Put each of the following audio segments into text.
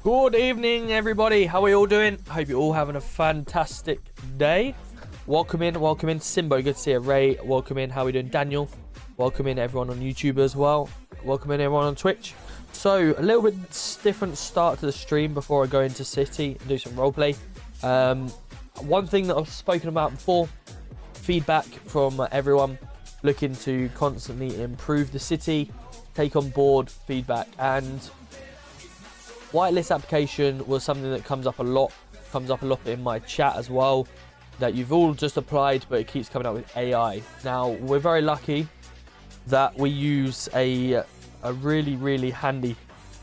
Good evening, everybody. How are you all doing? I hope you're all having a fantastic day. Welcome in. Simbo, good to see you. Ray, welcome in. How are we doing? Daniel, welcome in. Everyone on YouTube as well. Welcome in, everyone on Twitch. So, a little bit different start to the stream before I go into City and do some roleplay. One thing that I've spoken about before, feedback from everyone looking to constantly improve the City, take on board feedback, and whitelist application was something that comes up a lot in my chat as well, that you've all just applied, but it keeps coming up with AI. Now, we're very lucky that we use a really handy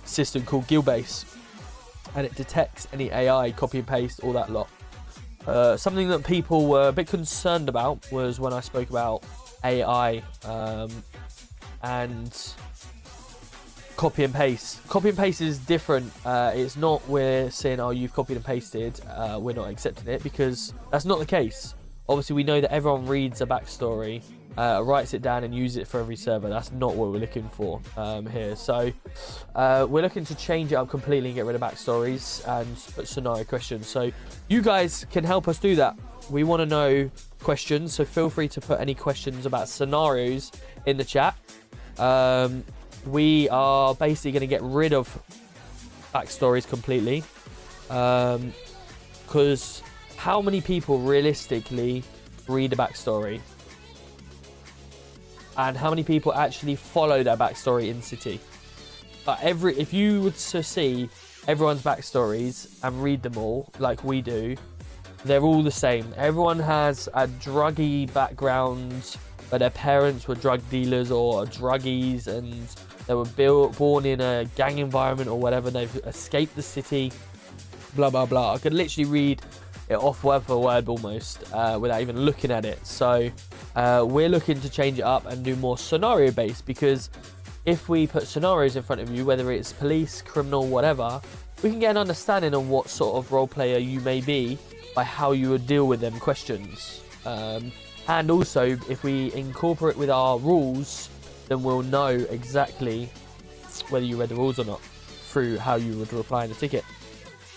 system called Guildbase, and it detects any AI, copy and paste, all that lot. Something that people were a bit concerned about was when I spoke about AI and copy and paste. Copy and paste is different. It's not we're saying, oh, you've copied and pasted, we're not accepting it, because that's not the case. Obviously, we know that everyone reads a backstory, writes it down and uses it for every server. That's not what we're looking for here. So we're looking to change it up completely and get rid of backstories and put scenario questions. So you guys can help us do that. We want to know questions, so feel free to put any questions about scenarios in the chat. We are basically going to get rid of backstories completely, because how many people realistically read a backstory, and how many people actually follow that backstory in City? But if you were to see everyone's backstories and read them all like we do, they're all the same. Everyone has a druggy background, but their parents were drug dealers or druggies, and they were born in a gang environment or whatever. They've escaped the city, blah, blah, blah. I could literally read it off word for word almost without even looking at it. So we're looking to change it up and do more scenario-based, because if we put scenarios in front of you, whether it's police, criminal, whatever, we can get an understanding of what sort of role player you may be by how you would deal with them questions. And also, if we incorporate with our rules, then we'll know exactly whether you read the rules or not through how you would reply in the ticket.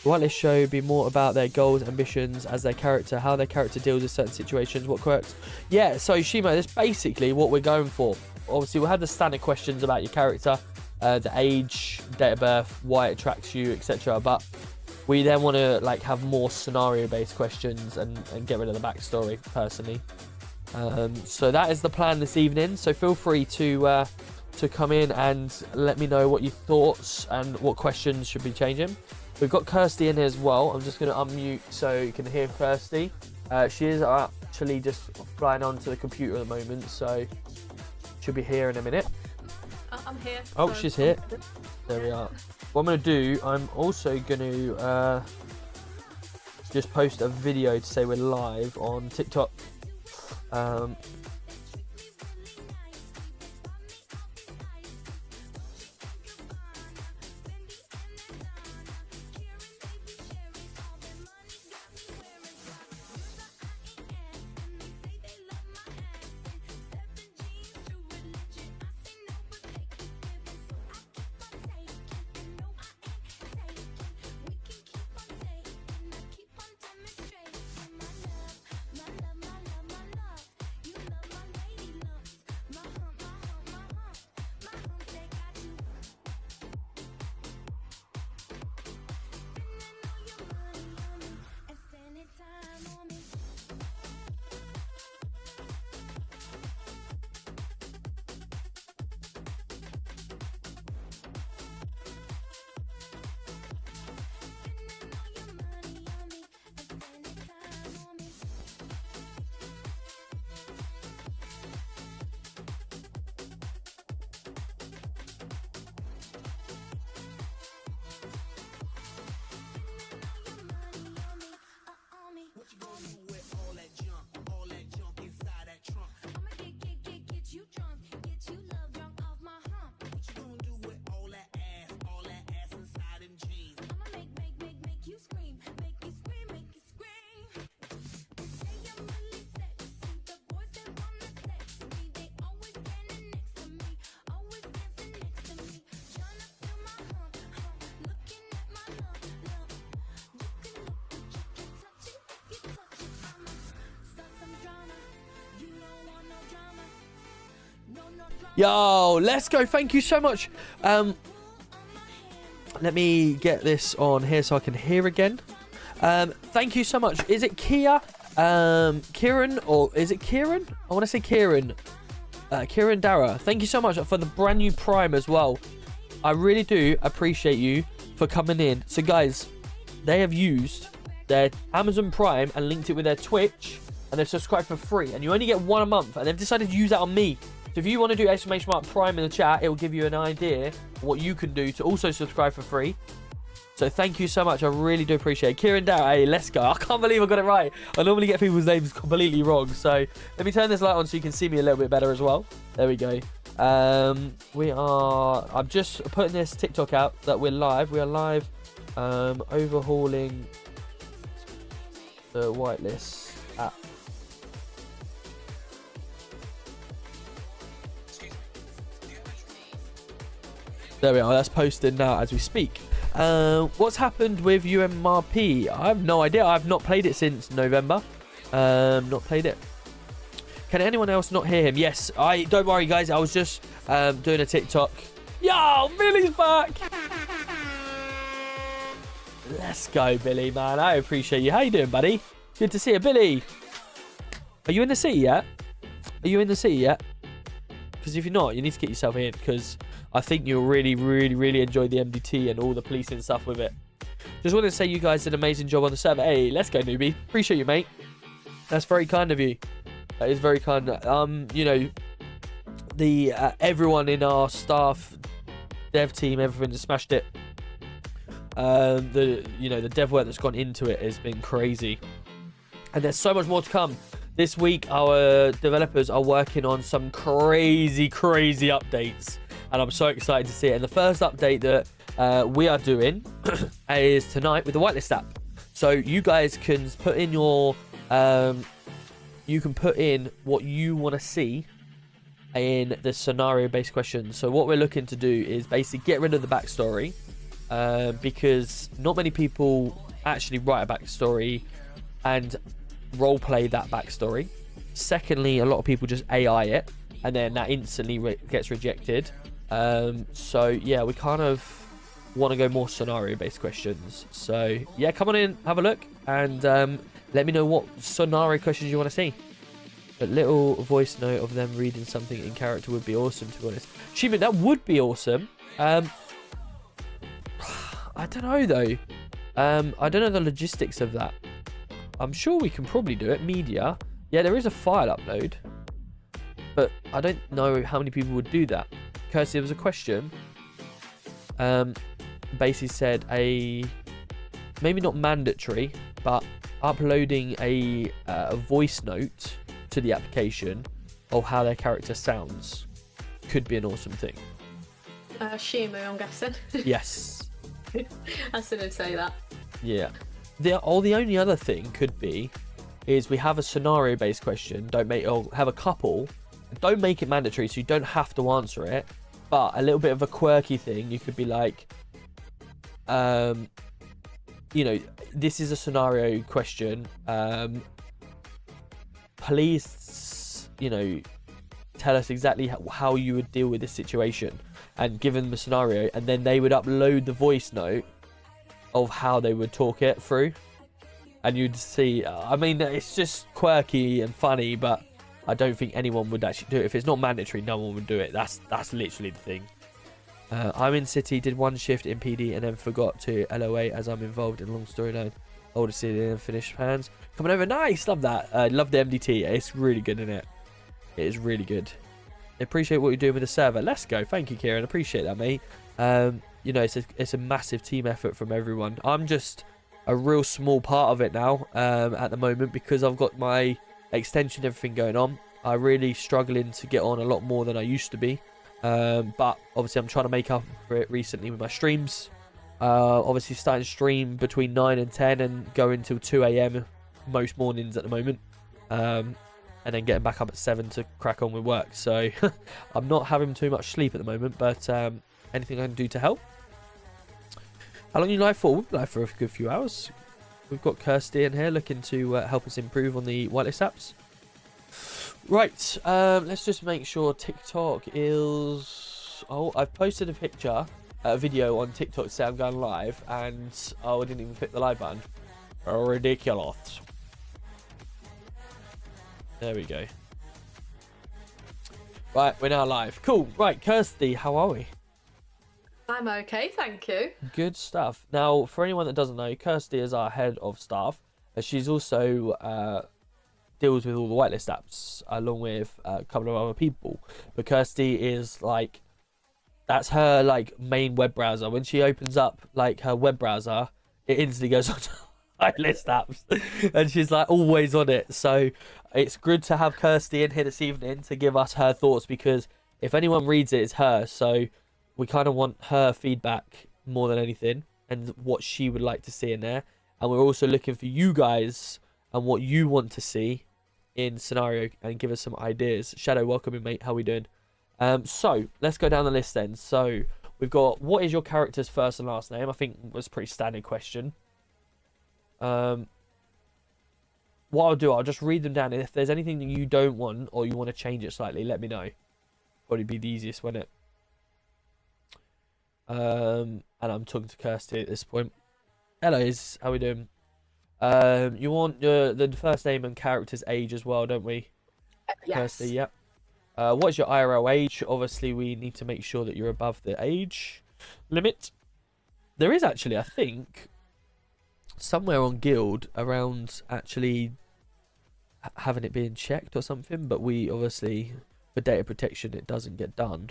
The whitelist show be more about their goals, ambitions as their character, how their character deals with certain situations, what quirks. Yeah, so Shimo, that's basically what we're going for. Obviously, we'll have the standard questions about your character, the age, date of birth, why it attracts you, etc. But we then want to have more scenario-based questions and get rid of the backstory, personally. So that is the plan this evening. So feel free to come in and let me know what your thoughts and what questions should be changing. We've got Kirsty in here as well. I'm just going to unmute so you can hear Kirsty. She is actually just flying onto the computer at the moment, so she'll be here in a minute. I'm here. Oh, she's here. There we are. What I'm going to do, I'm also going to just post a video to say we're live on TikTok. Yo, let's go. Thank you so much. Let me get this on here so I can hear again. Thank you so much. Is it Kia? Kieran, or is it Kieran? I want to say Kieran. Kieran Dara. Thank you so much for the brand new Prime as well. I really do appreciate you for coming in. So guys, they have used their Amazon Prime and linked it with their Twitch, and they've subscribed for free, and you only get one a month, and they've decided to use that on me. So if you want to do ! Prime in the chat, it will give you an idea of what you can do to also subscribe for free. So thank you so much. I really do appreciate it. Kieran Dow, hey, let's go. I can't believe I got it right. I normally get people's names completely wrong. So let me turn this light on so you can see me a little bit better as well. There we go. I'm just putting this TikTok out that we're live. We are live overhauling the whitelist app. There we are. That's posted now as we speak. What's happened with UMRP? I have no idea. I've not played it since November. Not played it. Can anyone else not hear him? Yes. Don't worry, guys. I was just doing a TikTok. Yo, Billy's back. Let's go, Billy, man. I appreciate you. How you doing, buddy? Good to see you, Billy. Are you in the city yet? Are you in the city yet? Because if you're not, you need to get yourself in, because I think you'll really, really, really enjoy the MDT and all the policing stuff with it. Just wanted to say you guys did an amazing job on the server. Hey, let's go, newbie. Appreciate you, mate. That's very kind of you. That is very kind. You know, the everyone in our staff, dev team, everyone has smashed it. The dev work that's gone into it has been crazy, and there's so much more to come. This week, our developers are working on some crazy updates, and I'm so excited to see it. And the first update that we are doing is tonight with the whitelist app. So you guys can put in your, you can put in what you want to see in the scenario-based questions. So what we're looking to do is basically get rid of the backstory, because not many people actually write a backstory and roleplay that backstory. Secondly, a lot of people just AI it, and then that instantly gets rejected. So yeah, we kind of want to go more scenario-based questions. So yeah, come on in, have a look, and let me know what scenario questions you want to see. A little voice note of them reading something in character would be awesome, to be honest. Achievement, that would be awesome. I don't know though. I don't know the logistics of that. I'm sure we can probably do it. Media. Yeah, there is a file upload, but I don't know how many people would do that. Kirsty, there was a question. Basically said maybe not mandatory, but uploading a voice note to the application of how their character sounds could be an awesome thing. Shimu, I'm guessing. Yes. I still didn't say that. Yeah. The only other thing could be is we have a scenario-based question. Have a couple. Don't make it mandatory, so you don't have to answer it. But a little bit of a quirky thing. You could be like, you know, this is a scenario question. Please, you know, tell us exactly how you would deal with this situation, and give them a scenario, and then they would upload the voice note of how they would talk it through, and you'd see. I mean, it's just quirky and funny, but I don't think anyone would actually do it. If it's not mandatory, no one would do it. That's literally the thing. I'm in city, did one shift in PD, and then forgot to LOA as I'm involved in long storyline. Older city and finished plans. Coming over, nice, love that. Love the MDT. It's really good, isn't it? It is really good. Appreciate what you're doing with the server. Let's go. Thank you, Kieran. Appreciate that, mate. You know, it's a massive team effort from everyone. I'm just a real small part of it now at the moment, because I've got my extension, everything going on. I'm really struggling to get on a lot more than I used to be. But obviously I'm trying to make up for it recently with my streams. Obviously starting to stream between 9 and 10 and going till 2 AM most mornings at the moment. And then getting back up at 7 to crack on with work. So I'm not having too much sleep at the moment, but anything I can do to help. How long are you live for? We'll be live for a good few hours. We've got Kirsty in here looking to help us improve on the whitelist apps. Right, let's just make sure TikTok is... Oh, I've posted a picture, a video on TikTok to say I'm going live, and oh, I didn't even click the live button. Ridiculous. There we go. Right, we're now live. Cool. Right, Kirsty, how are we? I'm okay, thank you. Good stuff. Now, for anyone that doesn't know, Kirsty is our head of staff. She's also deals with all the whitelist apps along with a couple of other people. But Kirsty is like, that's her like main web browser. When she opens up like her web browser, it instantly goes on to whitelist apps, and she's like always on it. So it's good to have Kirsty in here this evening to give us her thoughts, because if anyone reads it, it's her. So we kind of want her feedback more than anything, and what she would like to see in there. And we're also looking for you guys and what you want to see in scenario, and give us some ideas. Shadow, welcome in, mate. How we doing? So let's go down the list then. So we've got, what is your character's first and last name? I think was a pretty standard question. What I'll do, I'll just read them down, and if there's anything that you don't want or you want to change it slightly, let me know. Probably be the easiest, wouldn't it? And I'm talking to Kirsty at this point. Hello, how we doing? You want the first name and character's age as well, don't we? Yes. Kirsty, yep. What's your IRL age? Obviously, we need to make sure that you're above the age limit. There is actually, I think, somewhere on Guild around actually having it being checked or something, but we obviously, for data protection, it doesn't get done.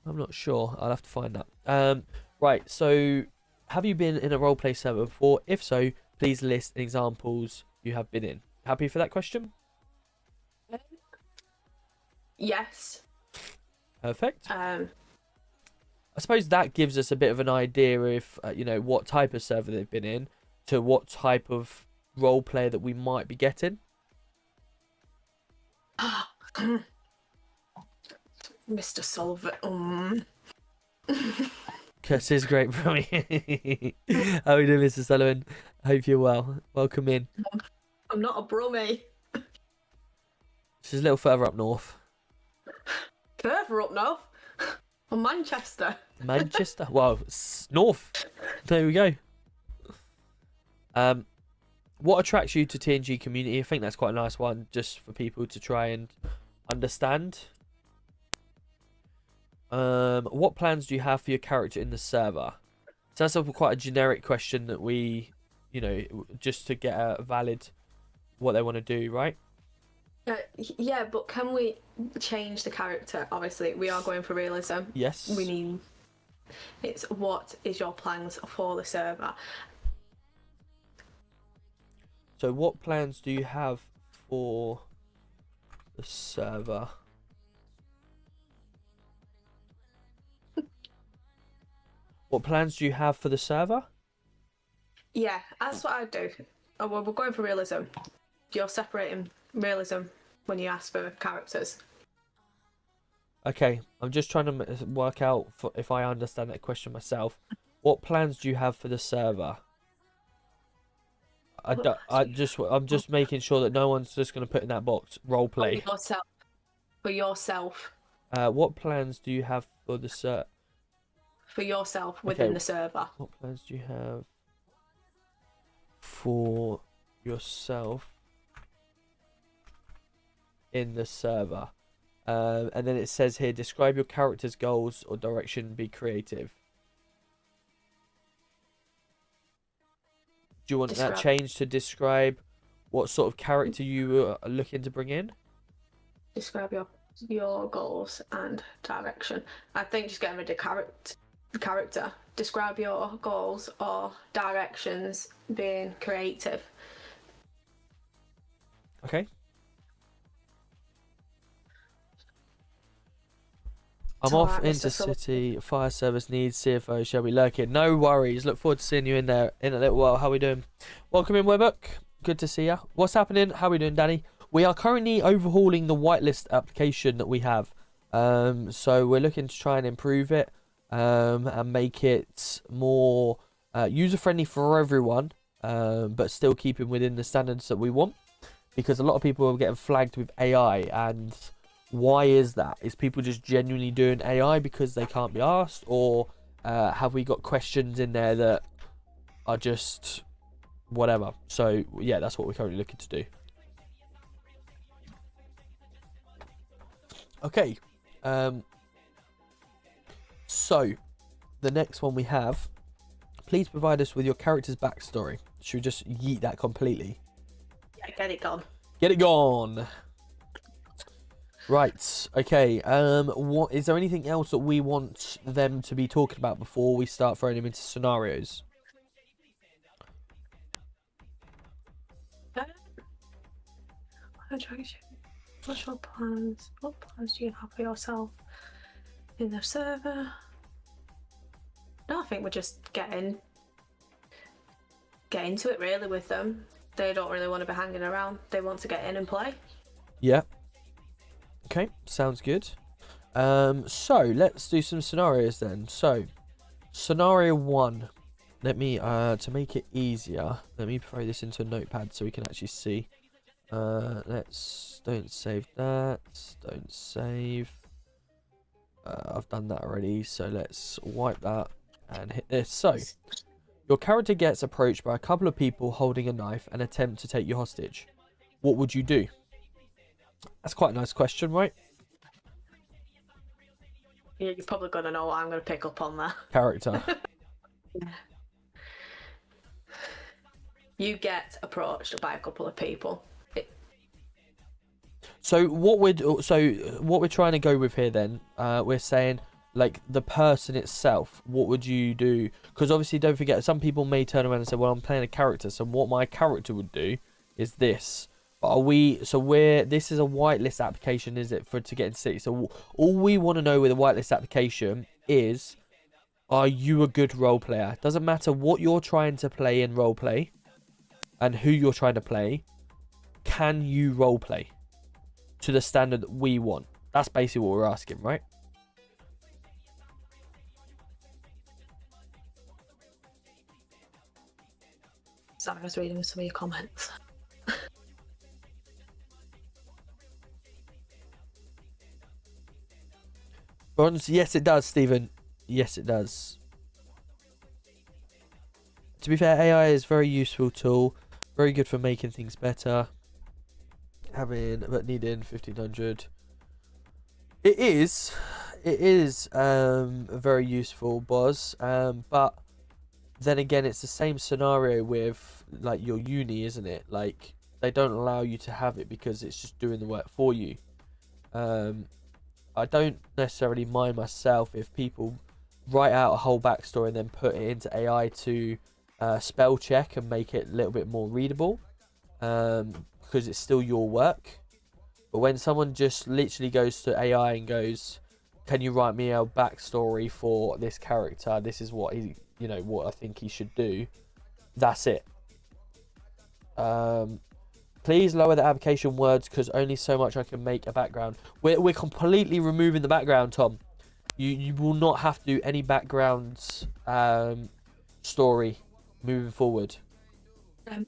I'm not sure. I'll have to find that. Right, so have you been in a roleplay server before? If so, please list examples you have been in. Happy for that question? Yes. Perfect. I suppose that gives us a bit of an idea if, you know, what type of server they've been in, to what type of roleplay that we might be getting. Mr. Solver. Kirsty's great for me. How are you doing, Mr. Sullivan? Hope you're well. Welcome in. I'm not a brummie. She's a little further up north. Further up north? From Manchester. Manchester? Well, it's north. There we go. What attracts you to TNG community? I think that's quite a nice one, just for people to try and understand. What plans do you have for your character in the server? So that's quite a generic question that we, you know, just to get a valid what they want to do, right? Yeah, but can we change the character? Obviously, we are going for realism. Yes. We need... It's what is your plans for the server? So what plans do you have for the server? What plans do you have for the server? Yeah, that's what I do. Oh, well, we're going for realism. You're separating realism when you ask for characters. Okay, I'm just trying to work out if I understand that question myself. What plans do you have for the server? I'm just making sure that no one's just going to put in that box roleplay. For yourself. For yourself. What plans do you have for the server? For yourself within the server. What plans do you have for yourself in the server? And then it says here, describe your character's goals or direction, be creative. Do you want that changed to describe what sort of character you are looking to bring in? Describe your goals and direction. I think just getting rid of character. Describe your goals or directions, being creative. Okay. I'm off into city. Fire service needs CFO. Shall we lurk it? No worries. Look forward to seeing you in there in a little while. How we doing? Welcome in, Webbook. Good to see ya. What's happening? How we doing, Danny? We are currently overhauling the whitelist application that we have. So we're looking to try and improve it and make it more user friendly for everyone, but still keeping within the standards that we want. because a lot of people are getting flagged with AI. And why is that? Is people just genuinely doing AI because they can't be asked, or have we got questions in there that are just whatever? So yeah, that's what we're currently looking to do. Okay, so the next one we have, please provide us with your character's backstory. Should we just yeet that completely? Yeah, get it gone. Get it gone. Right, okay, what is there anything else that we want them to be talking about before we start throwing them into scenarios? What's your plans? What plans do you have for yourself in the server? No, I think we're just get into it really with them. They don't really want to be hanging around. They want to get in and play. Yeah. Okay, sounds good. So let's do some scenarios then. So, scenario 1. Let me to make it easier, let me throw this into a notepad so we can actually see. Don't save that. Don't save. I've done that already, so let's wipe that and hit this. So, your character gets approached by a couple of people holding a knife and attempt to take you hostage. What would you do? That's quite a nice question, right? Yeah, you're probably gonna know what I'm gonna pick up on there. Character. You get approached by a couple of people. So what we're trying to go with here then, we're saying like the person itself. What would you do? Because obviously, don't forget, some people may turn around and say, "Well, I'm playing a character, so what my character would do is this." But are we? So this is a whitelist application, is it, to get into city? So all we want to know with a whitelist application is, are you a good role player? Doesn't matter what you're trying to play in role play, and who you're trying to play. Can you role play to the standard that we want? That's basically what we're asking, right? Sorry, I was reading some of your comments. Bronze, yes it does, Stephen. Yes it does. To be fair, AI is a very useful tool. Very good for making things better. But needing 1500. It is very useful, Boz. But then again, it's the same scenario with like your uni, isn't it? Like they don't allow you to have it because it's just doing the work for you. I don't necessarily mind myself if people write out a whole backstory and then put it into AI to spell check and make it a little bit more readable, because it's still your work. But when someone just literally goes to AI and goes, "Can you write me a backstory for this character? This is what he, what I think he should do." That's it. Please lower the application words because only so much I can make a background. We're completely removing the background, Tom. You will not have to do any background story moving forward. I'm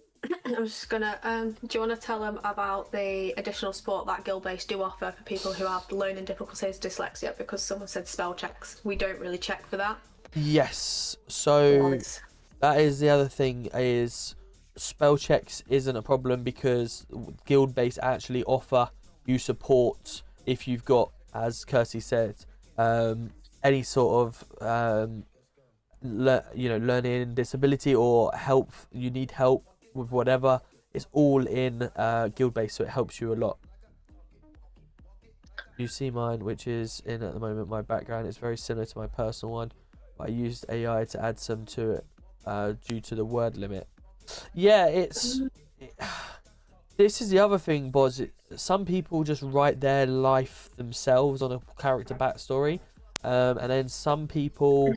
just gonna. Do you want to tell them about the additional support that Guild-based do offer for people who have learning difficulties, dyslexia? Because someone said spell checks. We don't really check for that. Yes. So that is the other thing, is spell checks isn't a problem because Guild-based actually offer you support if you've got, as Kirsty said, any sort of learning disability or help. You need help with whatever. It's all in Guild-based, so it helps you a lot. You see mine, which is in at the moment. My background is very similar to my personal one, but I used AI to add some to it due to the word limit. Yeah, this is the other thing, Boz. Some people just write their life themselves on a character backstory, and then some people,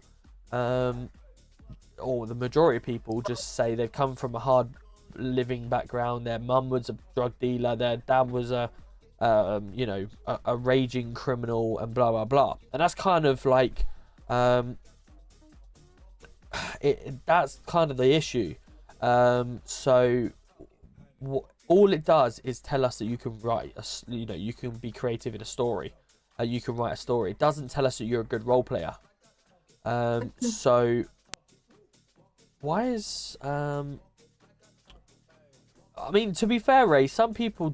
or the majority of people, just say they've come from a hard living background. Their mum was a drug dealer, their dad was a raging criminal, and blah blah blah. And that's kind of like, that's kind of the issue. So all it does is tell us that you can write you can be creative in a story. You can write a story. It doesn't tell us that you're a good role player. So why is I mean, to be fair, Ray, some people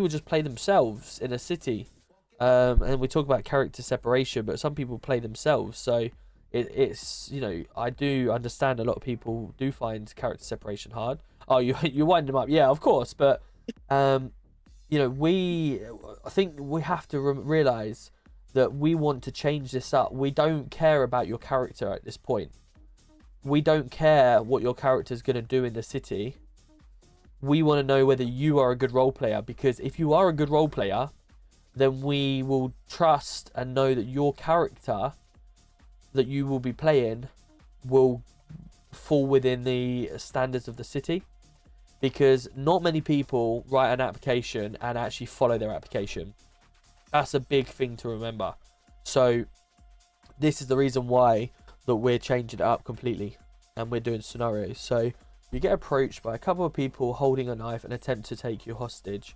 just play themselves in a city. And we talk about character separation, but some people play themselves. So it's I do understand a lot of people do find character separation hard. Oh, you wind them up, yeah, of course. But I think we have to realize that we want to change this up. We don't care about your character at this point. We don't care what your character is going to do in the city. We want to know whether you are a good role player, because if you are a good role player, then we will trust and know that your character that you will be playing will fall within the standards of the city, because not many people write an application and actually follow their application. That's a big thing to remember. So this is the reason why that we're changing it up completely and we're doing scenarios. So you get approached by a couple of people holding a knife and attempt to take you hostage.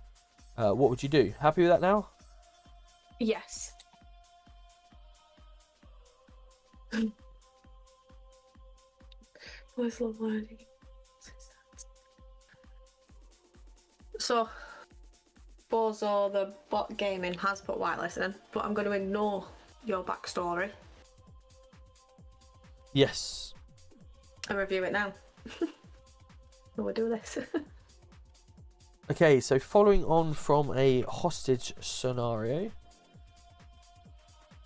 What would you do? Happy with that now? Yes. Where's love learning? So, Bozo, the bot gaming, has put whitelisting in, but I'm going to ignore your backstory Yes. and review it now. We'll do this. Okay, so following on from a hostage scenario.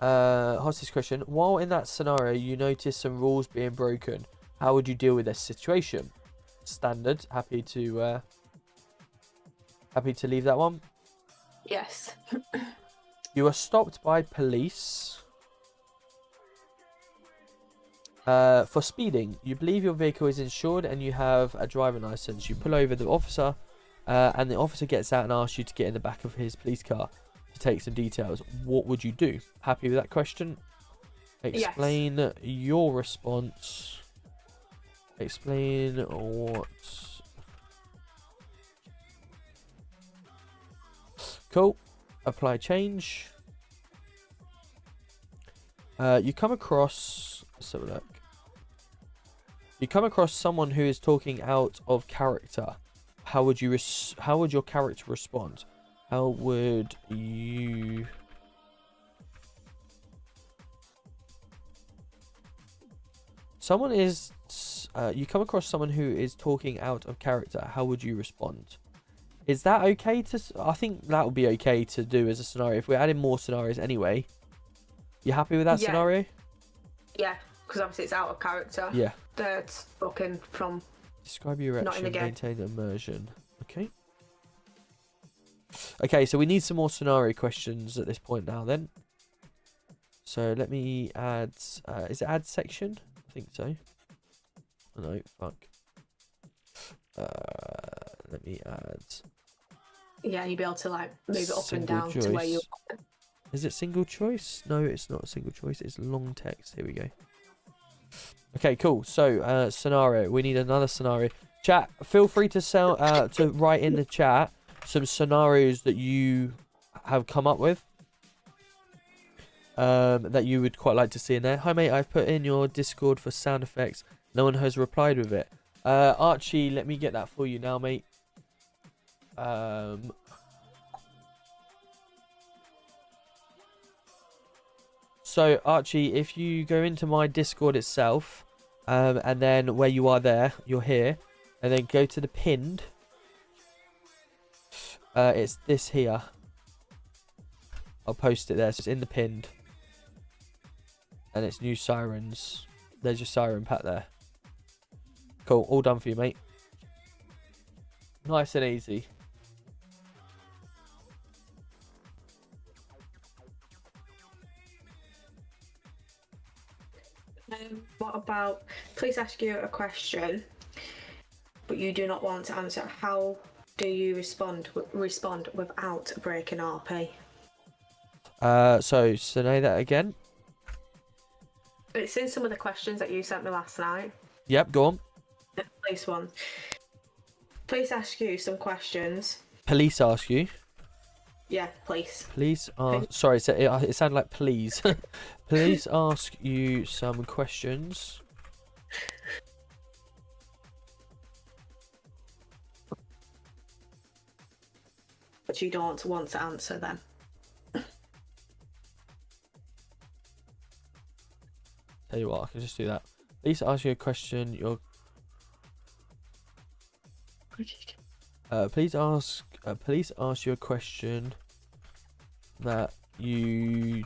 Hostage question. While in that scenario, you notice some rules being broken. How would you deal with this situation? Standard. Happy to leave that one. Yes. You are stopped by police for speeding. You believe your vehicle is insured and you have a driving license. You pull over the officer, and the officer gets out and asks you to get in the back of his police car to take some details. What would you do? Happy with that question? Explain your response. Explain what. Cool. Apply change. You come across. Let's have a look. You come across someone who is talking out of character. How would you? How would your character respond? How would you? Someone is. You come across someone who is talking out of character. How would you respond? Is that okay to... I think that would be okay to do as a scenario. If we're adding more scenarios anyway. You happy with that scenario? Yeah, because obviously it's out of character. Yeah. That's broken from... Describe your not in the action, game. maintain immersion. Okay. Okay, so we need some more scenario questions at this point now then. So let me add... is it add section? I think so. Oh, no, fuck. Let me add... Yeah, you'll be able to like move it up and single down choice. to where you... Is it single choice? No, it's not a single choice. It's long text. Here we go. Okay, cool. So, scenario. We need another scenario. Chat, feel free to to write in the chat some scenarios that you have come up with. That you would quite like to see in there. Hi, mate. I've put in your Discord for sound effects. No one has replied with it. Archie, let me get that for you now, mate. So, Archie, if you go into my Discord itself, and then where you are there, you're here, and then go to the pinned. It's this here. I'll post it there. So it's in the pinned. And it's new sirens. There's your siren pack there. Cool. All done for you, mate. Nice and easy. What about, please ask you a question, but you do not want to answer. How do you respond without breaking RP? So say that again. It's in some of the questions that you sent me last night. Yep, go on. Place one. Please ask you some questions. Police ask you. Yeah, please. Police ask. Sorry, it sounded like please. Police ask you some questions. But you don't want to answer them. Tell you what, I can just do that. Police ask you a question. Police ask you a question that you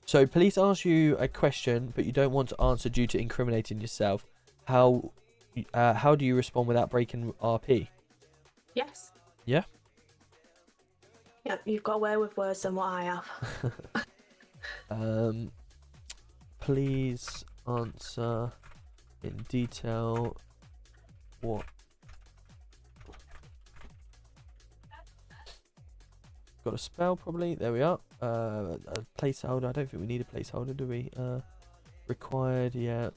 So police ask you a question, but you don't want to answer due to incriminating yourself. How do you respond without breaking RP? Yes. Yeah. Yeah, you've got away with worse than what I have. Please answer in detail what. Got a spell probably. There we are. A placeholder. I don't think we need a placeholder, do we? Required. Yeah.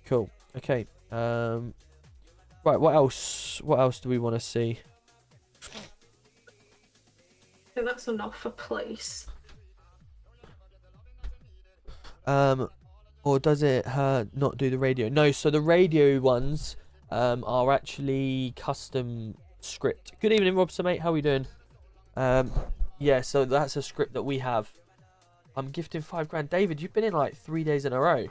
Cool. Okay. Right. What else? What else do we want to see? I think that's enough for police. Or does it not do the radio? No. So the radio ones are actually custom script. Good evening, Robson, mate. How are we doing? Yeah, so that's a script that we have. I'm gifting £5 grand. David, you've been in like 3 days in a row.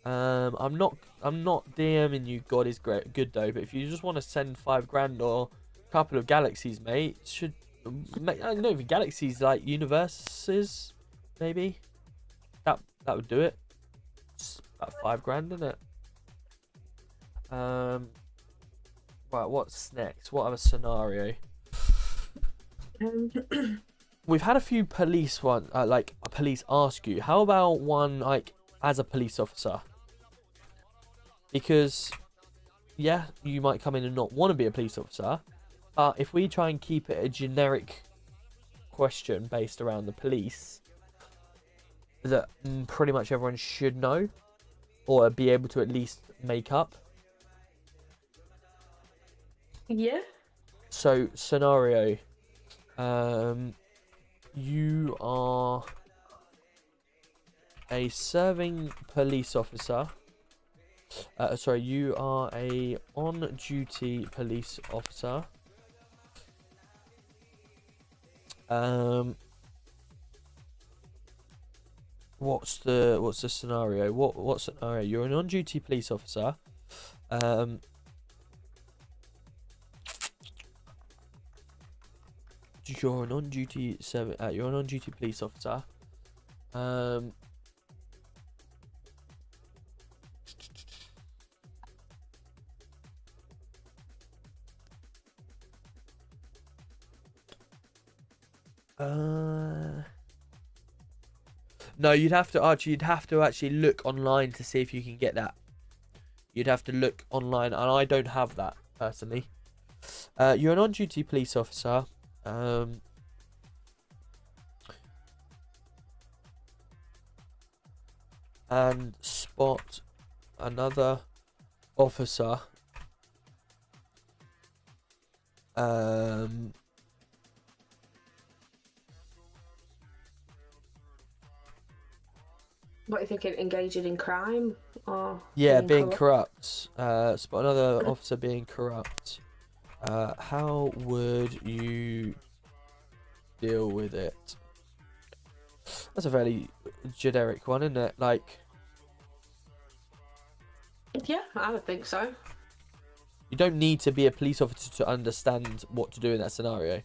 I'm not DMing you. God is great, good though. But if you just want to send £5 grand or a couple of galaxies, mate, should I don't know if galaxies like universes, maybe. That would do it. It's about £5 grand, isn't it? Right, what's next? What other scenario? We've had a few police like a police ask you. How about one like as a police officer? Because yeah, you might come in and not want to be a police officer, but if we try and keep it a generic question based around the police that pretty much everyone should know or be able to at least make up. Yeah. So scenario, you are a serving police officer. Sorry, you are a on-duty police officer. What's the scenario? What scenario? You're an on-duty police officer. You're an on-duty police officer. No, you'd have to actually look online to see if you can get that. You'd have to look online, and I don't have that personally. You're an on-duty police officer. And spot another officer. What are you thinking? Engaging in crime or yeah, being corrupt. Spot another officer being corrupt. How would you deal with it? That's a fairly generic one, isn't it? Like, yeah, I would think so. you don't need to be a police officer to understand what to do in that scenario.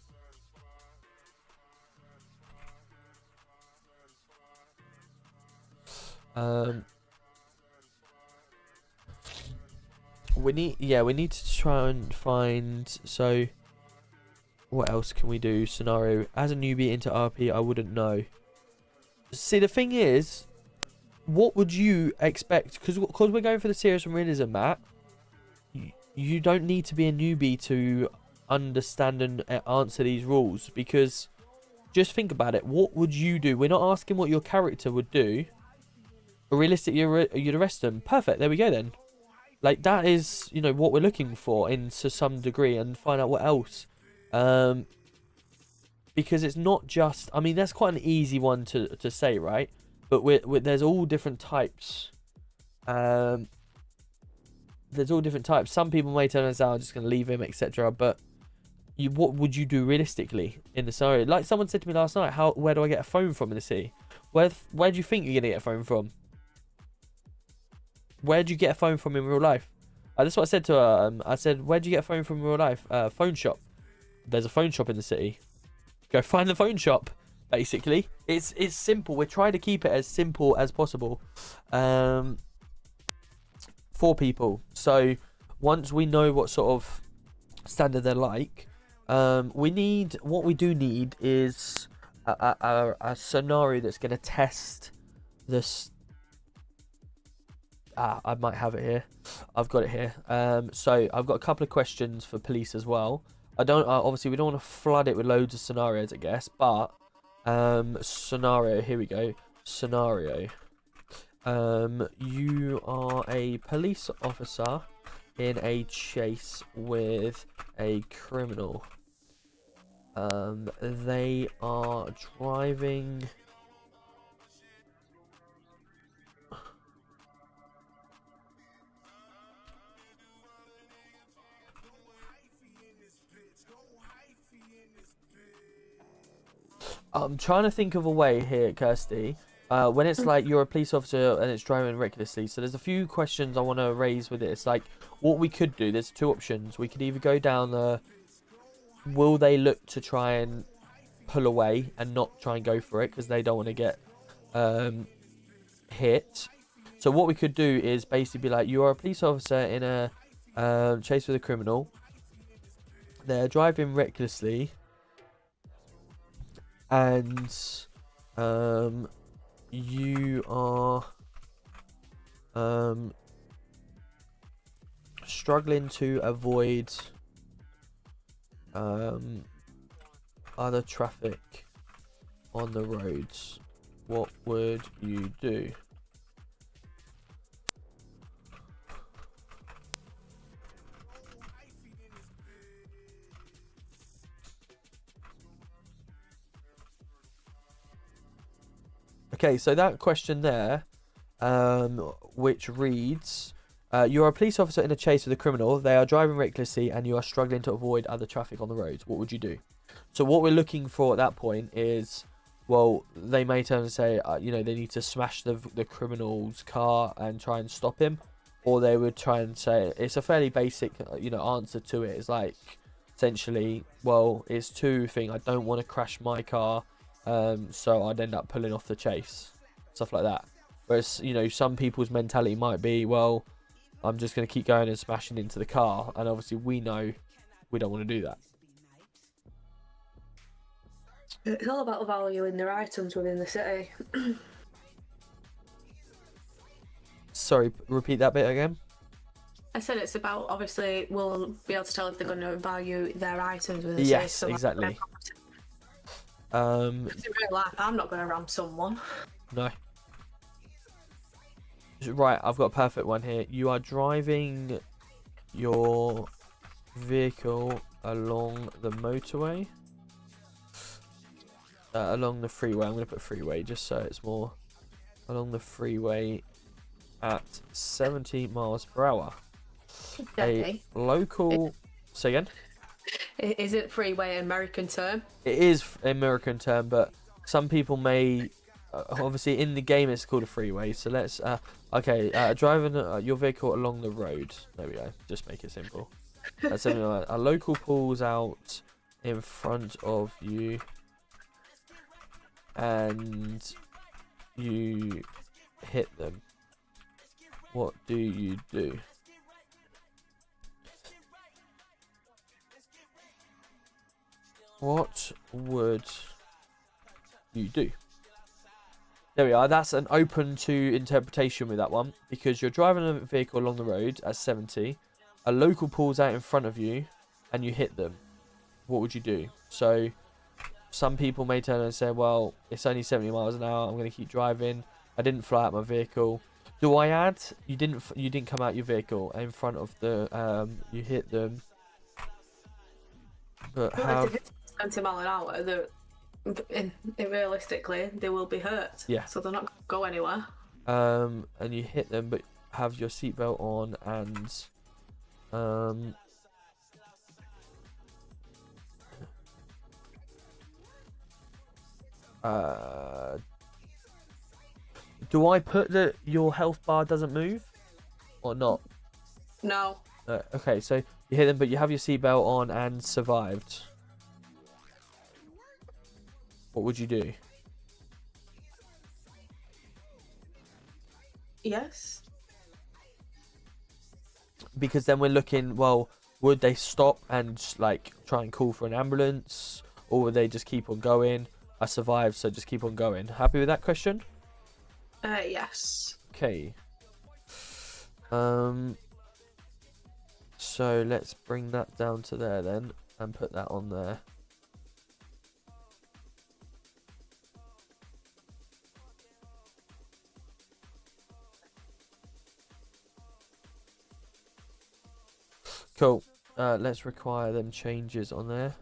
We need to try and find, so What else can we do? Scenario. As a newbie into RP, I wouldn't know. See, the thing is, what would you expect? Because we're going for the serious and realism, Matt. You don't need to be a newbie to understand and answer these rules. Because just think about it. What would you do? We're not asking what your character would do. Realistically, you'd arrest them. Perfect. There we go then. Like, that is, you know, what we're looking for to some degree, and find out what else. Because it's not just, I mean, that's quite an easy one to say, right? But there's all different types. There's all different types. Some people may turn us out, I'm just going to leave him, etc. But what would you do realistically in the scenario? Like someone said to me last night, where do I get a phone from in the city? Where do you think you're going to get a phone from? Where do you get a phone from in real life? That's what I said to her. I said, where do you get a phone from in real life? Phone shop. There's a phone shop in the city. Go find the phone shop. Basically, it's simple. We're trying to keep it as simple as possible for people. So once we know what sort of standard they're like, what we do need is a scenario that's going to test this. I might have it here. I've got it here. So I've got a couple of questions for police as well. Obviously we don't want to flood it with loads of scenarios, I guess, but scenario, here we go. Scenario. You are a police officer in a chase with a criminal. They are driving. I'm trying to think of a way here, Kirsty. When it's like you're a police officer and it's driving recklessly. So there's a few questions I want to raise with it. It's like what we could do. There's two options. We could either go down the will they look to try and pull away and not try and go for it because they don't want to get hit. So what we could do is basically be like, you are a police officer in a chase with a criminal. They're driving recklessly. And you are struggling to avoid other traffic on the roads. What would you do? Okay, so that question there, which reads, you are a police officer in a chase with a criminal. They are driving recklessly and you are struggling to avoid other traffic on the roads. What would you do? So what we're looking for at that point is, well, they may turn and say, you know, they need to smash the criminal's car and try and stop him. Or they would try and say, it's a fairly basic, you know, answer to it. It's like, essentially, well, it's two things. I don't want to crash my car. So I'd end up pulling off the chase, stuff like that. Whereas, you know, some people's mentality might be, well, I'm just going to keep going and smashing into the car, and obviously we know we don't want to do that. It's all about valuing their items within the city. Sorry, repeat that bit again. I said it's about, obviously, we'll be able to tell if they're going to value their items within the city. Yes, So exactly. in real life, I'm not going to ram someone. No. Right, I've got a perfect one here. You are driving your vehicle along the motorway. Along the freeway. I'm going to put freeway just so it's more. Along the freeway at 70 miles per hour. Okay. A local... Say again? Is it freeway an American term? It is an American term, but some people may... obviously, in the game, it's called a freeway. So let's... driving your vehicle along the road. There we go. Just make it simple. Something like that. A local pulls out in front of you. And you hit them. What do you do? What would you do? There we are. That's an open to interpretation with that one, because you're driving a vehicle along the road at 70, a local pulls out in front of you, and you hit them. What would you do? So some people may turn and say, well, it's only 70 miles an hour. I'm going to keep driving. I didn't fly out my vehicle. Do I add? You didn't come out your vehicle in front of the. You hit them. But Well, have if it's 70 mile an hour, realistically, they will be hurt. Yeah. So they're not going to go anywhere. and you hit them, but have your seatbelt on and do I put that your health bar doesn't move or not? No. Okay, so you hit them, but you have your seatbelt on and survived. What would you do? Yes. Because then we're looking, well, would they stop and like try and call for an ambulance, or would they just keep on going? I survived, so just keep on going. Happy with that question? Yes. Okay. So let's bring that down to there then and put that on there. Cool. Let's require them changes on there.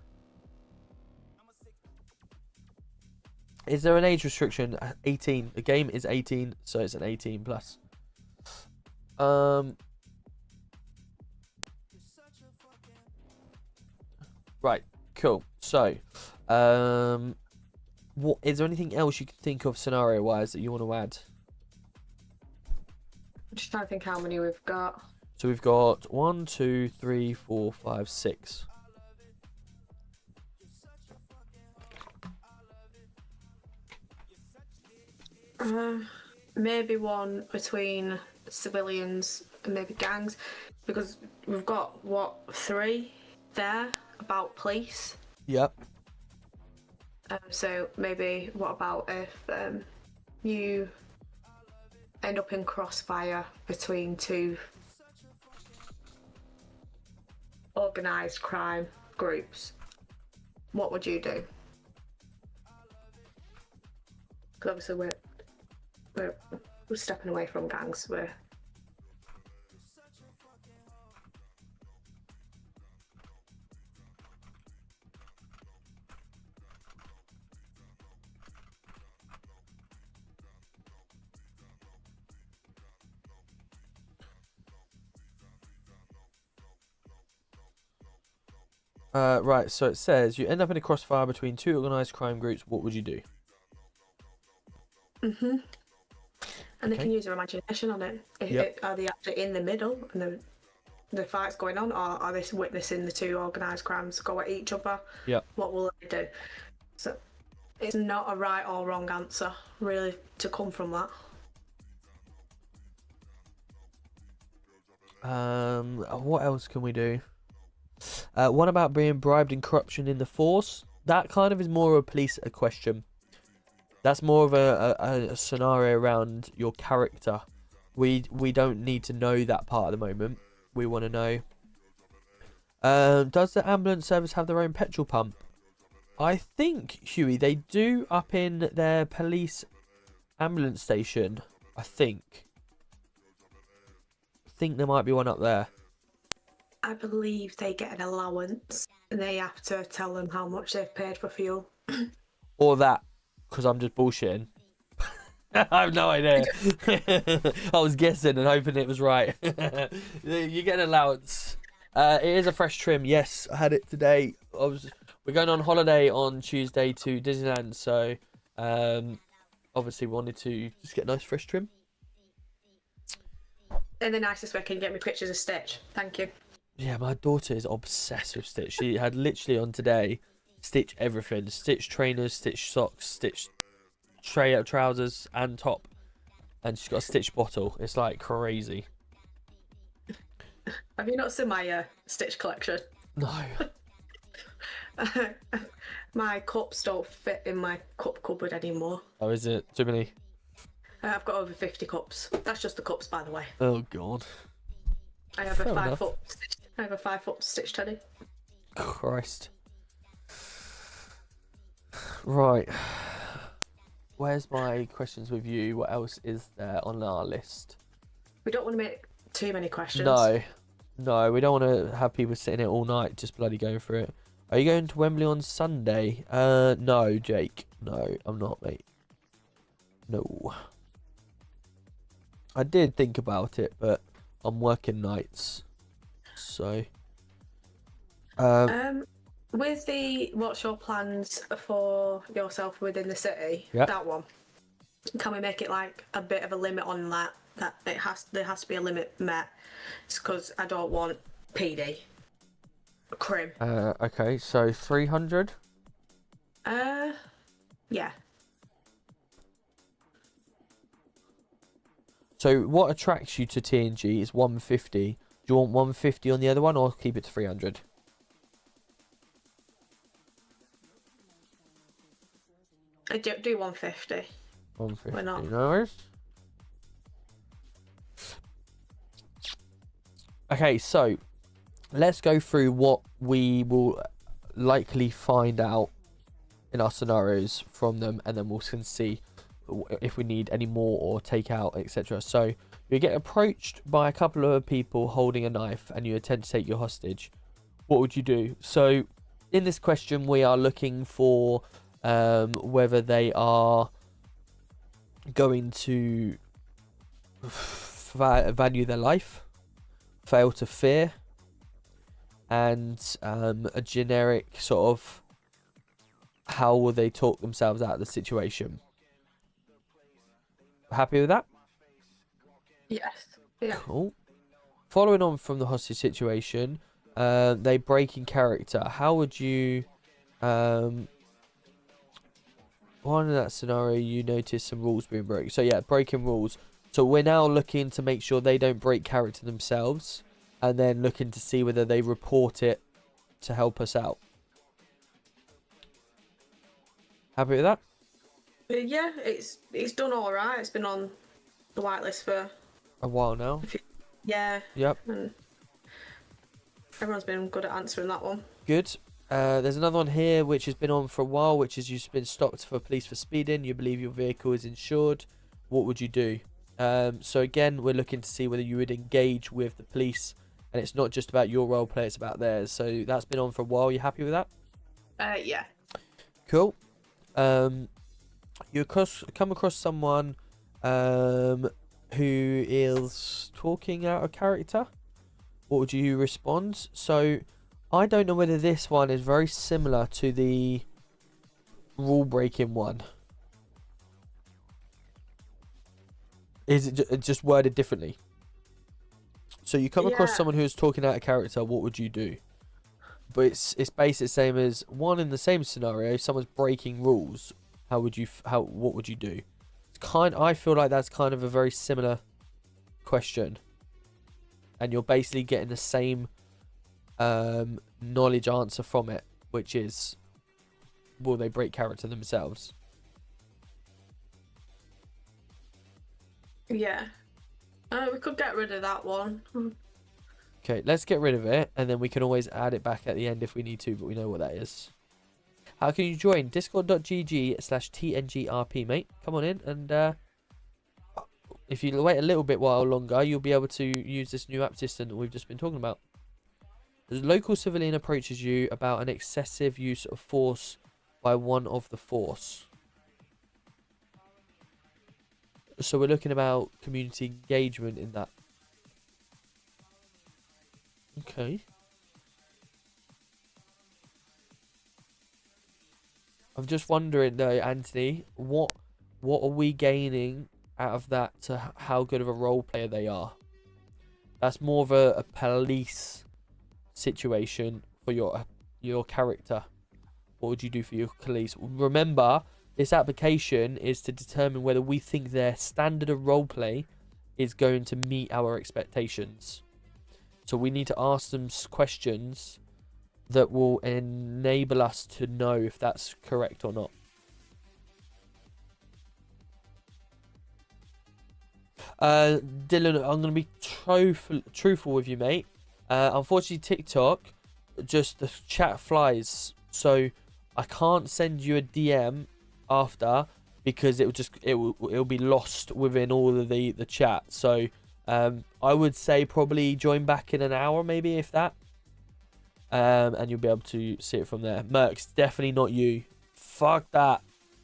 Is there an age restriction? 18. The game is 18, so it's an 18 plus. Right. Cool. So, what is there anything else you can think of scenario-wise that you want to add? I'm just trying to think how many we've got. So we've got 1, 2, 3, 4, 5, 6. Maybe one between civilians and maybe gangs, because we've got what, 3 there about police. Yep. So maybe what about if you end up in crossfire between 2 organised crime groups? What would you do? Because obviously we're stepping away from gangs. Right, so it says you end up in a crossfire between 2 organised crime groups. What would you do? And they can use their imagination on it. Yep. Are they actually in the middle and the fight's going on, or are they witnessing the 2 organised crimes go at each other? Yep. What will they do? So it's not a right or wrong answer, really, to come from that. What else can we do? What about being bribed and corruption in the force? That kind of is more of a police question. That's more of a scenario around your character. We don't need to know that part at the moment. We want to know. Does the ambulance service have their own petrol pump? I think, Huey, they do up in their police ambulance station. I think there might be one up there. I believe they get an allowance and they have to tell them how much they've paid for fuel. Or that, because I'm just bullshitting. I have no idea. I was guessing and hoping it was right. You get an allowance. It is a fresh trim. Yes, I had it today. We're going on holiday on Tuesday to Disneyland, so obviously wanted to just get a nice fresh trim. In the nicest way, can you get me pictures of Stitch? Thank you. Yeah, my daughter is obsessed with Stitch. She had literally on today Stitch everything. Stitch trainers, Stitch socks, Stitch trousers and top. And she's got a Stitch bottle. It's like crazy. Have you not seen my Stitch collection? No. My cups don't fit in my cup cupboard anymore. Oh, is it too many? I've got over 50 cups. That's just the cups, by the way. Oh God. I have Fair a enough. 5 foot. I have a 5 foot stitch teddy. Christ. Right. Where's my questions with you? What else is there on our list? We don't want to make too many questions. No, we don't want to have people sitting here all night just bloody going through it. Are you going to Wembley on Sunday? No, Jake. No, I'm not, mate. No. I did think about it, but I'm working nights. So. With the what's your plans for yourself within the city? Yep. That one. Can we make it like a bit of a limit on that? That there has to be a limit met. It's because I don't want PD. Crim. Okay, so 300? Yeah. So what attracts you to TNG is 150. Do you want 150 on the other one or keep it to 300? I do 150. 150. Why not? No worries. Okay, so let's go through what we will likely find out in our scenarios from them, and then we can see if we need any more or take out, etc. So you get approached by a couple of people holding a knife and you attempt to take your hostage. What would you do? So in this question we are looking for whether they are going to value their life, fail to fear, and a generic sort of how will they talk themselves out of the situation. Happy with that? Yes. Yeah. Cool. Following on from the hostage situation, they break in character. How would you one in that scenario you notice some rules being broken. So yeah, breaking rules. So we're now looking to make sure they don't break character themselves, and then looking to see whether they report it to help us out. Happy with that? Yeah, it's done all right. It's been on the whitelist for A while now. Yeah. Yep. And everyone's been good at answering that one. Good. There's another one here which has been on for a while, which is you've been stopped for police for speeding. You believe your vehicle is insured. What would you do? So again, we're looking to see whether you would engage with the police, and it's not just about your role play, it's about theirs. So that's been on for a while. You happy with that? Yeah. Cool. You come across someone who is talking out of character. What would you respond? So I don't know whether this one is very similar to the rule breaking one. Is it just worded differently? So you come across someone who's talking out of character, what would you do? But it's basically the same as one in the same scenario. Someone's breaking rules. What would you do? I feel like that's kind of a very similar question, and you're basically getting the same knowledge answer from it, which is, will they break character themselves? Yeah. We could get rid of that one. Okay, let's get rid of it, and then we can always add it back at the end if we need to, but we know what that is. How can you join? Discord.gg/TNGRP, mate. Come on in, and if you wait a little bit while longer, you'll be able to use this new app system that we've just been talking about. The local civilian approaches you about an excessive use of force by one of the force. So we're looking about community engagement in that. Okay. I'm just wondering though, Anthony, what are we gaining out of that to how good of a role player they are? That's more of a police situation for your character. What would you do for your police? Remember, this application is to determine whether we think their standard of roleplay is going to meet our expectations. So we need to ask them questions that will enable us to know if that's correct or not. Dylan, I'm going to be truthful with you, mate. Unfortunately, TikTok, just the chat flies, so I can't send you a DM after, because it'll be lost within all of the chat. So I would say probably join back in an hour, maybe, if that. And you'll be able to see it from there. Mercs, definitely not you. Fuck that.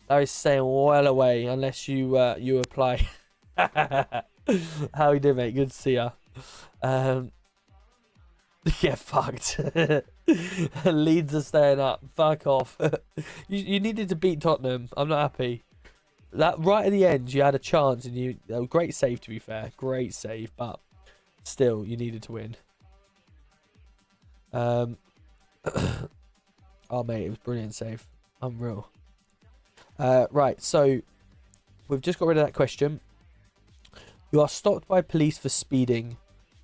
That is staying well away unless you apply. How you doing, mate? Good to see ya. Yeah, fucked. Leeds are staying up. Fuck off. You needed to beat Tottenham. I'm not happy. That right at the end, you had a chance, and great save, to be fair. Great save, but still, you needed to win. Oh, mate, it was brilliant save. Unreal. Right, so we've just got rid of that question. You are stopped by police for speeding,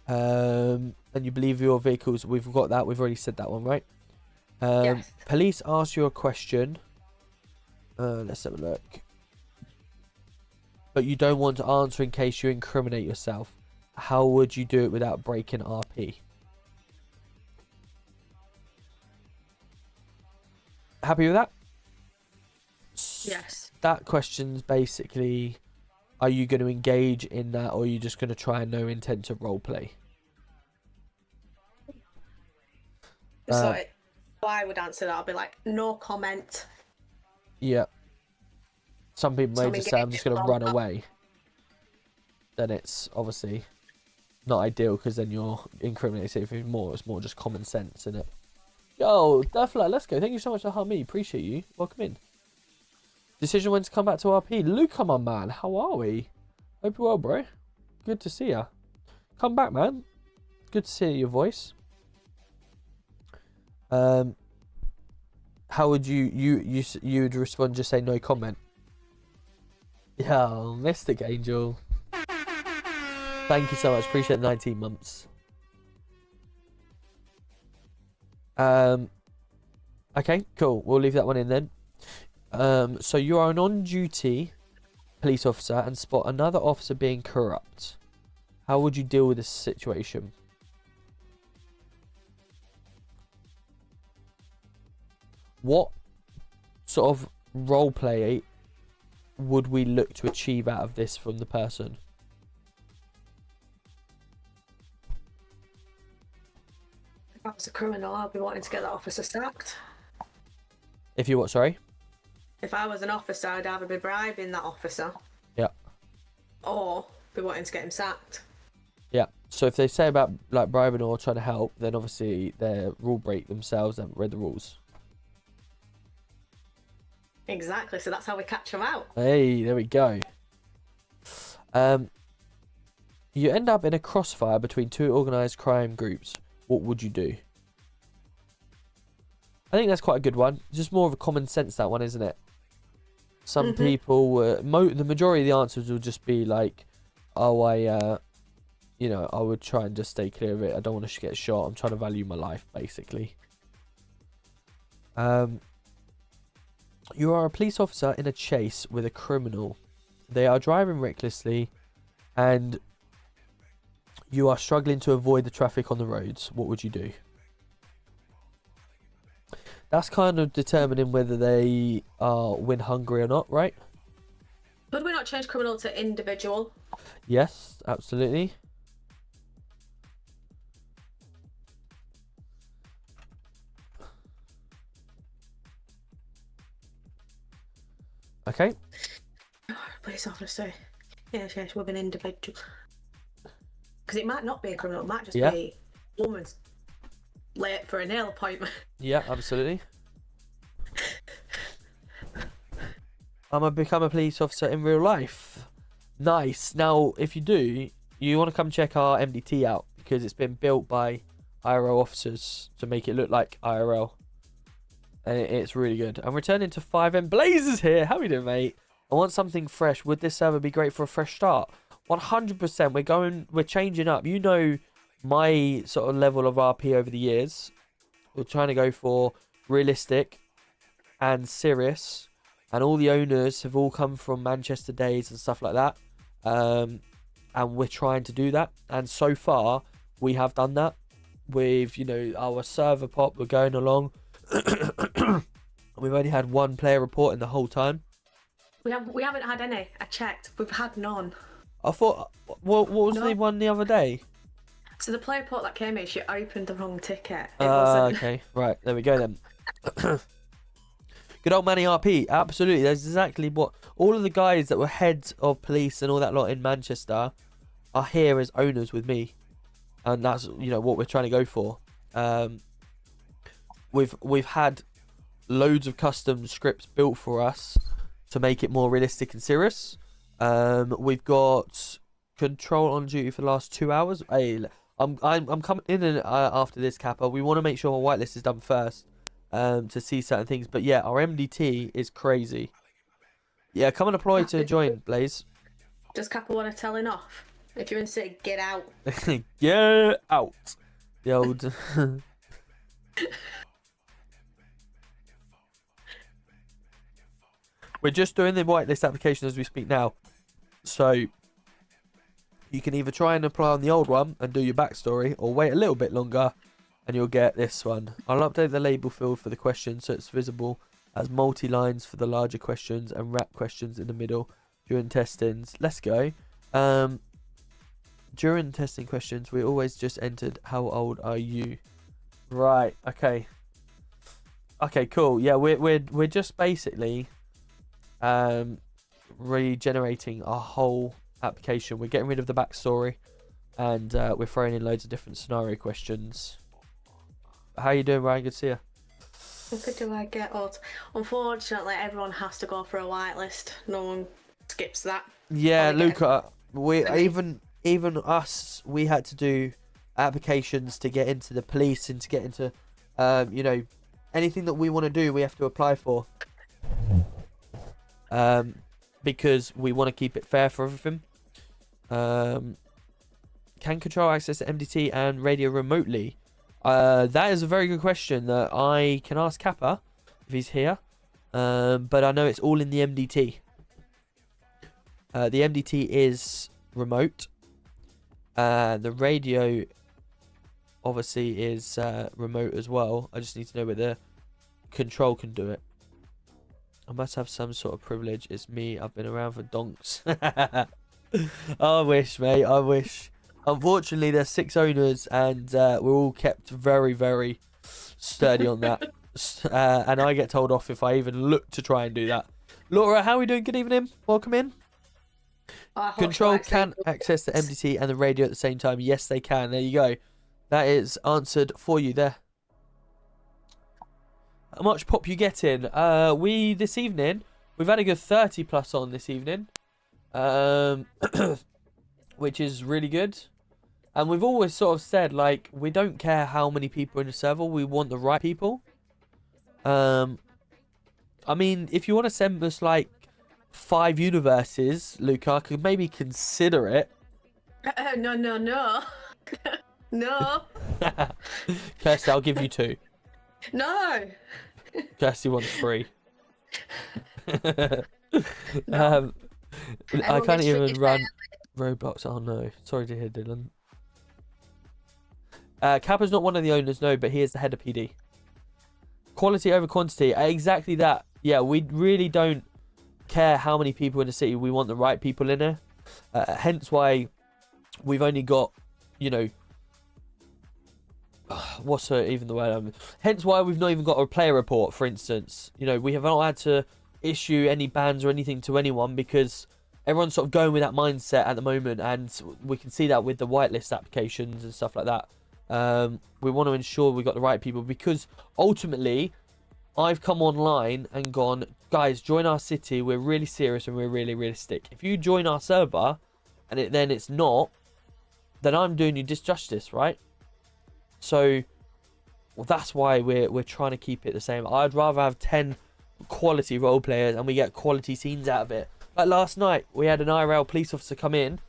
and you believe your vehicles. We've got that. We've already said that one, right? Yes. Police ask you a question. Let's have a look. But you don't want to answer in case you incriminate yourself. How would you do it without breaking RP? Happy with that? Yes. That question's basically, are you going to engage in that, or are you just going to try and no intent to roleplay? So I would answer that. I'll be like, no comment. Yeah. Some people may just say, I'm just going to run away. Then it's obviously not ideal, because then you're incriminating. If it's more just common sense, isn't it? Yo, Defla, let's go. Thank you so much for Harmy. Appreciate you. Welcome in. Decision when to come back to RP. Luca, my man. How are we? Hope you're well, bro. Good to see ya. Come back, man. Good to hear your voice. How would you'd respond? Just say no comment. Yo, Mystic Angel. Thank you so much. Appreciate 19 months. Okay, cool. We'll leave that one in then. So you are an on-duty police officer and spot another officer being corrupt. How would you deal with this situation? What sort of role play would we look to achieve out of this from the person? If I was a criminal, I'd be wanting to get that officer sacked. If you what, sorry? If I was an officer, I'd either be bribing that officer. Yeah. Or be wanting to get him sacked. Yeah. So if they say about like bribing or trying to help, then obviously they're rule break themselves, they haven't read the rules. Exactly. So that's how we catch them out. Hey, there we go. You end up in a crossfire between two organised crime groups. What would you do? I think that's quite a good one. Just more of a common sense, that one, isn't it? Some people, the majority of the answers will just be like, oh, I would try and just stay clear of it. I don't want to get shot. I'm trying to value my life, basically. You are a police officer in a chase with a criminal. They are driving recklessly, and you are struggling to avoid the traffic on the roads. What would you do? That's kind of determining whether they are win hungry or not, right? Could we not change criminal to individual? Yes, absolutely. Okay. Police officer. Yes, with an individual. Because it might not be a criminal, it might just be a woman's late for a nail appointment. Yeah, absolutely. I'm going to become a police officer in real life. Nice. Now, if you do, you want to come check our MDT out, because it's been built by IRL officers to make it look like IRL. And it's really good. I'm returning to FiveM. Blazers here. How are you doing, mate? I want something fresh. Would this server be great for a fresh start? 100%. We're changing up. You know my sort of level of RP over the years. we're trying to go for realistic and serious, and all the owners have all come from Manchester days and stuff like that, and we're trying to do that, and so far we have done that with, you know, our server pop. We're going along. We've only had one player report in the whole time. We haven't had any. I checked. We've had none. I thought, what was the one the other day? So the player report that came in, she opened the wrong ticket. It wasn't. Okay, right, there we go then. Good old Manny RP, absolutely. That's exactly what all of the guys that were heads of police and all that lot in Manchester are here as owners with me, and that's, you know, what we're trying to go for. We've had loads of custom scripts built for us to make it more realistic and serious. We've got control on duty for the last 2 hours. Hey, I'm coming in and after this, Kappa. We want to make sure our whitelist is done first, to see certain things. But yeah, our MDT is crazy. Yeah, come and apply to join, Blaze. Does Kappa want to tell him off? If you're in city, get out. Get out. The old. We're just doing the whitelist application as we speak now. So you can either try and apply on the old one and do your backstory, or wait a little bit longer and you'll get this one. I'll update the label field for the question so it's visible as multi-lines for the larger questions and wrap questions in the middle during testings. Let's go. During testing questions, we always just entered how old are you. Right, okay. Okay, cool. Yeah, we're just basically regenerating our whole application. We're getting rid of the backstory, and we're throwing in loads of different scenario questions. How you doing, Ryan? Good to see you. What do I get? Unfortunately, everyone has to go for a whitelist. No one skips that. Yeah, Luca. We even us. We had to do applications to get into the police and to get into, you know, anything that we want to do. We have to apply for. Because we want to keep it fair for everything. Can control access to MDT and radio remotely? That is a very good question that I can ask Kappa if he's here. But I know it's all in the MDT. The MDT is remote. The radio obviously is remote as well. I just need to know whether control can do it. I must have some sort of privilege. It's me. I've been around for donks. I wish, mate. I wish. Unfortunately, there's 6 owners, and we're all kept very, very sturdy on that. And I get told off if I even look to try and do that. Laura, how are we doing? Good evening. Welcome in. Control can access the MDT and the radio at the same time. Yes, they can. There you go. That is answered for you there. How much pop you getting? This evening, we've had a good 30 plus on this evening, which is really good. And we've always sort of said, like, we don't care how many people are in the server, we want the right people. I mean, if you want to send us like 5 universes, Luca, I could maybe consider it. No. No. Kirsty, I'll give you 2. No. Kirsty wants 3. No. I can't even run Roblox. Oh no. Sorry to hear, Dylan. Kappa's not one of the owners, no, but he is the head of PD. Quality over quantity. Exactly that. Yeah, we really don't care how many people in the city. We want the right people in there. Hence why we've only got, you know, what's even the word? Hence why we've not even got a player report, for instance. You know, we have not had to issue any bans or anything to anyone because everyone's sort of going with that mindset at the moment, and we can see that with the whitelist applications and stuff like that. We want to ensure we got the right people, because ultimately I've come online and gone, guys, join our city. We're really serious and we're really realistic. If you join our server and then it's not, then I'm doing you disjustice, right? So that's why we're trying to keep it the same. I'd rather have 10 quality role players and we get quality scenes out of it. Like last night, we had an IRL police officer come in,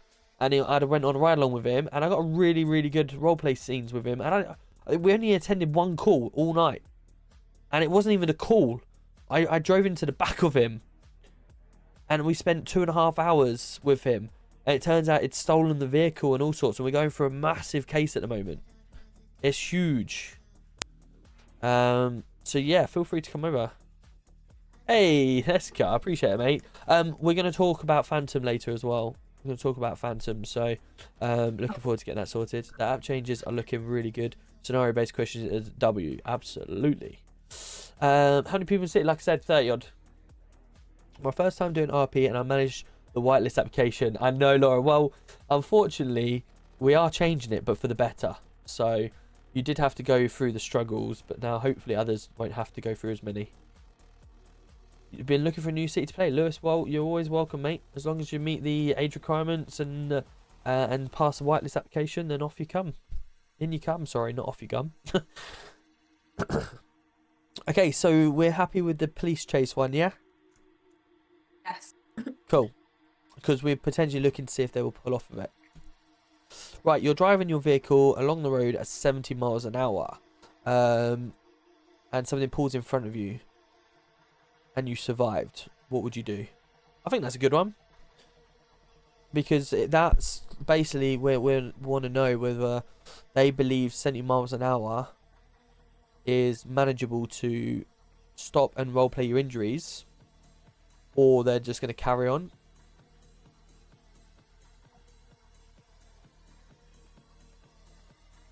and I went on a ride along with him, and I got really, really good roleplay scenes with him. And We only attended one call all night. And it wasn't even a call. I drove into the back of him. And we spent 2.5 hours with him. And it turns out it's stolen the vehicle and all sorts. And we're going for a massive case at the moment. It's huge. So yeah, feel free to come over. Hey, let's go. I appreciate it, mate. We're going to talk about FiveM later as well. We're going to talk about FiveM. So looking forward to getting that sorted. The app changes are looking really good. Scenario-based questions is W. Absolutely. How many people in City? Like I said, 30 odd. My first time doing RP and I managed the whitelist application. I know, Laura. Well, unfortunately, we are changing it, but for the better. So you did have to go through the struggles, but now hopefully others won't have to go through as many. You've been looking for a new city to play, Lewis. Well, you're always welcome, mate. As long as you meet the age requirements and pass the whitelist application, then off you come. In you come. Sorry, not off you come. Okay, so we're happy with the police chase one, yeah? Yes. Cool. Because we're potentially looking to see if they will pull off of it. Right, you're driving your vehicle along the road at 70 miles an hour. And something pulls in front of you. And you survived. What would you do? I think that's a good one. Because that's basically where we want to know whether they believe 70 miles an hour is manageable to stop and roleplay your injuries, or they're just going to carry on.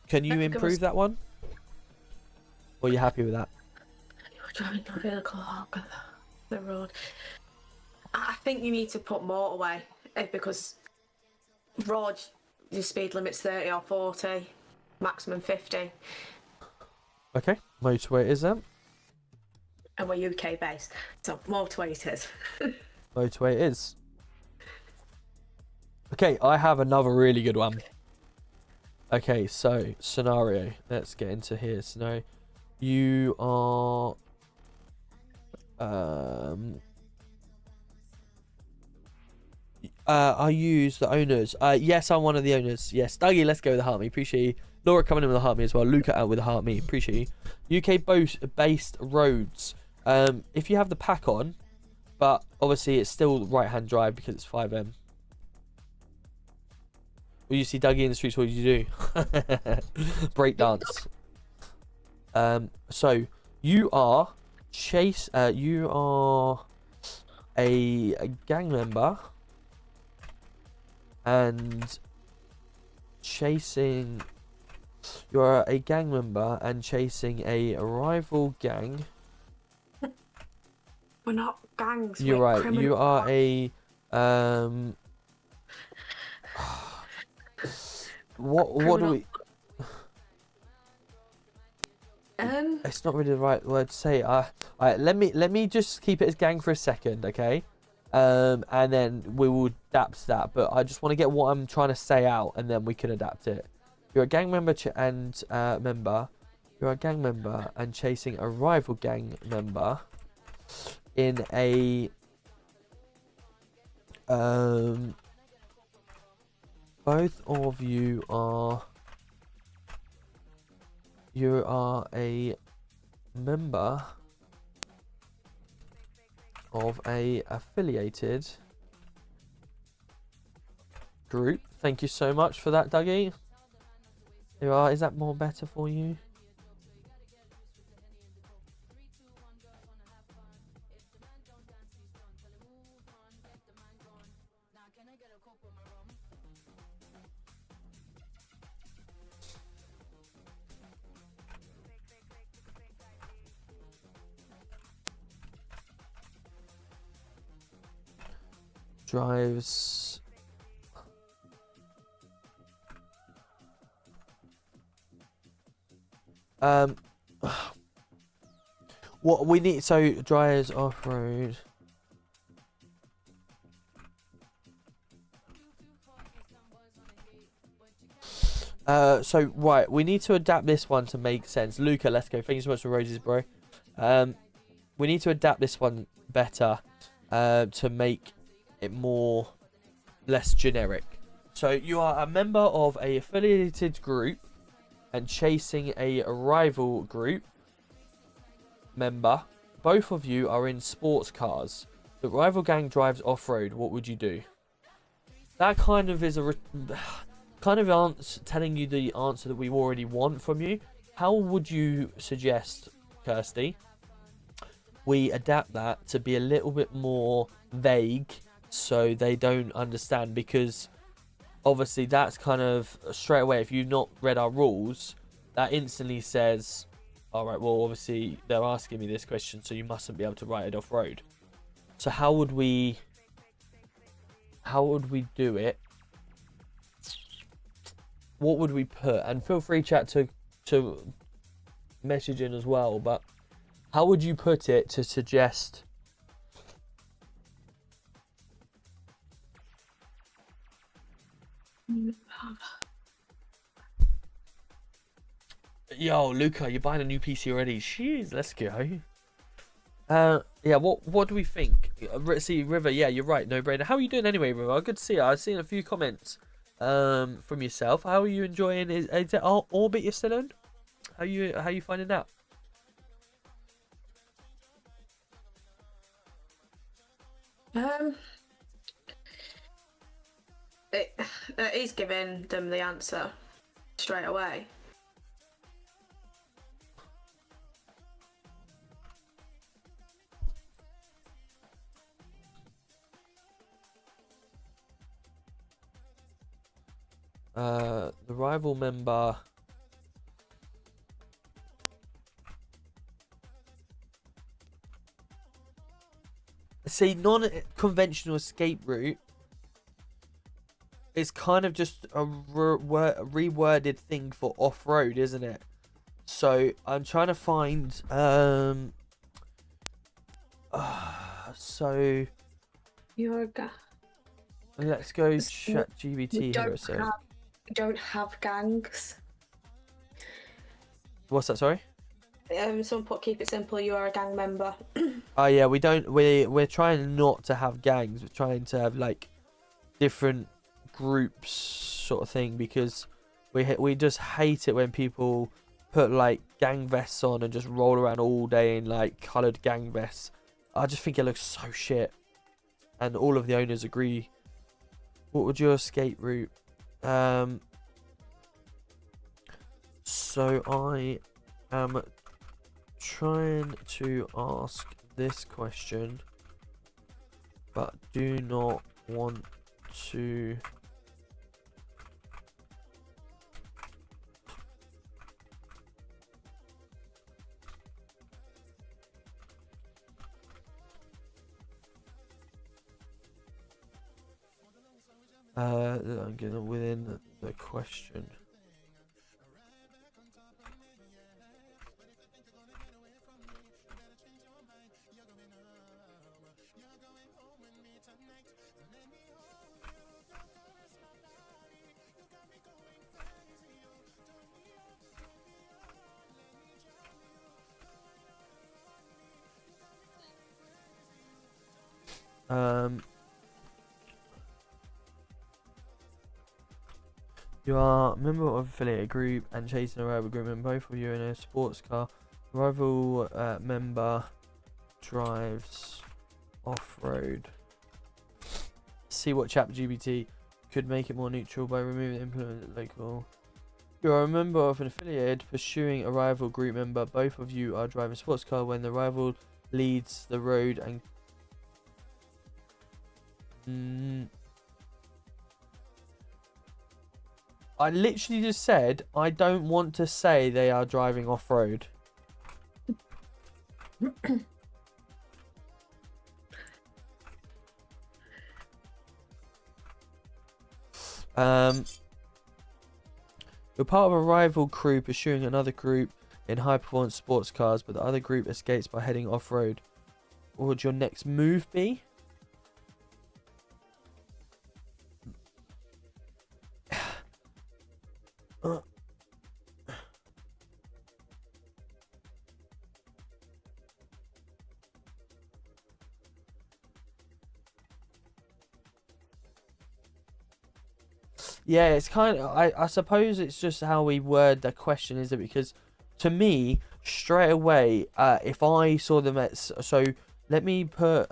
Can you improve that one? Or are you happy with that? You're driving your vehicle along the road. I think you need to put motorway because road, your speed limit's 30 or 40, maximum 50. Okay, motorway it is then. And we're UK based, so motorway it is. Motorway it is. Okay, I have another really good one. Okay, so scenario. Let's get into here. Scenario. You are I use the owners. Yes, I'm one of the owners. Yes, Dougie, let's go with the heart me. Appreciate you. Laura coming in with a heart me as well. Luca out with a heart me. Appreciate you. UK based roads. If you have the pack on, but obviously it's still right hand drive because it's FiveM. When you see Dougie in the streets, what do you do? Break dance. So you are you are a gang member and chasing. You're a gang member and chasing a rival gang. We're not gangs. You're we're right. criminal. You are a what do we? It's not really the right word to say. Alright, let me just keep it as gang for a second, okay? And then we will adapt that. But I just want to get what I'm trying to say out, and then we can adapt it. You're a gang member You're a gang member and chasing a rival gang member in a both of you are a member of a affiliated group. Thank you so much for that, Dougie. There are. Is that more better for you? Drives what we need, so drives off-road. So right, we need to adapt this one to make sense. Luca, let's go. Thank you so much for roses, bro. We need to adapt this one better to make it less generic. So you are a member of a affiliated group and chasing a rival group member. Both of you are in sports cars. The rival gang drives off-road. What would you do? That kind of is telling you the answer that we already want from you. How would you suggest, Kirsty, we adapt that to be a little bit more vague so they don't understand? Because obviously that's kind of straight away, if you've not read our rules, that instantly says, all right, well, obviously they're asking me this question, so you mustn't be able to write it off-road. So how would we do it? What would we put? And feel free, chat, to message in as well, but how would you put it to suggest? Yo, Luca, you're buying a new PC already? Jeez, let's go. Yeah, what do we think? See, River, yeah, you're right, no brainer. How are you doing anyway, River? Good to see you. I've seen a few comments from yourself. How are you enjoying? Is it Orbit you're still in? How you finding that? It is giving them the answer straight away. The rival member. See, non-conventional escape route is kind of just a reworded thing for off-road, isn't it? So I'm trying to find so You're a guy. Let's go ChatGPT here. So We don't have gangs. What's that? Sorry. Someone put, keep it simple. You are a gang member. Oh yeah, we don't. We're trying not to have gangs. We're trying to have like different groups, sort of thing, because we just hate it when people put like gang vests on and just roll around all day in like coloured gang vests. I just think it looks so shit, and all of the owners agree. What would your escape route? So I am trying to ask this question, but do not want to I'm getting within the question. You are a member of affiliated group and chasing a rival group, and both of you in a sports car. Rival member drives off-road. See what ChatGPT could make it more neutral by removing implement local. You are a member of an affiliated pursuing a rival group member. Both of you are driving a sports car when the rival leads the road and I literally just said I don't want to say they are driving off-road. You're part of a rival crew pursuing another group in high-performance sports cars, but the other group escapes by heading off-road. What would your next move be? Yeah, it's kind of. I suppose it's just how we word the question, is it? Because to me, straight away, if I saw them at so let me put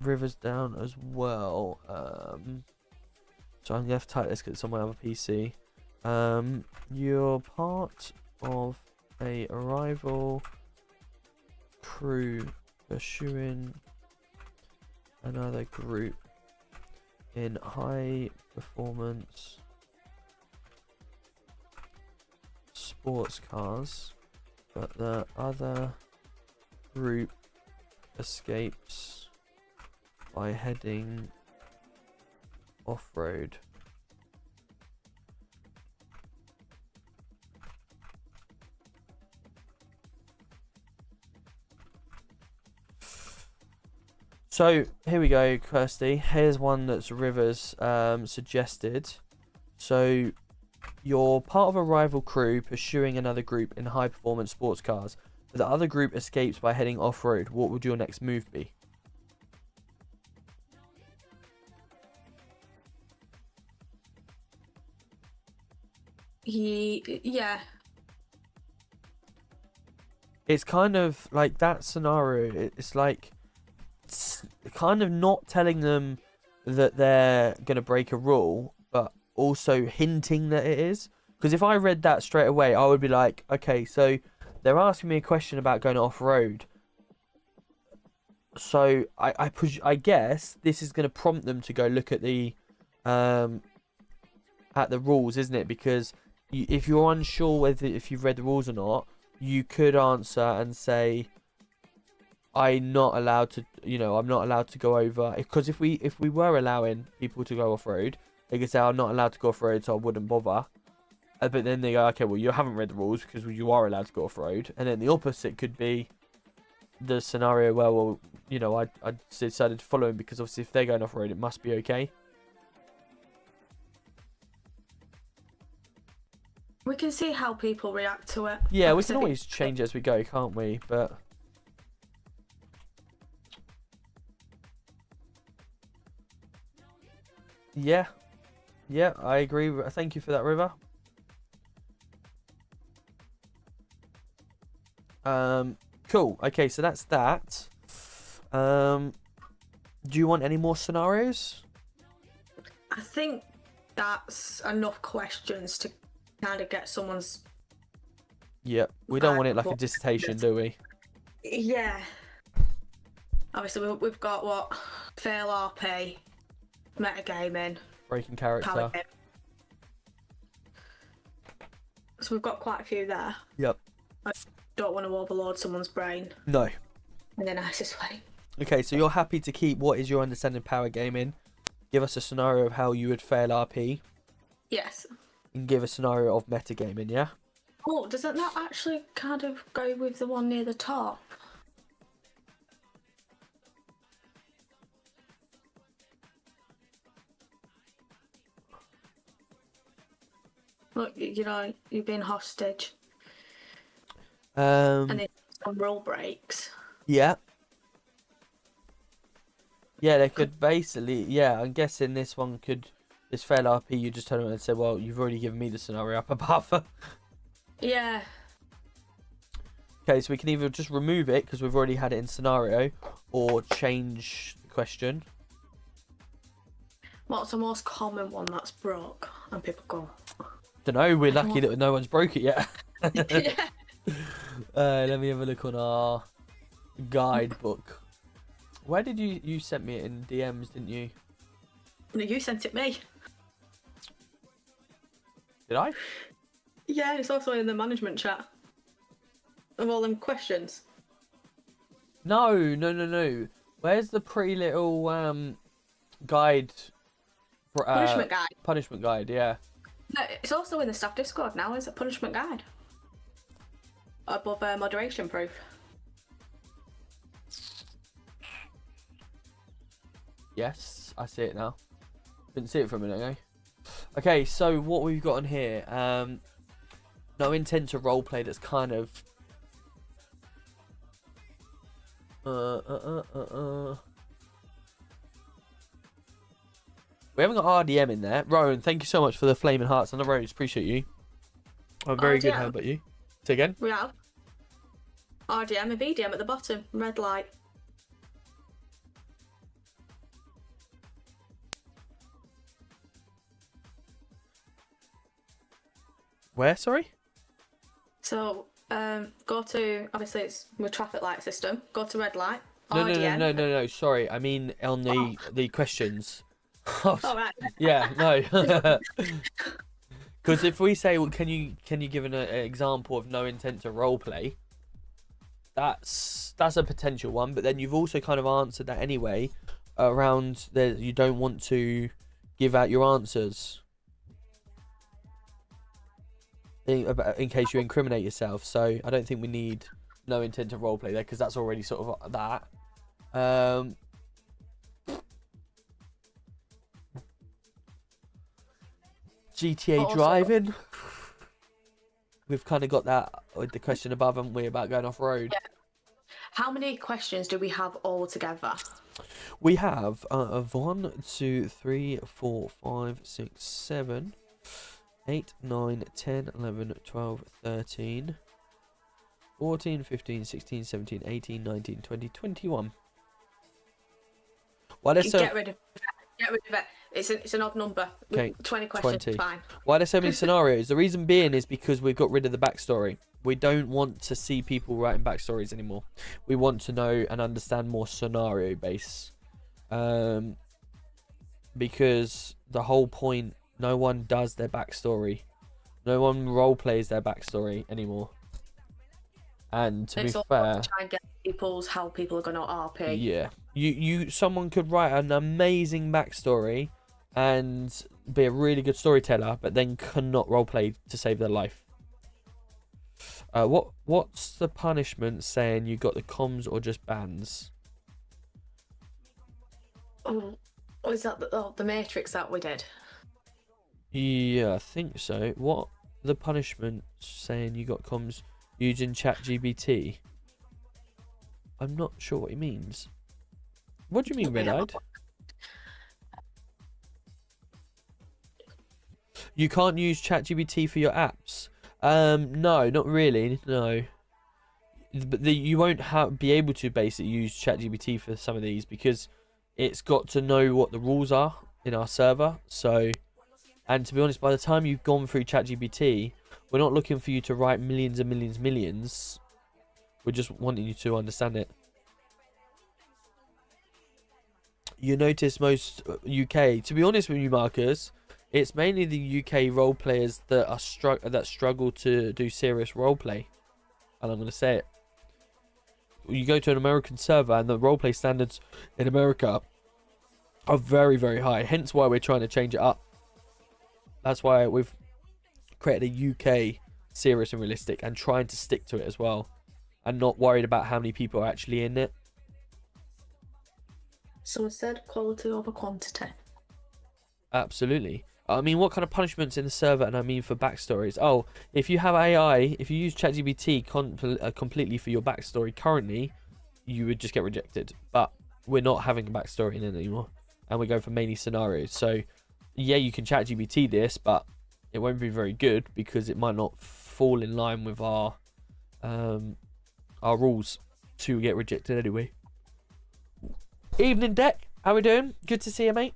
rivers down as well. So I'm gonna have to type this because it's on my other PC. You're part of a rival crew pursuing another group in high performance sports cars, but the other group escapes by heading off-road. So here we go, Kirsty. Here's one that's Rivers suggested. So you're part of a rival crew pursuing another group in high performance sports cars, but the other group escapes by heading off-road. What would your next move be? Yeah. It's kind of like that scenario. It's like it's kind of not telling them that they're going to break a rule, but also hinting that it is. Because if I read that straight away, I would be like, okay, so they're asking me a question about going off-road. So I guess this is going to prompt them to go look at the rules, isn't it? Because if you're unsure whether if you've read the rules or not, you could answer and say, I'm not allowed to, I'm not allowed to go over. Because if we were allowing people to go off road, they could say, I'm not allowed to go off road, so I wouldn't bother. But then they go, okay, well, you haven't read the rules because you are allowed to go off road. And then the opposite could be the scenario where, well, I decided to follow him because obviously if they're going off road, it must be okay. We can see how people react to it. Yeah, we can always change as we go, can't we? But yeah, I agree. Thank you for that, River. Cool. Okay, so that's that. Do you want any more scenarios? I think that's enough questions to kind of get someone's. Yep. We don't want it like a dissertation, do we? Yeah. Obviously, we've got what? Fail RP, metagaming, Breaking character. power game. So we've got quite a few there. Yep. I don't want to overload someone's brain No. in the nicest way. Okay, so you're happy to keep what is your understanding of power gaming? Give us a scenario of how you would fail RP. Yes. And give a scenario of metagaming, yeah? Oh, doesn't that actually kind of go with the one near the top? Look, you're being hostage. And then some rule breaks. Yeah. Yeah, they could basically, yeah, I'm guessing this one could, this fail RP, you just turn around and say, well, you've already given me the scenario up above. Yeah. Okay, so we can either just remove it, because we've already had it in scenario, or change the question. What's the most common one that's broke? And people go... Don't know, we're lucky that no one's broke it yet. Yeah. Let me have a look on our guidebook. Where did you sent me it in DMs, didn't you? No, you sent it me. Did I? Yeah, it's also in the management chat. Of all them questions. No. Where's the pretty little guide? Punishment guide. Punishment guide, yeah. No, it's also in the staff Discord now. It's a punishment guide. Above moderation proof. Yes, I see it now. Didn't see it for a minute ago. Okay, so what we've got on here, no intent to roleplay. That's kind of We haven't got RDM in there. Rowan, thank you so much for the flaming hearts on the rose. Appreciate you. I'm very good. How about you? Say again? We have RDM and VDM at the bottom. Red light. Where, sorry? So, go to, obviously it's with traffic light system. Go to red light. No, no. Sorry, I mean on the questions. Oh, right. Yeah, no. Because if we say, well, can you give an example of no intent to roleplay? That's a potential one, but then you've also kind of answered that anyway, around that you don't want to give out your answers in case you incriminate yourself. So I don't think we need no intent to roleplay there, because that's already sort of that. GTA driving. We've kind of got that with the question above, haven't we, about going off road? Yeah. How many questions do we have all together? We have 1, 2, 3, 4, 5, 6, 7, 8, 9, 10, 11, 12, 13, 14, 15, 16, 17, 18, 19, 20, 21. Why there's so... Get rid of it. It's an odd number. Okay, 20 questions, 20. fine. Why are there so many scenarios? The reason being is because we've got rid of the backstory. We don't want to see people writing backstories anymore. We want to know and understand more scenario base. Because the whole point, no one does their backstory. No one role plays their backstory anymore. And to be fair, to try and get how people are going to RP. Yeah, someone could write an amazing backstory and be a really good storyteller, but then cannot roleplay to save their life. What's the punishment saying you got the comms or just bans? Oh, is that the Matrix that we did? Yeah, I think so. What the punishment saying you got comms using ChatGPT? I'm not sure what he means. What do you mean, red-eyed? You can't use ChatGPT for your apps. No, not really. No, but you won't be able to basically use ChatGPT for some of these, because it's got to know what the rules are in our server. So, and to be honest, by the time you've gone through ChatGPT, we're not looking for you to write millions and millions. We're just wanting you to understand it. You notice most UK, to be honest with you, Marcus, it's mainly the UK role players that are struggle to do serious roleplay, and I'm going to say it. You go to an American server, and the roleplay standards in America are very, very high. Hence why we're trying to change it up. That's why we've created a UK serious and realistic, and trying to stick to it as well, and not worried about how many people are actually in it. So instead, quality over quantity. Absolutely. I mean, what kind of punishments in the server? And I mean for backstories. Oh, if you have AI, if you use ChatGPT completely for your backstory currently, you would just get rejected. But we're not having a backstory in it anymore, and we go for mainly scenarios. So yeah, you can ChatGPT this, but it won't be very good because it might not fall in line with our rules to get rejected anyway. Evening, Deck. How we doing? Good to see you, mate.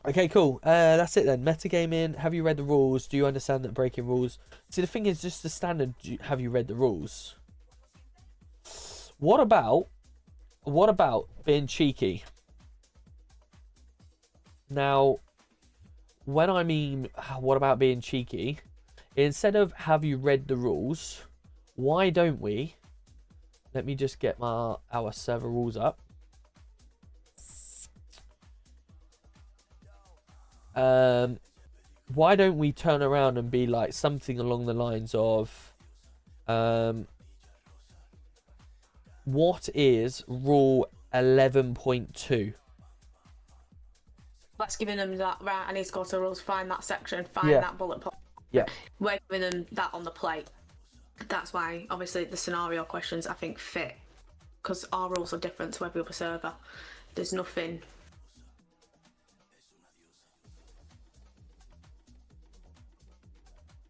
Okay, cool. That's it then. Metagaming. Have you read the rules? Do you understand that breaking rules? See, the thing is, just the standard. Have you read the rules? What about being cheeky? Now, when I mean, what about being cheeky? Instead of have you read the rules, why don't we? Let me just get our server rules up. Why don't we turn around and be like something along the lines of, what is rule 11.2? Let's giving them that, right, I need to go to the rules, find that section, find that bullet point. Yeah. We're giving them that on the plate. That's why, obviously, the scenario questions, I think, fit. Because our rules are different to every other server. There's nothing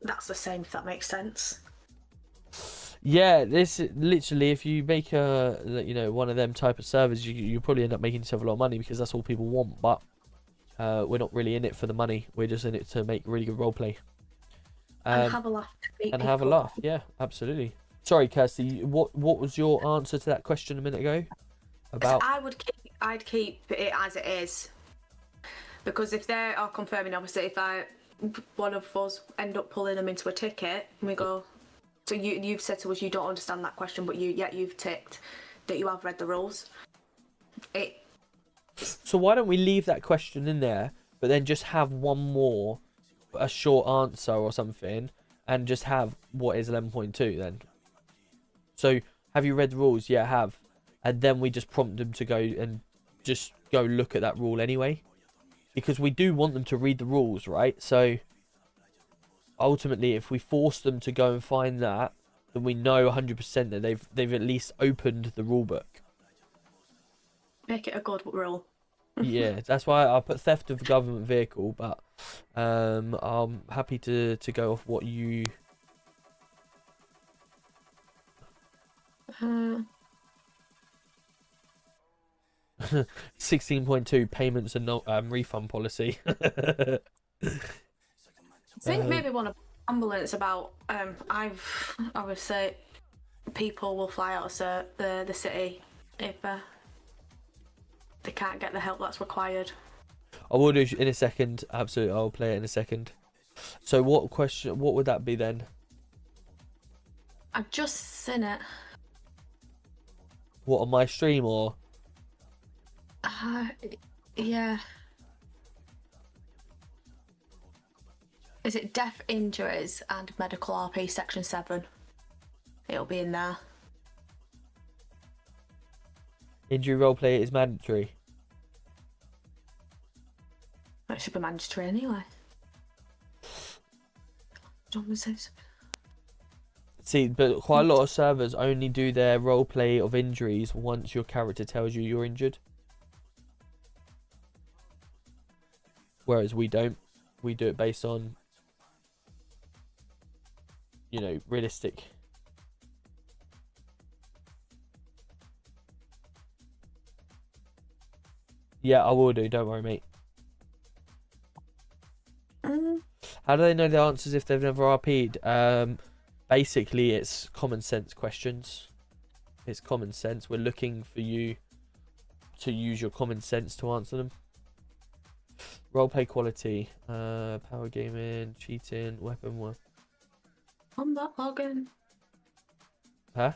that's the same, if that makes sense. Yeah, this literally, if you make a, you know, one of them type of servers, you probably end up making yourself a lot of money because that's all people want. But we're not really in it for the money. We're just in it to make really good roleplay. And have a laugh. And have a laugh. Yeah, absolutely. Sorry, Kirsty. What was your answer to that question a minute ago? About I'd keep it as it is, because if they are confirming, obviously, if one of us end up pulling them into a ticket and we go, so you've said to us you don't understand that question, but you've ticked that you have read the rules. So why don't we leave that question in there, but then just have one more, a short answer or something, and just have what is 11.2 then. So have you read the rules? Yeah, I have. And then we just prompt them to go and just go look at that rule anyway, because we do want them to read the rules, right? So ultimately, if we force them to go and find that, then we know 100% that they've at least opened the rule book. Make it a good rule. Yeah, that's why I put theft of government vehicle, but I'm happy to go off what you. 16.2 payments and refund policy. I think maybe one of ambulance about I would say people will fly out of the city if they can't get the help that's required. I will do in a second. Absolutely, I'll play it in a second. So what would that be then? I've just seen it. What, on my stream or? Yeah. Is it death, injuries and medical RP section 7? It'll be in there. Injury roleplay is mandatory. It should be mandatory anyway. See, but quite a lot of servers only do their roleplay of injuries once your character tells you you're injured. Whereas we don't. We do it based on, you know, realistic. Yeah, I will do. Don't worry, mate. How do they know the answers if they've never RP'd? Basically, it's common sense questions. It's common sense. We're looking for you to use your common sense to answer them. Roleplay quality, power gaming, cheating, weapon work. Combat login. Huh?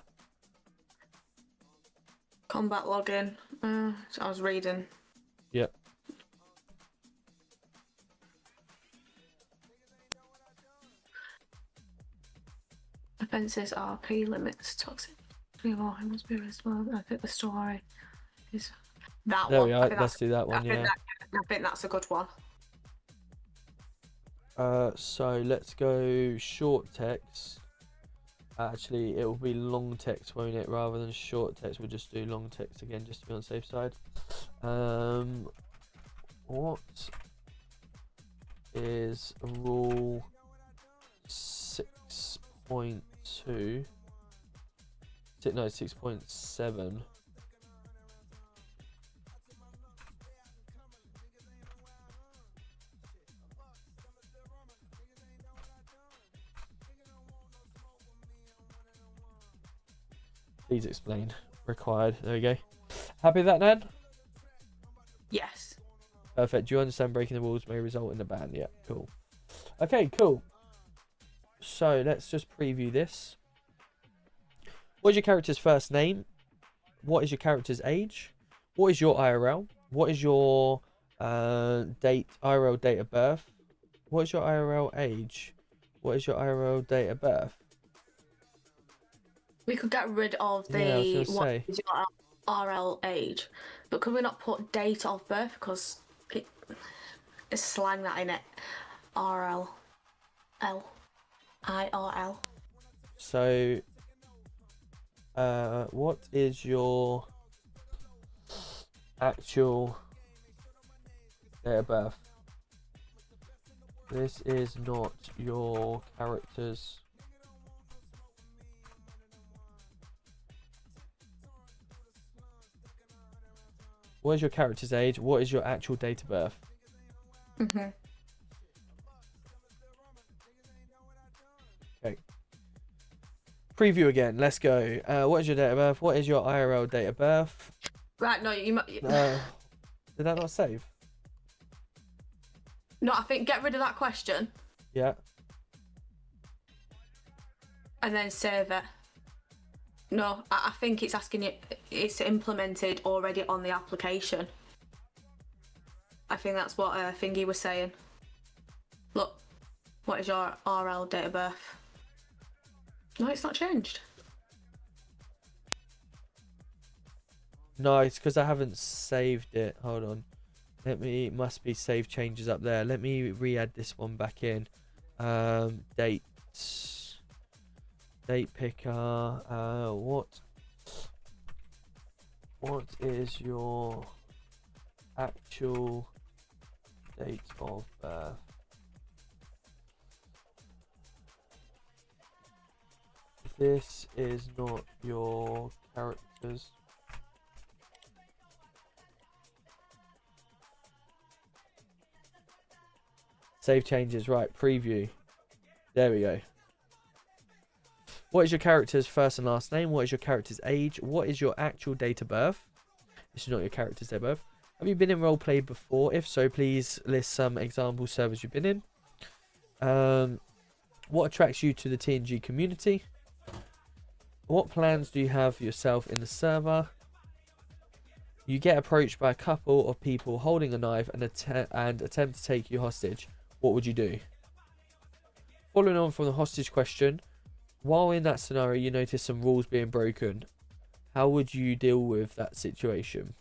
Combat login. I was reading. Yep. Offences, RP limits, toxic. Must be responded. I think the story is that There one. we are. Let's do that one. Yeah. I think that's a good one. So let's go short text. Actually, it will be long text, won't it? Rather than short text, we'll just do long text again, just to be on the safe side. What is rule 6.2? No, 6.7. Please explain. Required. There we go. Happy with that, Nan? Yes. Perfect. Do you understand breaking the rules may result in a ban? Yeah, cool. Okay, cool. So let's just preview this. What is your character's first name? What is your character's age? What is your IRL? What is your IRL date of birth? What is your IRL age? What is your IRL date of birth? We could get rid of the what is your RL age, but could we not put date of birth because it's slang that in it. RL, IRL. So, what is your actual date of birth? This is not your character's. What is your character's age? What is your actual date of birth? Mhm. Okay. Preview again. Let's go. What is your date of birth? What is your IRL date of birth? Right. No, you might. Did that not save? No, I think get rid of that question Yeah. and then save it. No, I think it's asking you. It's implemented already on the application. I think that's what Thingy was saying. Look, what is your RL date of birth? No, it's not changed. No, it's because I haven't saved it. Hold on. Must be save changes up there. Let me re-add this one back in. Date picker. What is your actual date of birth? This is not your character's. Save changes, right, preview. There we go. What is your character's first and last name? What is your character's age? What is your actual date of birth? This is not your character's date of birth. Have you been in roleplay before? If so, please list some example servers you've been in. What attracts you to the TNG community? What plans do you have for yourself in the server? You get approached by a couple of people holding a knife and attempt to take you hostage. What would you do? Following on from the hostage question, while in that scenario you notice some rules being broken, how would you deal with that situation?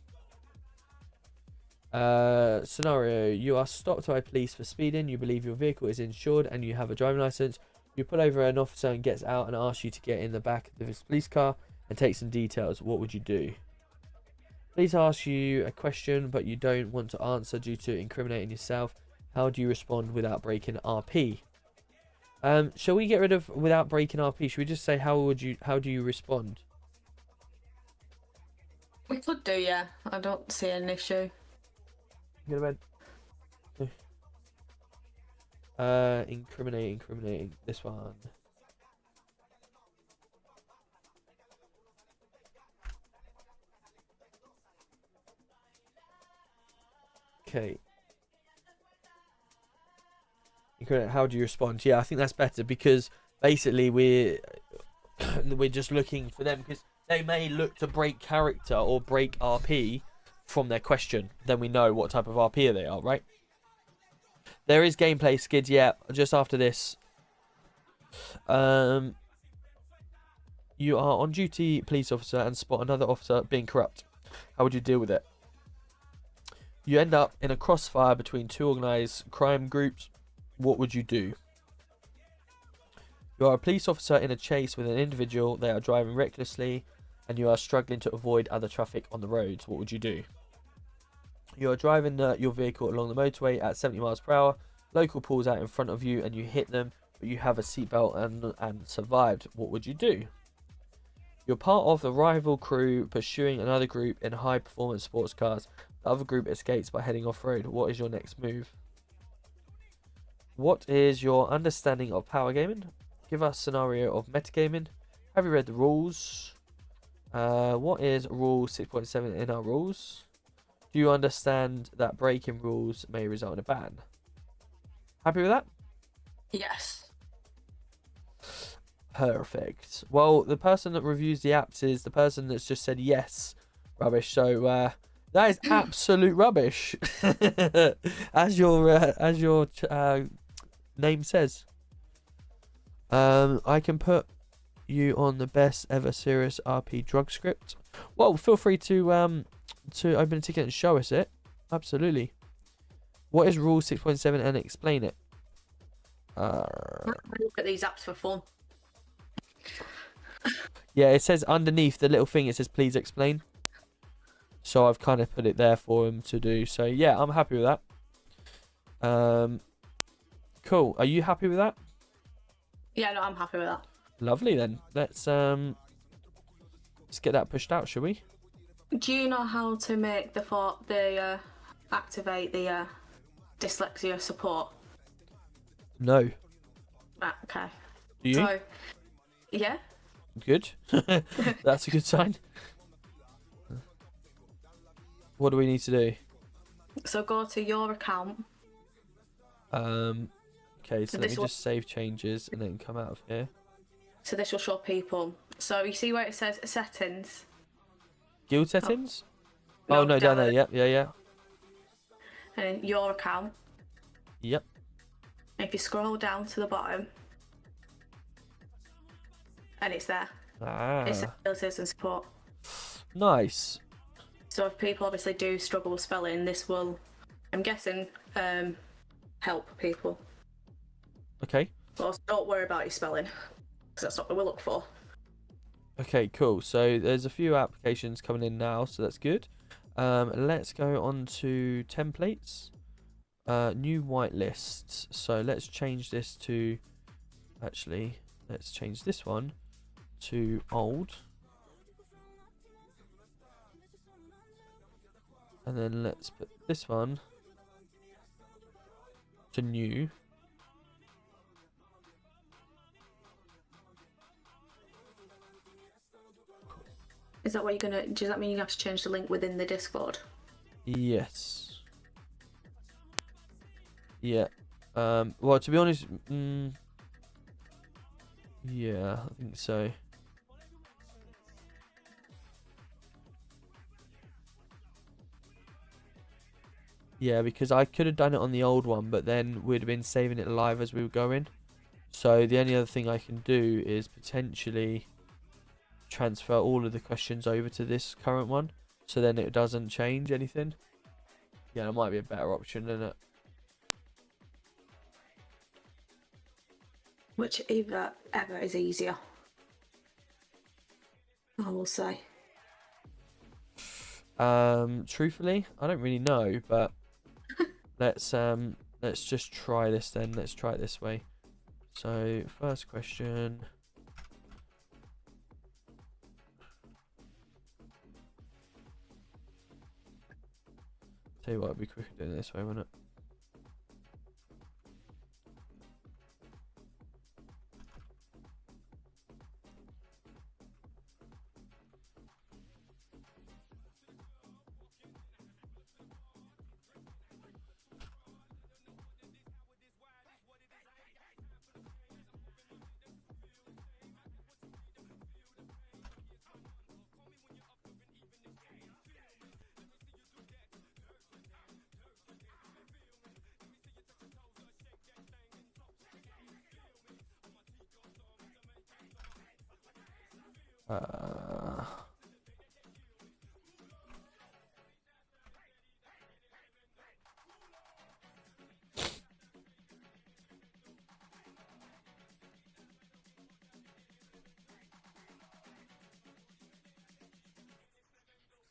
Scenario, you are stopped by police for speeding, you believe your vehicle is insured and you have a driving license. You pull over an officer and gets out and asks you to get in the back of his police car and take some details. What would you do? Police ask you a question but you don't want to answer due to incriminating yourself. How do you respond without breaking RP? Shall we get rid of without breaking RP? Should we just say how do you respond? We could do, yeah. I don't see an issue. Go to bed. Incriminating. This one. Okay. How do you respond? Yeah, I think that's better because basically we're just looking for them because they may look to break character or break RP from their question. Then we know what type of RP they are, right? There is gameplay skids, yeah, just after this. You are on duty police officer and spot another officer being corrupt. How would you deal with it? You end up in a crossfire between two organised crime groups. What would you do? You are a police officer in a chase with an individual. They are driving recklessly and you are struggling to avoid other traffic on the roads. What would you do? You are driving your vehicle along the motorway at 70 miles per hour. Local pulls out in front of you and you hit them, but you have a seatbelt and survived. What would you do? You're part of the rival crew pursuing another group in high performance sports cars. The other group escapes by heading off road. What is your next move? What is your understanding of power gaming? Give us a scenario of metagaming. Have you read the rules? What is rule 6.7 in our rules? Do you understand that breaking rules may result in a ban? Happy with that? Yes. Perfect. Well, the person that reviews the apps is the person that's just said yes. Rubbish. So that is absolute rubbish. as your name says. I can put you on the best ever serious RP drug script. Well, feel free to open a ticket and show us it. Absolutely. What is rule 6.7 and explain it? Look at these apps for fun. Yeah, it says underneath the little thing, it says please explain. So I've kind of put it there for him to do. So yeah, I'm happy with that. cool. Are you happy with that? Yeah, no, I'm happy with that. Lovely then. Let's get that pushed out, shall we? Do you know how to make the activate the dyslexia support? No. Right, okay. Do you? So, yeah. Good. That's a good sign. What do we need to do? So go to your account. Okay, so let me just save changes and then come out of here. So this will show people. So you see where it says settings? Guild settings? No, Oh, no, down there. Yep, yeah. And your account. Yep. And if you scroll down to the bottom, and it's there. It's abilities and support. Nice. So if people obviously do struggle with spelling, this will, I'm guessing, help people. Okay. But don't worry about your spelling, because that's not what we look for. Okay, cool. So there's a few applications coming in now, so that's good. Let's go on to templates. New whitelists. So let's change this to, actually, let's change this one to old. And then let's put this one to new. Is that what you're gonna, does that mean you have to change the link within the Discord? Yes. Yeah. Well, to be honest, yeah, I think so. Yeah, because I could have done it on the old one, but then we'd have been saving it live as we were going. So the only other thing I can do is potentially transfer all of the questions over to this current one, so then it doesn't change anything. Yeah, that might be a better option, isn't it? Which ever is easier, I will say. Truthfully, I don't really know, but let's just try this then. Let's try it this way. So first question. Tell you what, it'd be quicker doing it this way, wouldn't it?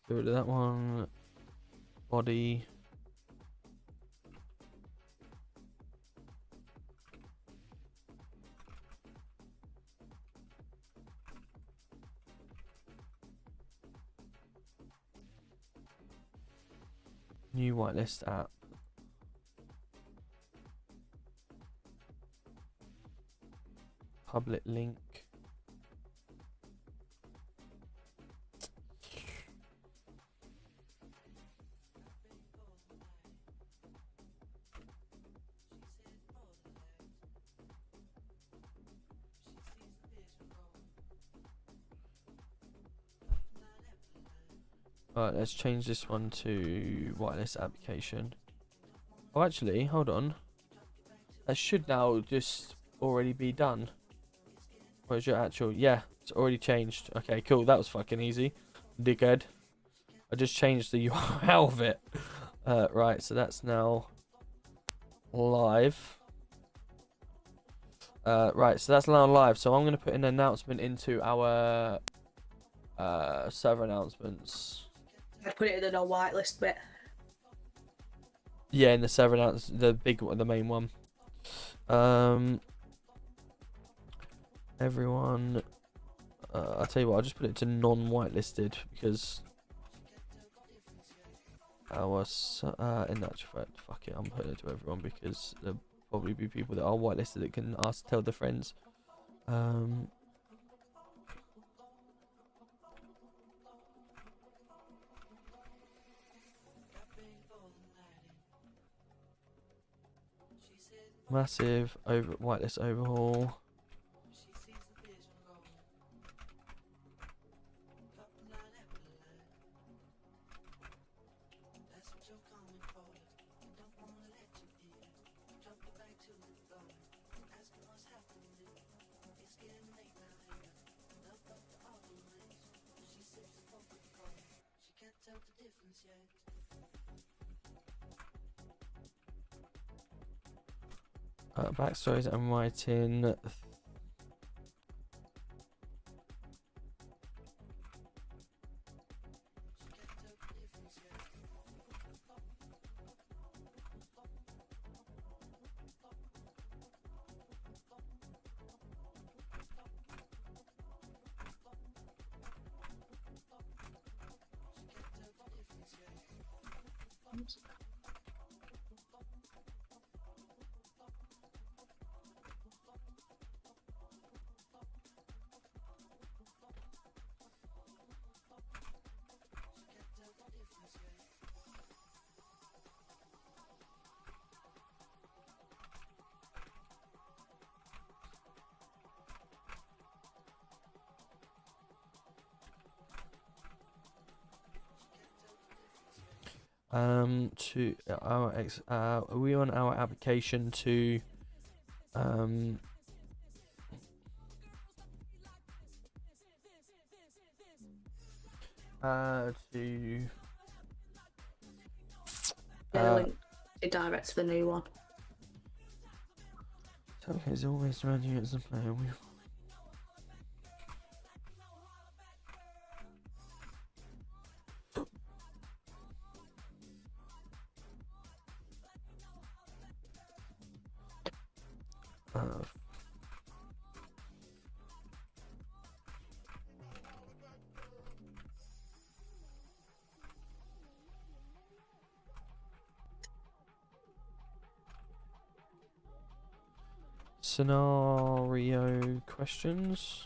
Get rid of that one. Body. New whitelist app. Public link. Alright, let's change this one to whitelist application. Oh, actually, hold on. That should now just already be done. Where's your actual? Yeah, it's already changed. Okay, cool. That was fucking easy. Dickhead. I just changed the URL of it. Right, so that's now live. Right, so that's now live. So I'm going to put an announcement into our server announcements. I put it in the no whitelist bit. Yeah, in the server announcements, the big one, the main one. Everyone, I'll tell you what, I'll just put it to non-whitelisted because in actual fact, fuck it, I'm putting it to everyone because there'll probably be people that are whitelisted that can tell their friends. Massive whitelist overhaul. Backstories I'm writing. To our are we on our application to to link to direct to the new one. okay, it's always around you as a player. Scenario questions.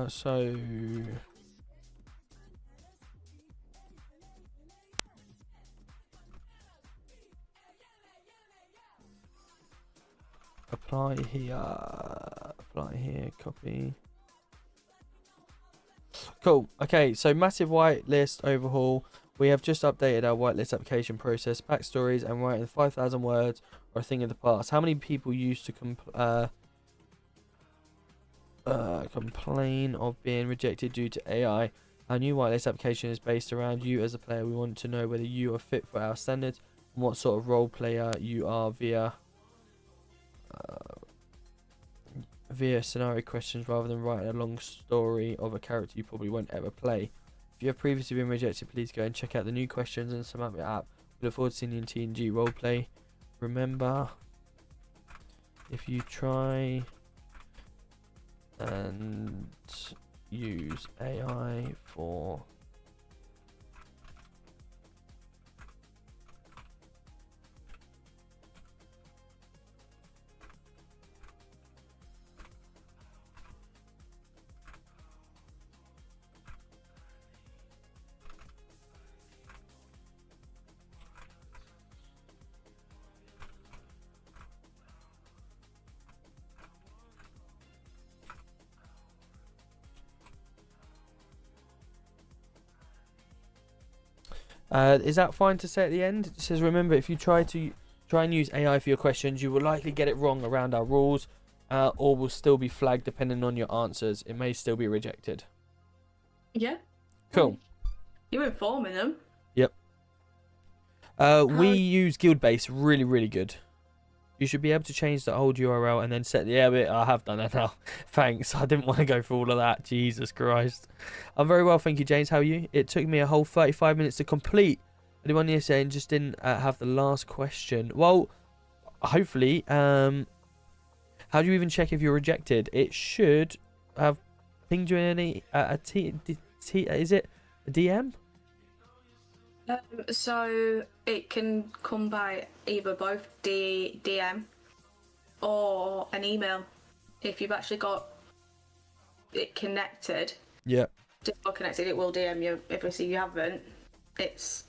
So apply here, copy. Cool. Okay, so massive whitelist overhaul. We have just updated our whitelist application process. Backstories and writing 5,000 words are a thing of the past. How many people used to complain of being rejected due to AI? Our new whitelist application is based around you as a player. We want to know whether you are fit for our standards and what sort of role player you are via scenario questions rather than writing a long story of a character you probably won't ever play. If you have previously been rejected, please go and check out the new questions and some of the app. We look forward to seeing you in TNG roleplay. Remember, if you try and use AI for Is that fine to say at the end? It says, remember, if you try and use AI for your questions, you will likely get it wrong around our rules, or will still be flagged depending on your answers. It may still be rejected. Yeah. Cool. You're informing them. Yep. We use Guildbase. Really, really good. You should be able to change the old URL and then set... Yeah, but I have done that now. Thanks. I didn't want to go through all of that. Jesus Christ. I'm very well, thank you, James. How are you? It took me a whole 35 minutes to complete. Anyone here saying just didn't have the last question? Well, hopefully. How do you even check if you're rejected? It should have pinged you in is it a DM? So it can come by either both DM or an email. If you've actually got it connected, Discord connected, it will DM you. If you haven't, it's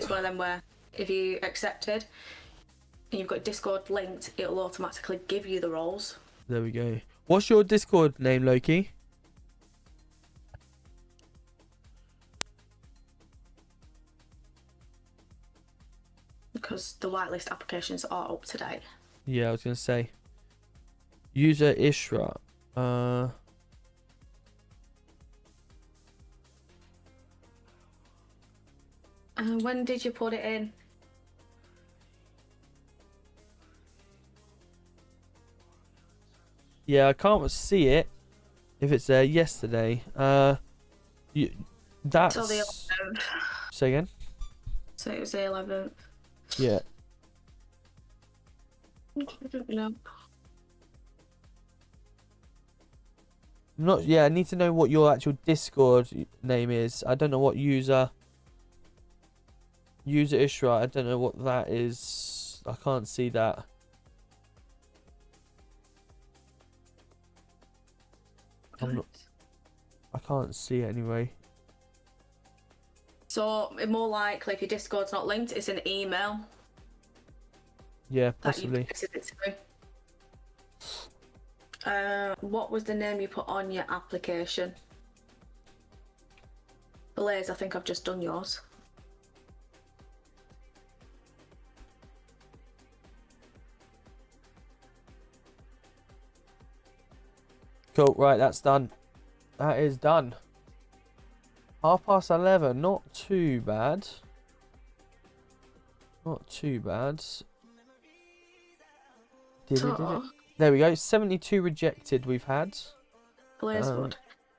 one of them where if you accepted and you've got Discord linked, it'll automatically give you the roles. There we go. What's your Discord name, Loki? Because the whitelist applications are up to date. Yeah, I was going to say. User Ishra. When did you put it in? Yeah, I can't see it if it's there yesterday. That's... Till the 11th. Say again? So it was the 11th. Yeah. No. I need to know what your actual Discord name is. I don't know what user Ishra. I don't know what that is. I can't see that. I can't see it anyway. So more likely, if your Discord's not linked, it's an email. Yeah, possibly. That you it to. What was the name you put on your application? Blaze, I think I've just done yours. Cool, right, that's done. That is done. 11:30, not too bad. Not too bad. Did it? There we go, 72 rejected we've had. Blaze would.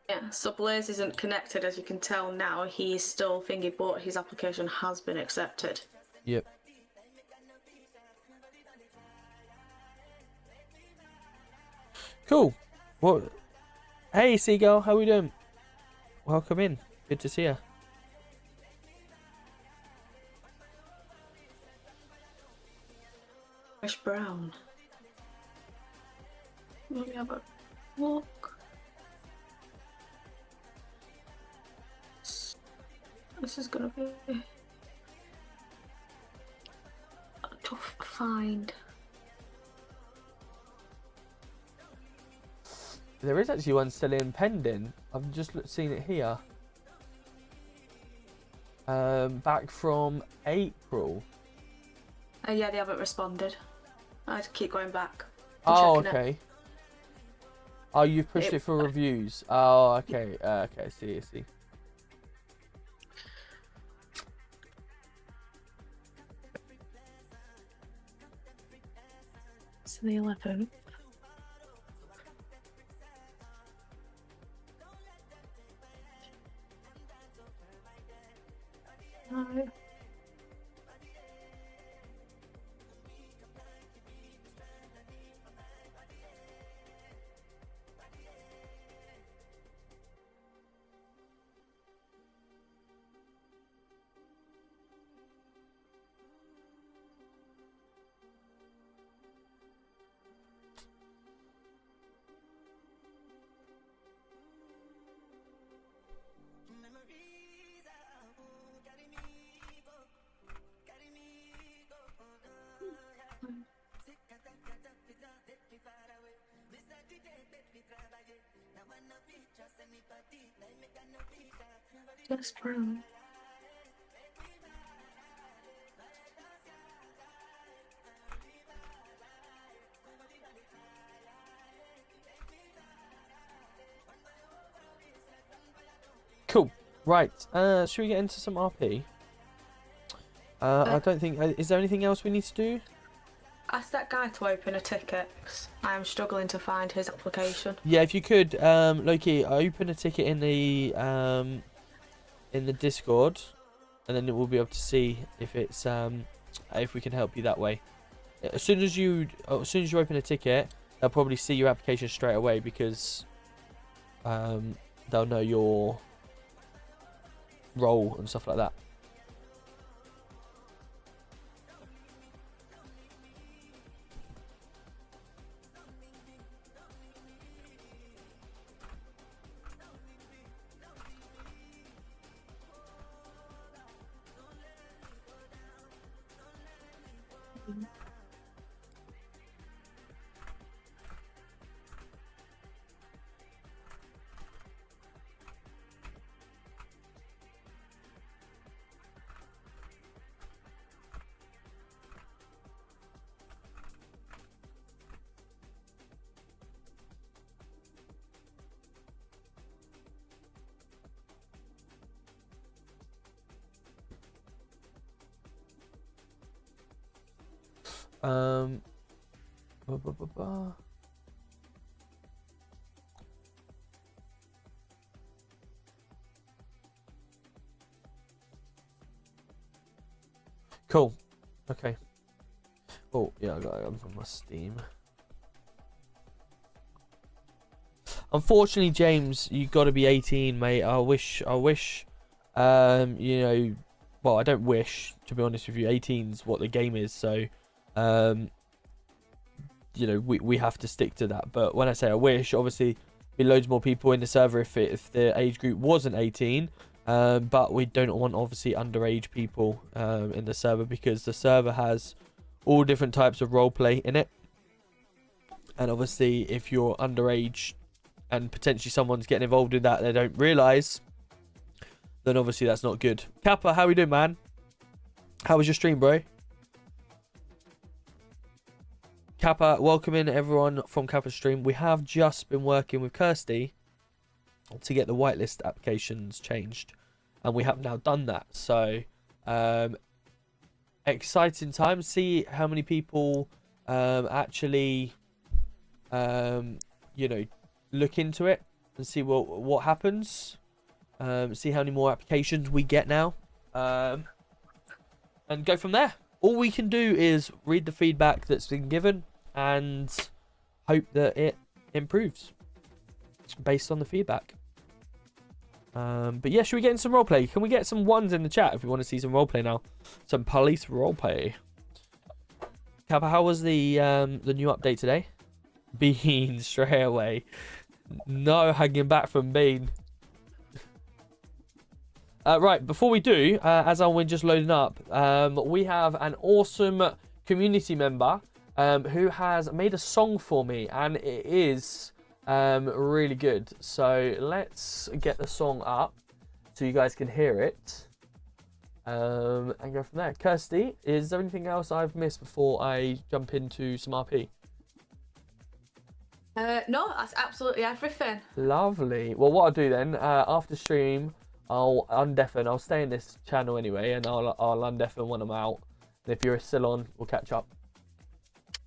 Yeah, so Blaze isn't connected, as you can tell now. He's still thingy, but his application has been accepted. Yep. Cool. Well, hey Seagull, how we doing? Welcome in. Good to see you. Fresh brown. Let me have a look. This is gonna be a tough find. There is actually one still in pending. I've just seen it here. Back from April. Yeah, they haven't responded. I had to keep going back. Oh, okay. Oh, you've pushed it for reviews. Oh, okay. Okay, I see. So the 11th. No. Just brown. Right. Should we get into some RP? I don't think. Is there anything else we need to do? Ask that guy to open a ticket. 'Cause I am struggling to find his application. Yeah, if you could, Loki, open a ticket in the Discord, and then we'll be able to see if it's if we can help you that way. As soon as you open a ticket, they'll probably see your application straight away because they'll know your role and stuff like that. Ba, ba, ba, ba. Cool. Okay. Oh yeah, I got it from my Steam. Unfortunately, James, you got to be 18, mate. I wish. You know, well, I don't wish, to be honest with you. 18's what the game is, so you know, we have to stick to that. But when I say I wish, obviously be loads more people in the server if the age group wasn't 18. But we don't want obviously underage people in the server, because the server has all different types of roleplay in it, and obviously if you're underage and potentially someone's getting involved in that they don't realize, then obviously that's not good. Kappa, how we doing, man? How was your stream, bro? Kappa, welcome in everyone from Kappa's stream. We have just been working with Kirsty to get the whitelist applications changed, and we have now done that. So exciting time. See how many people actually you know, look into it and see what happens. See how many more applications we get now, and go from there. All we can do is read the feedback that's been given and hope that it improves based on the feedback. But yeah, should we get in some roleplay? Can we get some ones in the chat if we want to see some roleplay now? Some police roleplay. Kappa, how was the new update today? Bean, straight away. No hanging back from Bean. Right, before we do, as we're just loading up, we have an awesome community member who has made a song for me, and it is really good. So let's get the song up so you guys can hear it, and go from there. Kirsty, is there anything else I've missed before I jump into some RP? No, that's absolutely everything. Lovely. Well, what I'll do then, after stream, I'll undeafen. I'll stay in this channel anyway, and I'll undeafen when I'm out. And if you're still on, we'll catch up.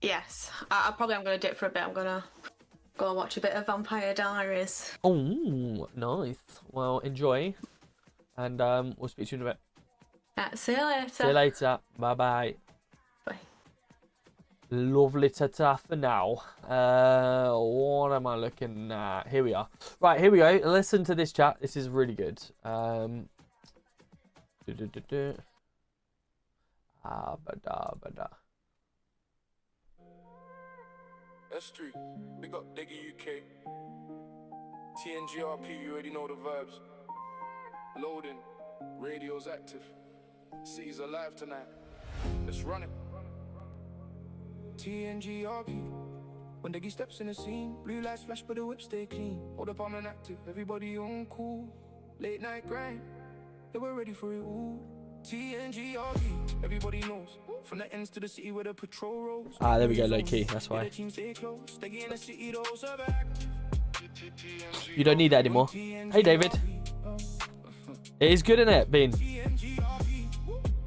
Yes, I probably am going to dip for a bit. I'm going to go and watch a bit of Vampire Diaries. Oh, nice. Well, enjoy, and we'll speak to you in a bit. See you later. See you later. Bye-bye. Bye. Lovely ta-ta for now. What am I looking at? Here we are. Right, here we go. Listen to this chat. This is really good. S3, big up DeggyUK. TNG RP, you already know the vibes. Loading, radio's active. City's alive tonight. Let's run it. TNG RP. When Deggy steps in the scene, blue lights flash but the whip stay clean. Hold up, I'm an active, everybody on cool. Late night grind, yeah, we're ready for it all. TNG RP, everybody knows. From the ends to the city where the patrol rolls. Ah, there we go, low key, that's why. You don't need that anymore. Hey, David. It is good, isn't it, Bean?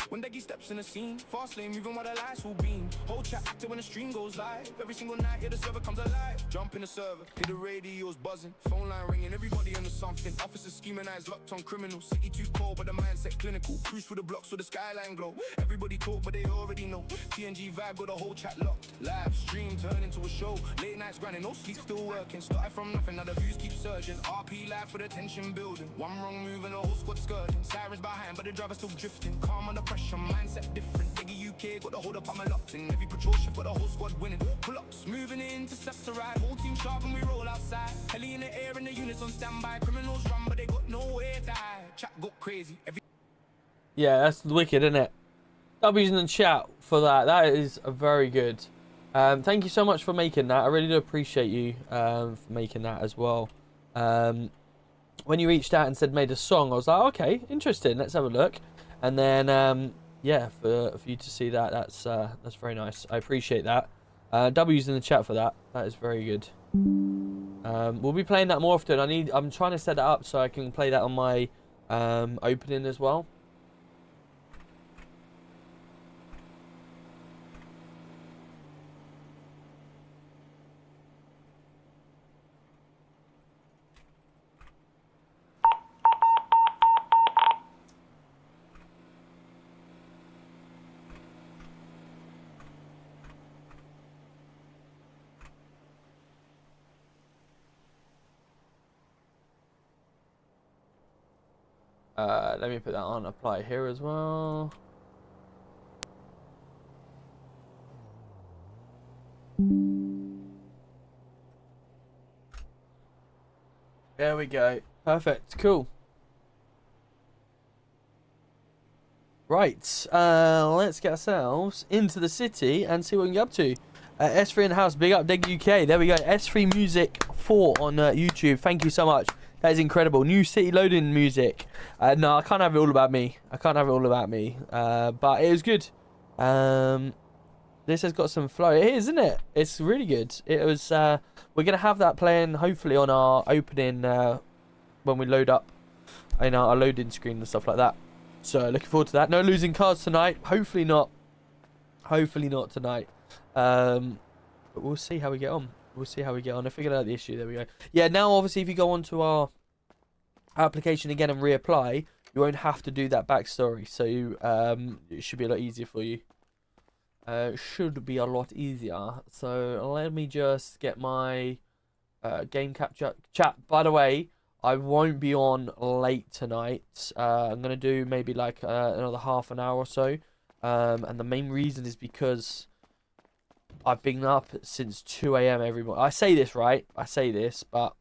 When Deggy steps in the scene, fast lane, moving while the lights will beam. Whole chat active when the stream goes live. Every single night, yeah, the server comes alive. Jump in the server, hear the radio's buzzing. Phone line ringing, everybody under something. Officers scheming, eyes locked on criminals. City too cold, but the mindset clinical. Cruise through the blocks with the skyline glow. Everybody talk, but they already know. TNG vibe, got the whole chat locked. Live stream, turn into a show. Late nights grinding, no sleep, still working. Started from nothing, now the views keep surging. RP live for the tension building. One wrong move and the whole squad skirting. Sirens behind, but the driver's still drifting. Calm under pressure, mindset different. DeggyUK got the hold up on my locked in. Every patrol shift got the whole squad winning. Pull ups, moving in, intercept to ride. Whole team sharp and we roll outside. Heli in the air and the units on standby. Criminals run, but they got nowhere to hide. Chat go crazy. Yeah, that's wicked, isn't it? W's in the chat for that. That is very good. Thank you so much for making that. I really do appreciate you for making that as well. When you reached out and said made a song, I was like, okay, interesting. Let's have a look. And then, yeah, for you to see that, that's very nice. I appreciate that. W's in the chat for that. That is very good. We'll be playing that more often. I'm trying to set that up so I can play that on my opening as well. Let me put that on apply here as well. There we go. Perfect. Cool. Right. Let's get ourselves into the city and see what we can get up to. S3 in the house. Big up DeggyUK. There we go. S3 Music 4 on YouTube. Thank you so much. That is incredible. New city loading music. No, I can't have it all about me. I can't have it all about me. But it was good. This has got some flow. It is, isn't it? It's really good. It was. We're gonna have that playing hopefully on our opening when we load up in our loading screen and stuff like that. So looking forward to that. No losing cards tonight. Hopefully not. Hopefully not tonight. But we'll see how we get on. We'll see how we get on. I figured out the issue. There we go. Yeah, now obviously if you go onto our application again and reapply, you won't have to do that backstory. So it should be a lot easier for you. Should be a lot easier. So let me just get my game capture chat. By the way, I won't be on late tonight. I'm going to do maybe like another half an hour or so. And the main reason is because I've been up since 2 AM every morning. I say this, right? I say this, but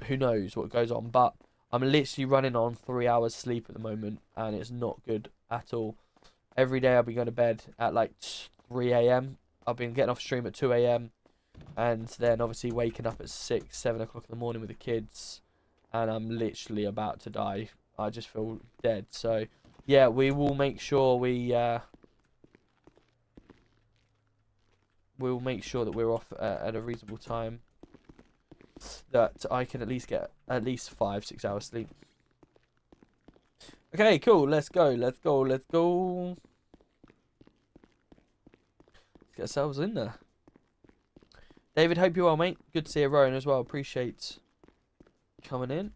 who knows what goes on. But I'm literally running on 3 hours sleep at the moment, and it's not good at all. Every day I'll be going to bed at like 3 AM. I've been getting off stream at 2 AM, and then obviously waking up at 6, 7 o'clock in the morning with the kids, and I'm literally about to die. I just feel dead. So, yeah, we will make sure we'll make sure that we're off at a reasonable time, that I can at least get at least 5-6 hours sleep. Okay, cool. Let's go. Let's go. Let's go. Let's get ourselves in there. David, hope you're well, mate. Good to see you, Rowan, as well. Appreciate coming in.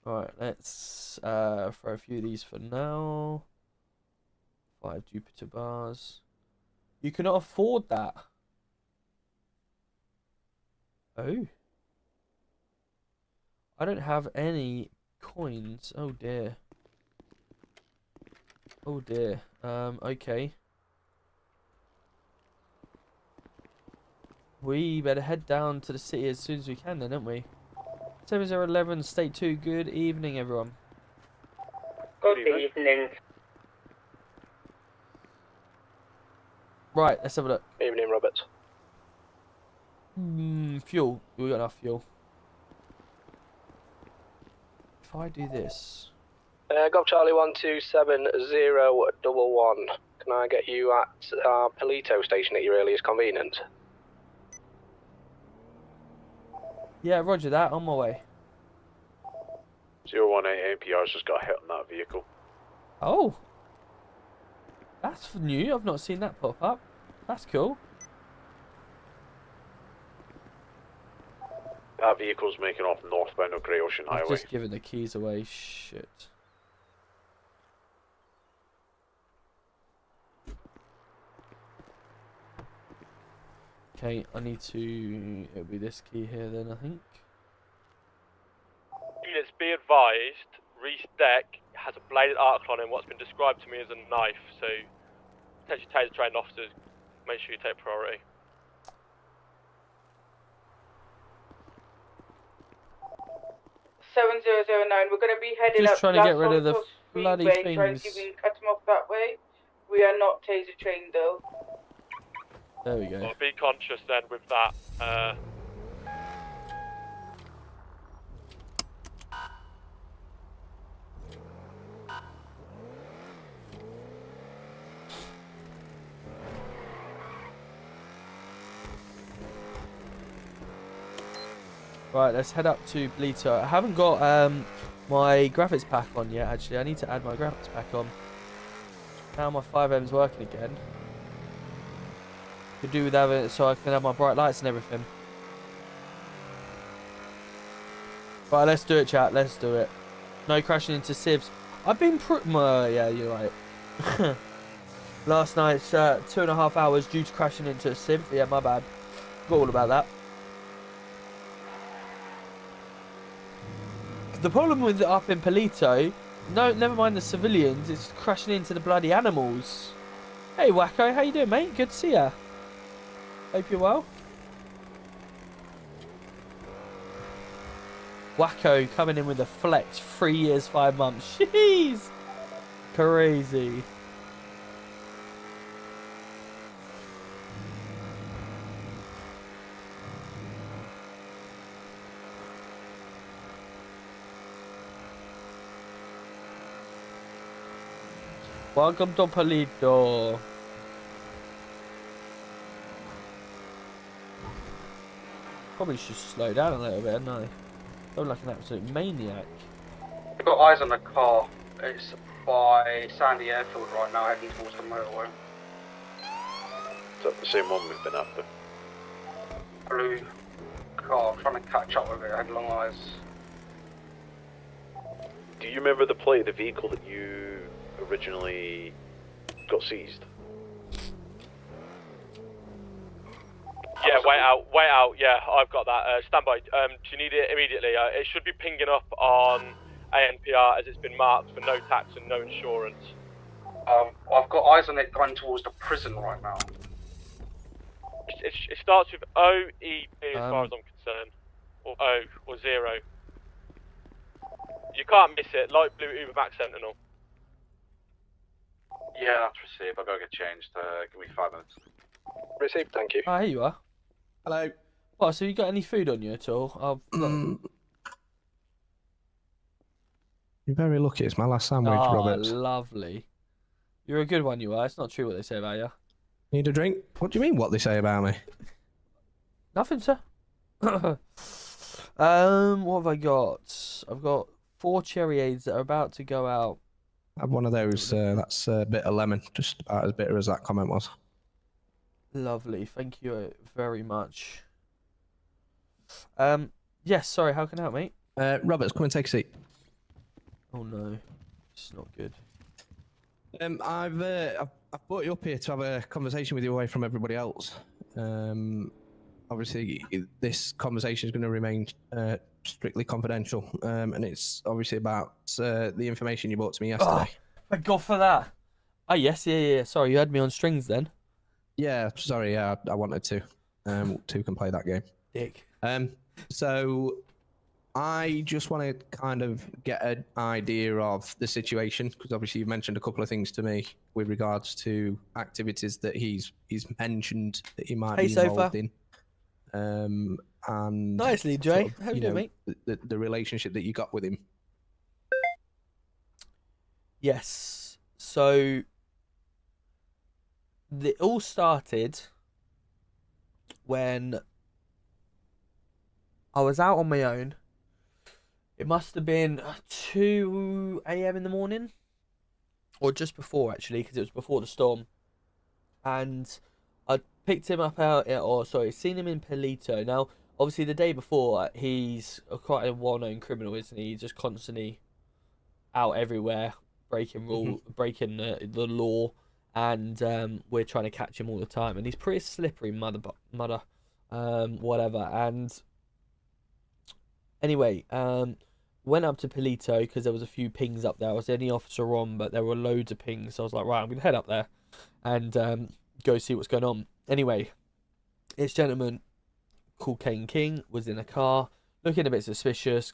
Alright, let's throw a few of these for now. 5 Jupiter bars. You cannot afford that. Oh. I don't have any coins. Oh dear. Oh dear. Okay. We better head down to the city as soon as we can then, don't we? 7011, State 2, good evening everyone. Good evening. Right, let's have a look. Evening, Robert. Fuel. We got enough fuel. If I do this... Golf Charlie 127011. Can I get you at our Palito station at your earliest convenience? Yeah, roger that. On my way. 018 APR's just got hit on that vehicle. Oh. That's new. I've not seen that pop up. That's cool. That vehicle's making off northbound of Grey Ocean Highway. I've just given the keys away. Shit. Okay, I need to... It'll be this key here then, I think. Units, be advised, Reese deck has a bladed article on him, what's been described to me as a knife, so potentially taser trained officers, make sure you take priority. We're going to be heading Just up trying to get rid of the bloody Freeway, trying to things. see if we can cut him off that way. We are not taser trained though. There we go. Well, be conscious then with that. Right, let's head up to Bleeto. I haven't got my graphics pack on yet, actually. I need to add my graphics pack on. Now my FiveM's working again. Could do with having it so I can have my bright lights and everything. Right, let's do it, chat. Let's do it. No crashing into sieves. I've been yeah, you're right. Last night's 2.5 hours due to crashing into a sieve. Yeah, my bad. Forgot all about that. The problem with it up in Polito, no, never mind the civilians, it's crashing into the bloody animals. Hey Wacko, how you doing, mate? Good to see ya. Hope you're well. Wacko coming in with a flex, 3 years, 5 months. Jeez, crazy. Welcome to Polito. Probably should slow down a little bit, hadn't I? I'm like an absolute maniac. I've got eyes on the car. It's by Sandy Airfield right now, heading towards the motorway. Is that the same one we've been after? Blue car, I'm trying to catch up with it, I had long eyes. Do you remember the plate of the vehicle that you originally got seized? Yeah, wait out, yeah, I've got that. Stand by. Do you need it immediately? It should be pinging up on ANPR as it's been marked for no tax and no insurance. I've got eyes on it going towards the prison right now. It starts with OEB as far as I'm concerned. Or O, or 0. You can't miss it, light blue Uber Max Sentinel. Yeah, that's received. I've got to get changed. Give me 5 minutes. Received, thank you. Oh, here you are. Hello. What, so you got any food on you at all? You're very lucky. It's my last sandwich, Oh, Robert. lovely. You're a good one, you are. It's not true what they say about you. Need a drink? What do you mean, what they say about me? Nothing, sir. What have I got? I've got 4 cherryades that are about to go out. Have one of those. That's a bit of lemon. Just about as bitter as that comment was. Lovely. Thank you very much. Yes, sorry, how can I help, mate? Roberts, come and take a seat. Oh no. It's not good. I've brought you up here to have a conversation with you away from everybody else. Obviously, this conversation is going to remain strictly confidential, and it's obviously about the information you brought to me yesterday. Oh, thank God for that. Oh, yes, yeah. Sorry, you had me on strings then. Yeah, sorry, I wanted to. Two can play that game. Dick. So I just want to kind of get an idea of the situation, because obviously you've mentioned a couple of things to me with regards to activities that he's mentioned that he might be involved in. And nicely, Jay. sort of, How you doing, mate? The relationship that you got with him. Yes. So it all started when I was out on my own It must have been 2 a.m. in the morning, or just before actually, because it was before the storm. And I picked him up seen him in Palito. Now, obviously, the day before, he's quite a well-known criminal, isn't he? He's just constantly out everywhere, breaking the law, and we're trying to catch him all the time. And he's pretty slippery, whatever. And anyway, went up to Palito because there was a few pings up there. I was the only officer on, but there were loads of pings. So I was like, right, I'm gonna head up there and go see what's going on. Anyway, this gentleman called Kane King was in a car, looking a bit suspicious.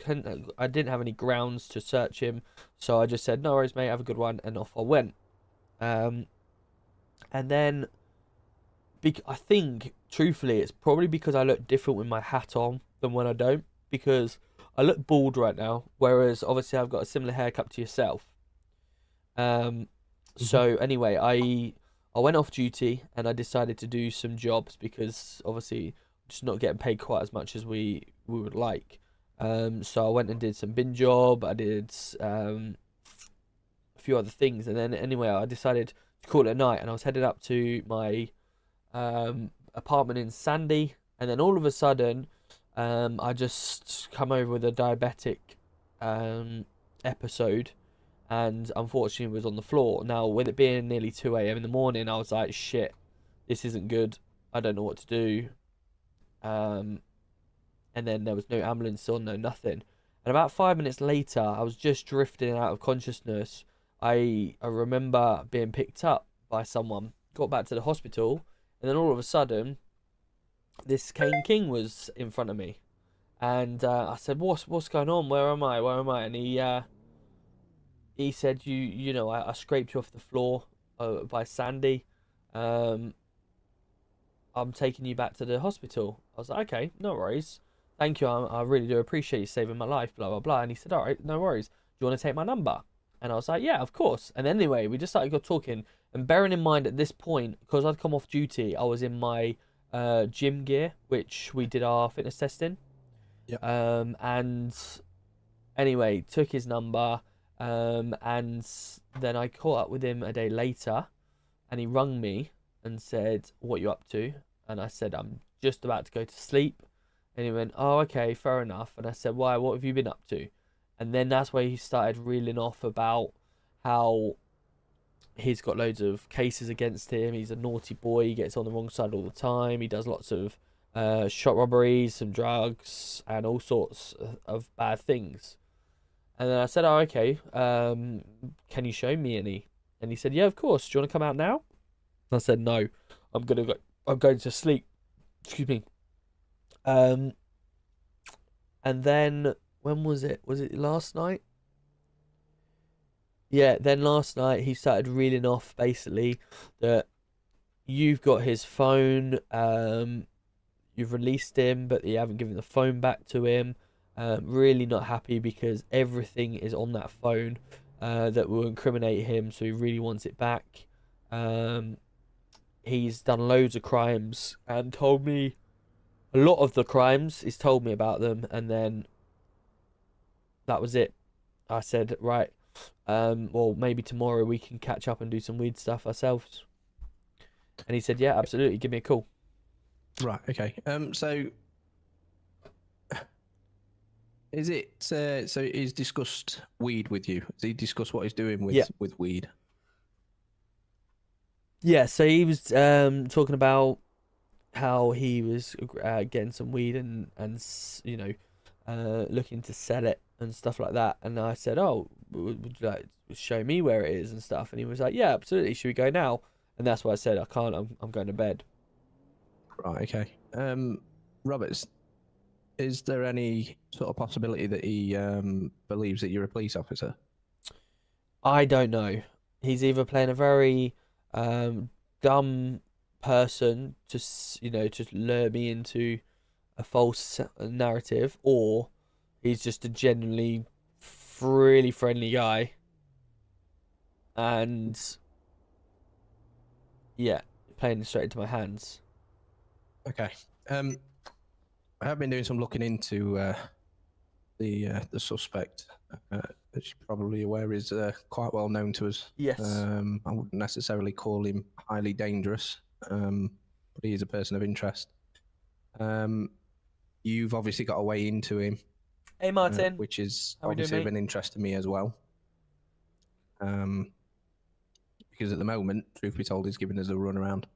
I didn't have any grounds to search him, so I just said, no worries, mate, have a good one, and off I went. And then I think, truthfully, it's probably because I look different with my hat on than when I don't, because I look bald right now, whereas obviously I've got a similar haircut to yourself. So anyway, I went off duty and I decided to do some jobs because obviously just not getting paid quite as much as we would like. So I went and did some bin job. I did a few other things, and then anyway I decided to call it a night, and I was headed up to my apartment in Sandy, and then all of a sudden I just come over with a diabetic episode, and unfortunately was on the floor. Now, with it being nearly 2 a.m. in the morning, I was like, shit, this isn't good. I don't know what to do. And then there was no ambulance on, no nothing. And about 5 minutes later, I was just drifting out of consciousness. I remember being picked up by someone, got back to the hospital, and then all of a sudden, this Kane King was in front of me. And I said, what's going on? Where am I? And he said, I scraped you off the floor by Sandy. I'm taking you back to the hospital. I was like, okay, no worries. Thank you. I really do appreciate you saving my life, blah, blah, blah. And he said, all right, no worries. Do you want to take my number? And I was like, yeah, of course. And anyway, we just started talking. And bearing in mind at this point, because I'd come off duty, I was in my gym gear, which we did our fitness testing. Yeah. And anyway, took his number. And then I caught up with him a day later, and he rung me and said, what you up to? And I said, I'm just about to go to sleep. And he went, oh, okay, fair enough. And I said, why, what have you been up to? And then that's where he started reeling off about how he's got loads of cases against him. He's a naughty boy. He gets on the wrong side all the time. He does lots of shop robberies, some drugs, and all sorts of bad things. And then I said, oh, okay, can you show me any? And he said, yeah, of course. Do you want to come out now? And I said, no, I'm going to sleep. Excuse me. And then, when was it? Was it last night? Yeah, then last night he started reeling off basically that you've got his phone, you've released him, but you haven't given the phone back to him. Really not happy because everything is on that phone that will incriminate him, so he really wants it back. He's done loads of crimes and told me a lot of the crimes. He's told me about them, and then that was it. I said, right, well, maybe tomorrow we can catch up and do some weird stuff ourselves. And he said, yeah, absolutely, give me a call. Right, okay. So is it so he's discussed weed with you? Has he discussed what he's doing with weed? Yeah, so he was talking about how he was getting some weed and looking to sell it and stuff like that. And I said, oh, would you like to show me where it is and stuff? And he was like, yeah, absolutely, should we go now? And that's why I said, I can't, I'm going to bed. Right, okay. Roberts, is there any sort of possibility that he believes that you're a police officer? I don't know. He's either playing a very dumb person to lure me into a false narrative, or he's just a genuinely really friendly guy. And yeah, playing straight into my hands. Okay. I have been doing some looking into the suspect, as you're probably aware, is quite well known to us. Yes. I wouldn't necessarily call him highly dangerous, but he is a person of interest. You've obviously got a way into him. Hey, Martin. Which is How we doing, obviously of mate? an interest to me as well. Because at the moment, truth be told, he's giving us a run around.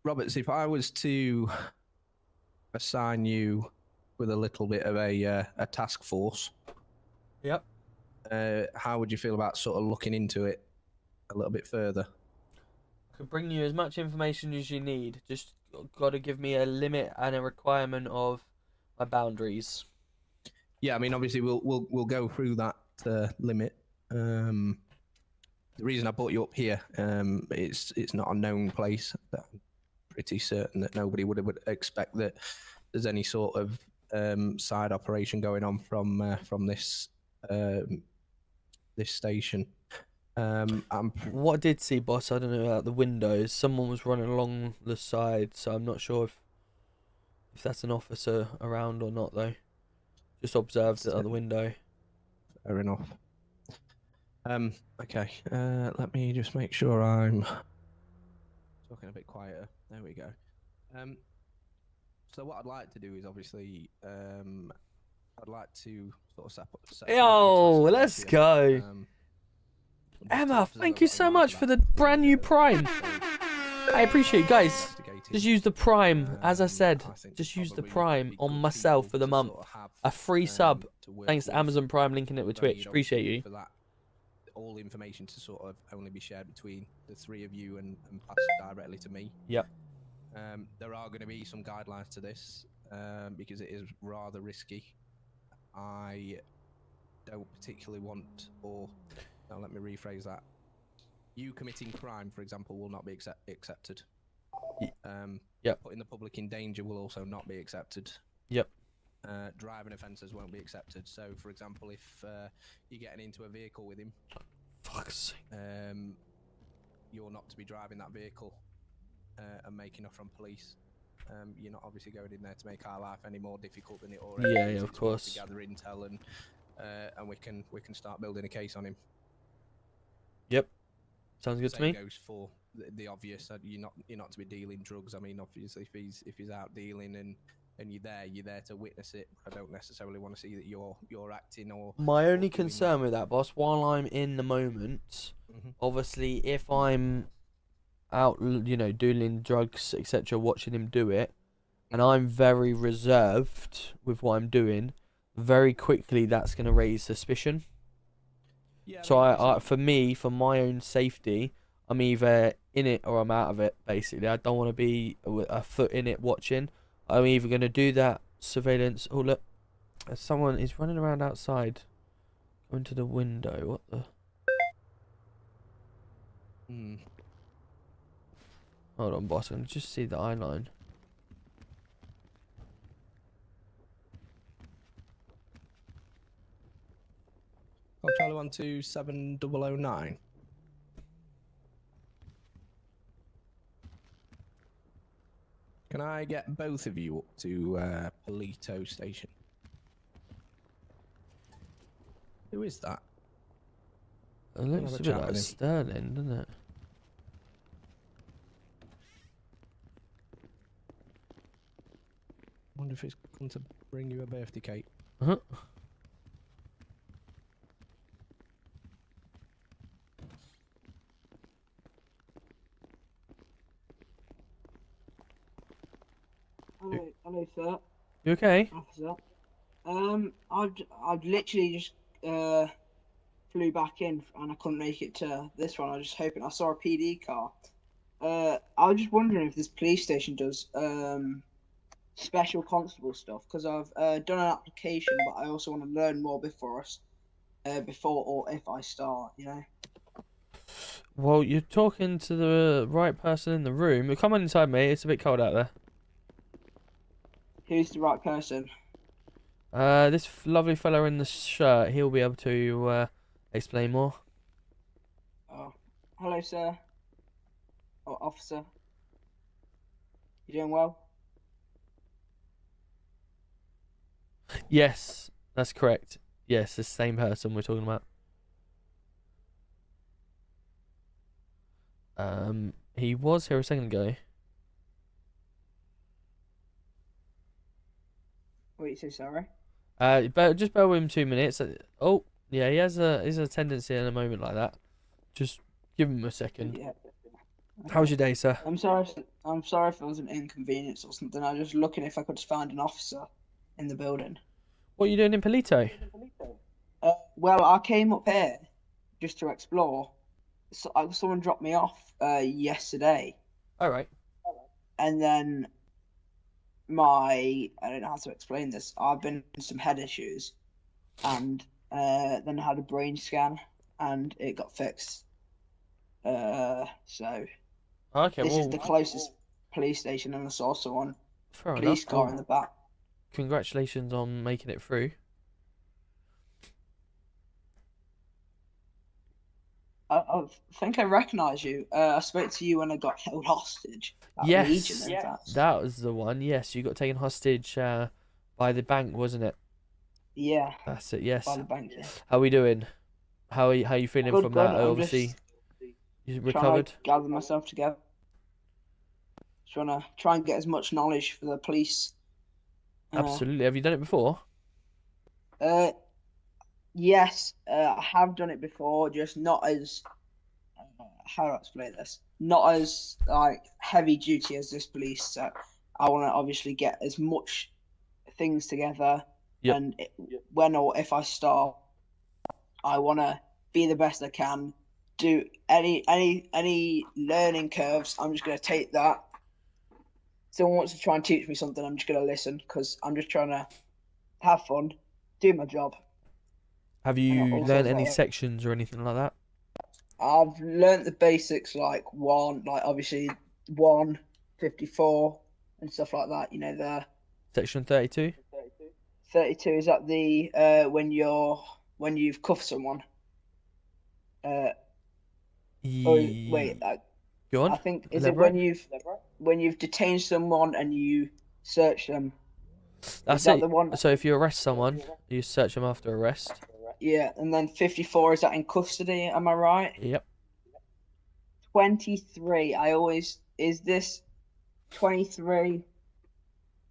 Roberts, if I was to assign you with a little bit of a task force, Yep. how would you feel about sort of looking into it a little bit further? I can bring you as much information as you need. Just got to give me a limit and a requirement of my boundaries. Yeah, I mean, obviously we'll go through that limit. The reason I brought you up here, it's not a known place. I'm pretty certain that nobody would expect that there's any sort of side operation going on from this this station. What I did see, boss, I don't know about the windows. Someone was running along the side, so I'm not sure if that's an officer around or not, though. Just observed it out the window. Fair enough. Okay. Let me just make sure I'm talking a bit quieter. There we go. So what I'd like to do is obviously, I'd like to sort of set Yo, up a let's task go. just Emma, to thank observe you what so I'm much like for about the brand new Prime. I appreciate it, guys. investigating. Just use the Prime, as I said. I think Just use the probably Prime be on good myself people for the to month. sort of have, A free sub. to work Thanks to with. Amazon Prime, linking it with But I Twitch. need, Appreciate obviously, you. for that, all information to sort of only be shared between the three of you and pass directly to me. Yep. There are going to be some guidelines to this because it is rather risky. I don't particularly want, or no, let me rephrase that. You committing crime, for example, will not be accepted. Yep. Putting the public in danger will also not be accepted. Yep. Driving offences won't be accepted. So, for example, if you're getting into a vehicle with him, Fuck's sake. you're not to be driving that vehicle and making off from police. You're not obviously going in there to make our life any more difficult than it already is. Yeah, of It's more course. to gather intel and we can start building a case on him. Yep. Sounds good to me. Same goes for the obvious. You're not to be dealing drugs. I mean, obviously, if he's out dealing and you're there to witness it. I don't necessarily want to see that you're acting or. My only concern with that, boss, while I'm in the moment, obviously, if I'm out, doing drugs, etc., watching him do it, and I'm very reserved with what I'm doing, very quickly that's going to raise suspicion. Yeah, So for my own safety, I'm either in it or I'm out of it. Basically, I don't want to be a foot in it watching. I'm either going to do that surveillance. Oh look, someone is running around outside. Going to the window. What the? Hold on, boss. I can just see the eye line. Charlie 127009. Can I get both of you up to Polito Station? Who is that? It looks a bit like Sterling, doesn't it? I wonder if it's come to bring you a birthday cake. Uh-huh. Hello, sir. You okay? Officer. I've literally just flew back in and I couldn't make it to this one. I was just hoping. I saw a PD car. I was just wondering if this police station does special constable stuff because I've done an application, but I also want to learn more before or if I start. Well, you're talking to the right person in the room. Come on inside, mate. It's a bit cold out there. Who's the right person? This lovely fella in the shirt. He'll be able to explain more. Oh, hello, sir. Oh, officer. You doing well? Yes, that's correct. Yes, it's the same person we're talking about. He was here a second ago. What you say, sorry? Just bear with him 2 minutes. Oh, yeah, he has a tendency in a moment like that. Just give him a second. Yeah. How was your day, sir? I'm sorry if it was an inconvenience or something. I was just looking if I could find an officer in the building. What are you doing in Polito? Well, I came up here just to explore. So, someone dropped me off yesterday. All right. And then I don't know how to explain this. I've been in some head issues, and then I had a brain scan, and it got fixed. So Okay, this well, is the closest police station, and I saw someone fair police enough. car Well, in the back. congratulations on making it through. I think I recognise you. I spoke to you when I got held hostage at Yes, Legion, in fact. that was the one. Yes, you got taken hostage by the bank, wasn't it? Yeah, That's it. Yes. by the bank. Yeah. How are we doing? How are you feeling Good, from good. that? I'm Obviously, just you trying recovered. to gather myself together. Try and get as much knowledge for the police. Absolutely. Have you done it before? Yes, I have done it before, just not as how do I explain this? Not as like heavy duty as this police. So I want to obviously get as much things together, Yep. and when or if I start, I want to be the best I can. Do any learning curves, I'm just gonna take that. Someone wants to try and teach me something, I'm just gonna listen because I'm just trying to have fun, do my job. Have And you also learned any like- sections or anything like that? I've learnt the basics like obviously 154 and stuff like that. You know, the Section 32? 32 is that the when you've cuffed someone. Wait, Go on. I think is elaborate. it when you've detained someone and you search them. That's that it. the one? So if you arrest someone, you search them after arrest. Yeah, and then 54 is that in custody? Am I right? Yep. 23. Is this 23?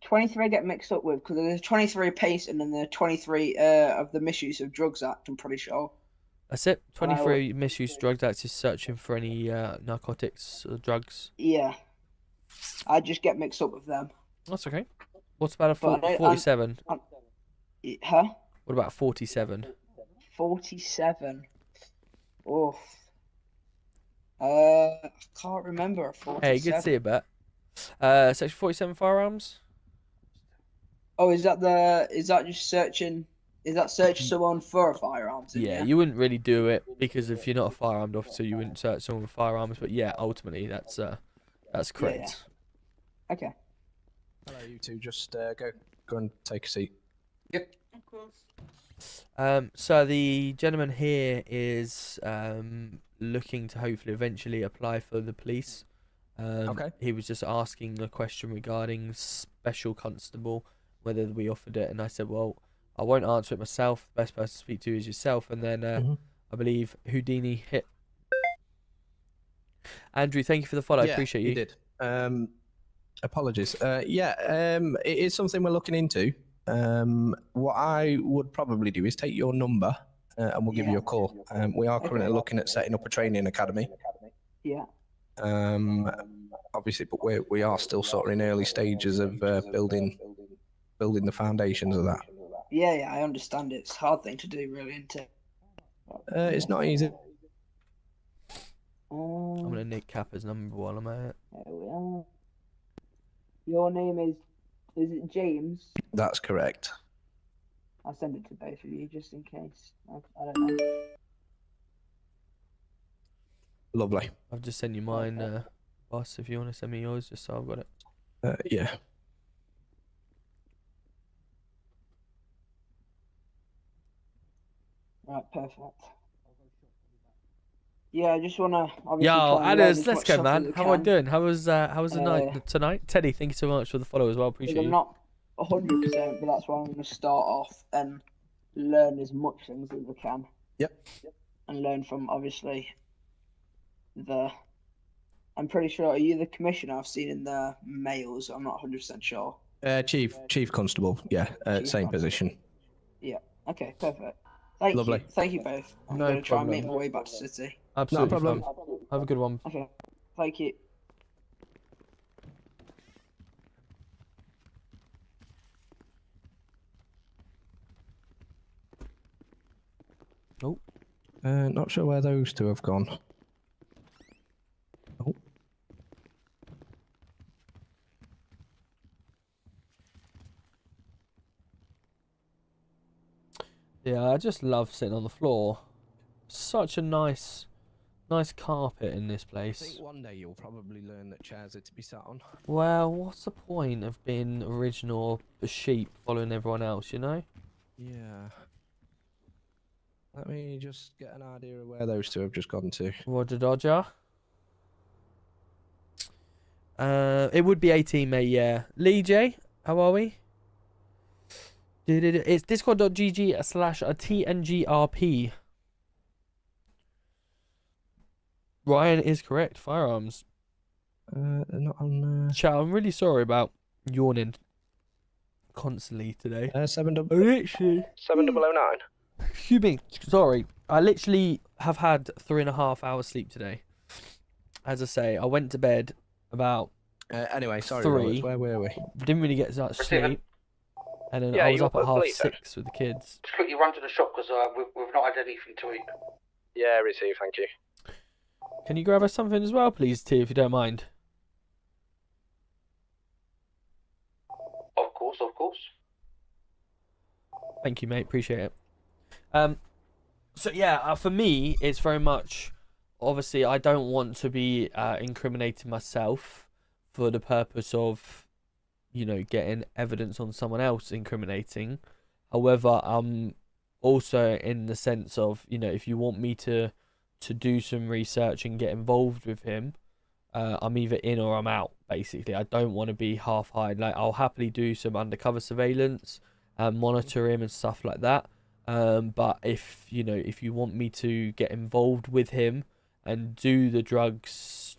23 I get mixed up with because there's 23 Payson and the 23 of the Misuse of Drugs Act. I'm pretty sure. That's it. 23 Misuse Drugs Act is searching for any narcotics or drugs. Yeah, I just get mixed up with them. That's okay. What's about a But I- 47? Huh? What about 47? 47. Oof. I can't remember a 47. Hey, good to see you, Bet. Section 47 firearms? Oh, is that just searching? Is that searching someone for a firearm? Yeah, you wouldn't really do it because if you're not a firearmed officer, you wouldn't search someone with firearms. But yeah, ultimately, that's correct. Yeah. Okay. Hello, you two. Just go and take a seat. Yep. Of course. So the gentleman here is looking to hopefully eventually apply for the police. Okay. He was just asking a question regarding special constable, whether we offered it, and I said, well, I won't answer it myself. The best person to speak to is yourself. And then I believe Houdini hit. Andrew, thank you for the follow. I appreciate you. He did. Apologies. It is something we're looking into. What I would probably do is take your number and we'll give you a call. We are currently looking at setting up a training academy. Yeah. Obviously, but we are still sort of in early stages of building the foundations of that. Yeah, I understand. It's a hard thing to do, really, isn't it? It's not easy. I'm gonna nick Kappa's number while I'm at it. There we are. Your name is it James? That's correct. I'll send it to both of you just in case. I don't know. Lovely. I've just sent you mine, boss. If you want to send me yours, just so I've got it. Yeah. Right, perfect. Yeah, I just wanna. Yo, Anders, let's go, man. How am I doing? How was the night tonight? Teddy, thank you so much for the follow as well. Appreciate you. 100%, but that's why I'm going to start off and learn as much things as I can. Yep. And learn from, obviously, I'm pretty sure, are you the commissioner I've seen in the mails? I'm not 100% sure. Chief Constable, yeah, Chief same Constable. position. Yeah, okay, perfect. Thank Lovely. you. Thank you both. I'm No going to try and problem. make my way back to the city. Absolutely No problem. fine. Have a good one. Okay, thank you. Oh. Not sure where those two have gone. Oh. Yeah, I just love sitting on the floor. Such a nice carpet in this I place. think one day you'll probably learn that chairs are to be sat on. Well, what's the point of being original, a sheep following everyone else, you know? Yeah. Let me just get an idea of where those two have just gone to. Roger Dodger. It would be 18, mate, yeah. Lee J, how are we? It's discord.gg/TNGRP. Ryan is correct. Firearms. They're not on. Chat, I'm really sorry about yawning constantly today. 700. 7009. Excuse me. Sorry. I literally have had 3.5 hours sleep today. As I say, I went to bed about Anyway, sorry, 3. Roberts, where were we? Didn't really get much sleep. And then Yeah, I was you up were at asleep, 6:30 with the kids. Just quickly run to the shop because we've not had anything to eat. Yeah, receive, thank you. Can you grab us something as well, please, T, if you don't mind? Of course, of course. Thank you, mate. Appreciate it. So yeah, for me, it's very much. Obviously, I don't want to be incriminating myself for the purpose of, you know, getting evidence on someone else incriminating. However, also in the sense of, you know, if you want me to do some research and get involved with him, I'm either in or I'm out, basically. I don't want to be half-eyed. Like, I'll happily do some undercover surveillance and monitor him and stuff like that. But if you want me to get involved with him and do the drugs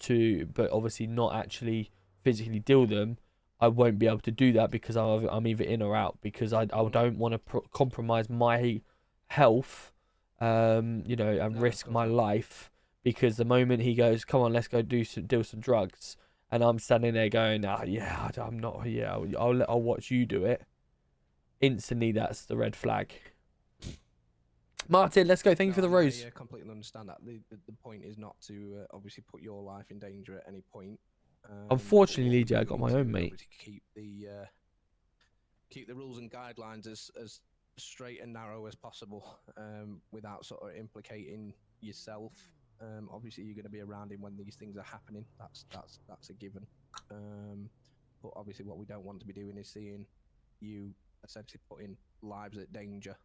but obviously not actually physically deal them, I won't be able to do that because I'm either in or out, because I don't want to compromise my health, and risk my life, because the moment he goes, come on, let's go deal some drugs, and I'm standing there going, I'm not, I'll watch you do it. Instantly, that's the red flag. Martin, let's go. Thank you for the rose. I completely understand that. The point is not to obviously put your life in danger at any point. Unfortunately, Lee, I got my own, mate. Keep the rules and guidelines as straight and narrow as possible, without sort of implicating yourself. Obviously, you're going to be around him when these things are happening. That's a given. But obviously, what we don't want to be doing is seeing you essentially putting lives at danger.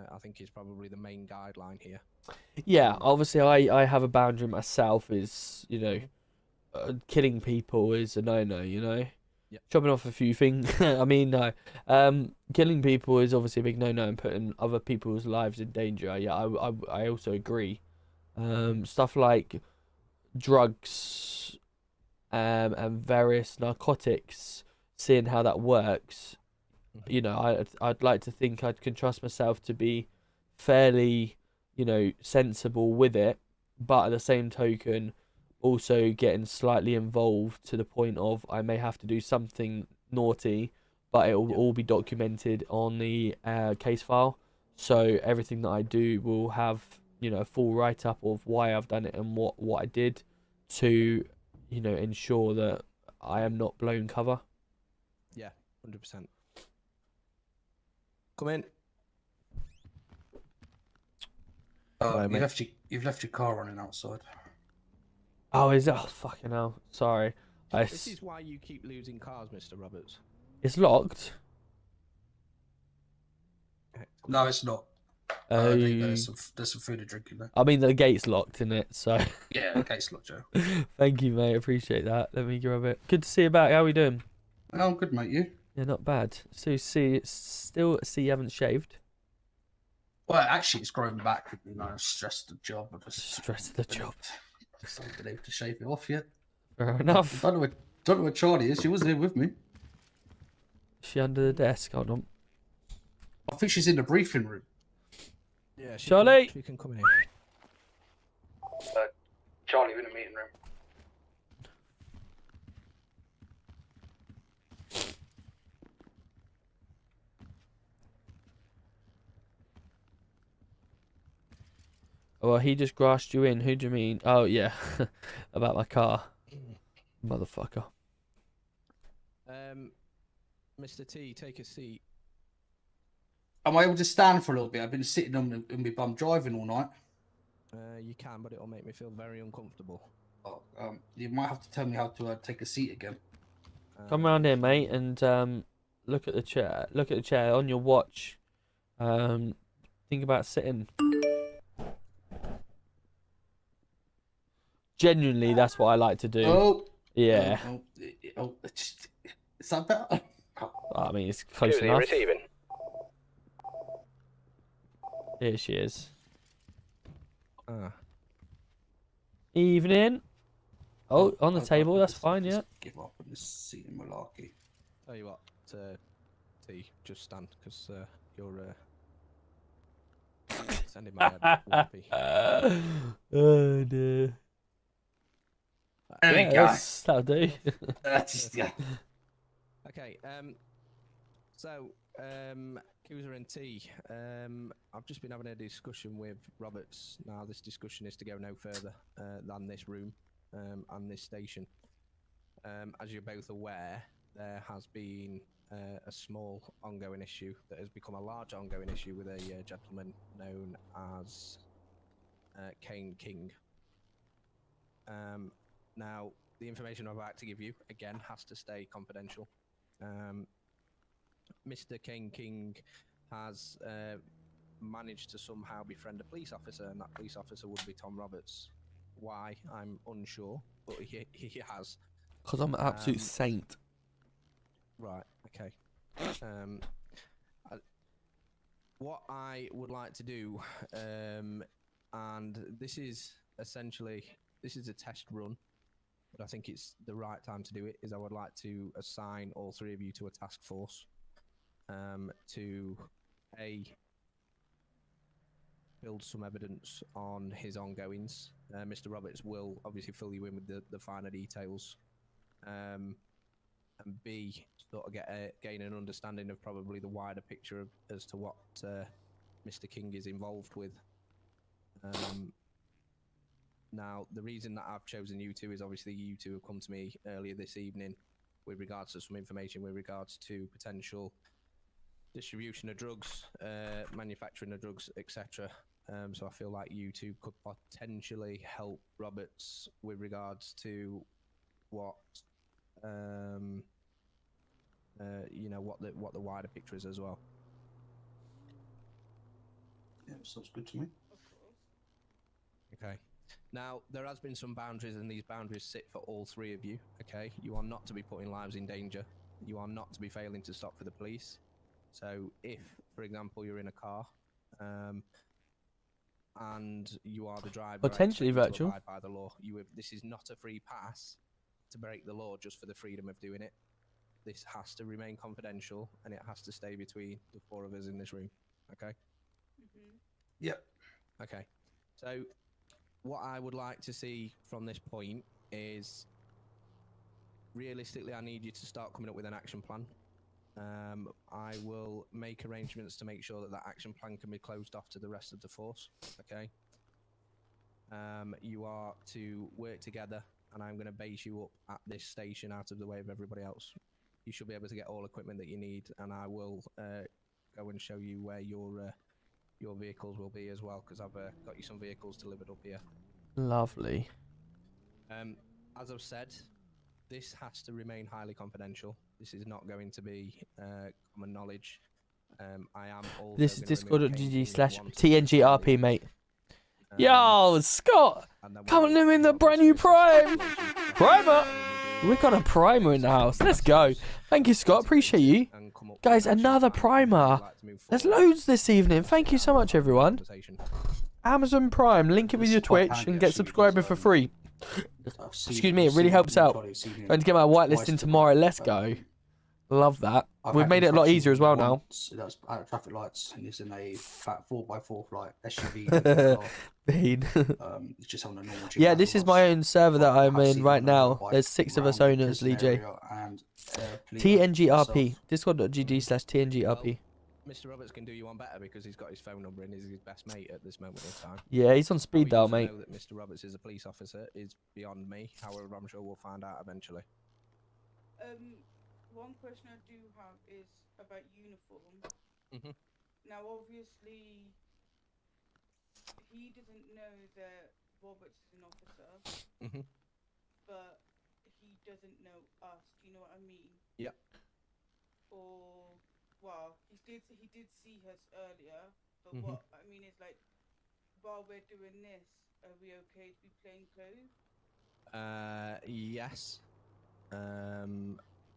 I think is probably the main guideline here. Yeah, obviously, I have a boundary myself. Is killing people is a no-no. Yep. Chopping off a few things. I mean, no. Killing people is obviously a big no-no, and putting other people's lives in danger. Yeah, I also agree. Stuff like drugs, and various narcotics, seeing how that works. I'd like to think I can trust myself to be fairly, sensible with it, but at the same token, also getting slightly involved to the point of I may have to do something naughty, but it will all be documented on the case file. So everything that I do will have, a full write-up of why I've done it and what I did to, ensure that I am not blown cover. Yeah, 100%. Come in. You've left your car running outside. Oh, is it? Oh, fucking hell. Sorry. This is why you keep losing cars, Mr. Roberts. It's locked? No, it's not. There's some food and drink in there. I mean, the gate's locked, isn't it? So. Yeah, the gate's locked, Joe. Thank you, mate. Appreciate that. Let me grab it. Good to see you back. How are we doing? Oh, I'm good, mate. You? Yeah, not bad. So still see you haven't shaved. Well, actually, it's growing back. You know, stress the job. Stress the job. Just haven't been able to shave it off yet. Fair enough. Don't know where Charlie is. She wasn't here with me. Is she under the desk? Hold on. I think she's in the briefing room. Yeah, Charlie! She can come in. Charlie, in the meeting room. Well, he just grassed you in. Who do you mean? Oh, yeah. About my car. Motherfucker. Mr. T, take a seat. Am I able to stand for a little bit? I've been sitting on my bum driving all night. You can, but it'll make me feel very uncomfortable. Oh, you might have to tell me how to take a seat again. Come round here, mate, and look at the chair. Look at the chair on your watch. Think about sitting. Genuinely, that's what I like to do. Oh. Yeah. Is that better? I mean, it's close enough. Receiving. Here she is. Evening. Oh, on the table. That's fine. Yeah. Give up on this seat in malarkey. Tell you what, T, just stand because you're sending my head warpy. Oh dear. There we go. That'll do. Yeah. Okay. So, Kuza and T, I've just been having a discussion with Roberts. Now, this discussion is to go no further than this room and this station. As you're both aware, there has been a small ongoing issue that has become a large ongoing issue with a gentleman known as Kane King. Now, the information I'm about to give you, again, has to stay confidential. Mr. Kane King has managed to somehow befriend a police officer, and that police officer would be Tom Roberts. Why, I'm unsure, but he has. Because I'm an absolute saint. Right, okay. What I would like to do, and this is essentially, this is a test run, but I think it's the right time to do it, is I would like to assign all three of you to a task force to build some evidence on his ongoings. Mr. Roberts will obviously fill you in with the finer details, and B, sort of gain an understanding of probably the wider picture as to what Mr. King is involved with. Now, the reason that I've chosen you two is obviously you two have come to me earlier this evening with regards to some information with regards to potential distribution of drugs, manufacturing of drugs, etc. So I feel like you two could potentially help Roberts with regards to what, you know, what the wider picture is as well. Yeah, sounds good to me. Okay. Now, there has been some boundaries, and these boundaries sit for all three of you, okay? You are not to be putting lives in danger. You are not to be failing to stop for the police. So if, for example, you're in a car, and you are the driver, potentially virtual, abide by the law. This is not a free pass to break the law just for the freedom of doing it. This has to remain confidential, and it has to stay between the four of us in this room, okay? Yep. Okay. So what I would like to see from this point is, realistically, I need you to start coming up with an action plan. I will make arrangements to make sure that that action plan can be closed off to the rest of the force, okay? You are to work together, and I'm going to base you up at this station out of the way of everybody else. You should be able to get all equipment that you need, and I will go and show you where your vehicles will be as well, because I've got you some vehicles delivered up here. Lovely. As I've said, this has to remain highly confidential. This is not going to be common knowledge. I am also this is discord.gg/TNGRP, mate. Yo, Scott! Coming in the brand new Prime! Prime up! We got a primer in the house. Let's go. Thank you, Scott. Appreciate you. Guys, another primer. There's loads this evening. Thank you so much, everyone. Amazon Prime. Link it with your Twitch and get subscribing for free. Excuse me, it really helps out. Going to get my whitelisting tomorrow. Let's go. Love that. We've made it a lot easier as well now. That's out of traffic lights, and it's in a fat 4x4 like SUV. Bean. It's just on a normal. Yeah, this is my own server that I'm in right now. There's 6 of us owners, Lee J. TNGRP. Discord.gg/TNGRP. Mr. Roberts can do you one better because he's got his phone number and he's his best mate at this moment in time. Yeah, he's on speed dial, mate. Know that Mr. Roberts is a police officer is beyond me. However, I'm sure we'll find out eventually. One question I do have is about uniform. Now, obviously, he doesn't know that Roberts is an officer, but he doesn't know us. Do you know what I mean? Yeah. Or, well, he did see us earlier, but what I mean is, like, while we're doing this, are we okay to be plain clothes? Yes.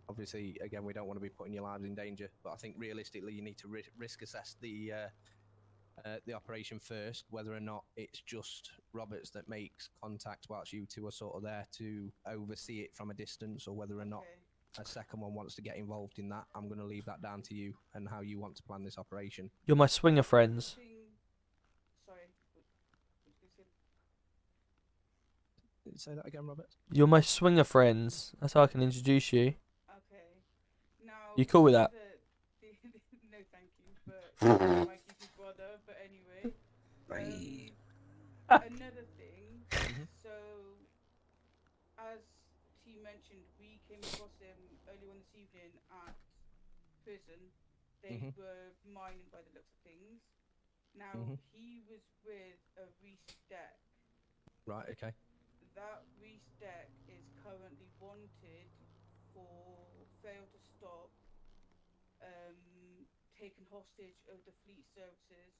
Obviously, again, we don't want to be putting your lives in danger, but I think realistically, you need to risk assess the operation first, whether or not it's just Roberts that makes contact whilst you two are sort of there to oversee it from a distance, or whether or not a second one wants to get involved in that. I'm going to leave that down to you and how you want to plan this operation. You're my swinger friends. Sorry. Say that again, Robert. You're my swinger friends. That's how I can introduce you. Now, you cool with that? No, thank you, but Mikey's his brother. But anyway, another thing. So, as T mentioned, we came across him earlier on this evening at prison. They were mining by the looks of things. Now, he was with a Reese deck. Right. Okay. That Reese deck is currently wanted for fail to stop taken hostage of the fleet services.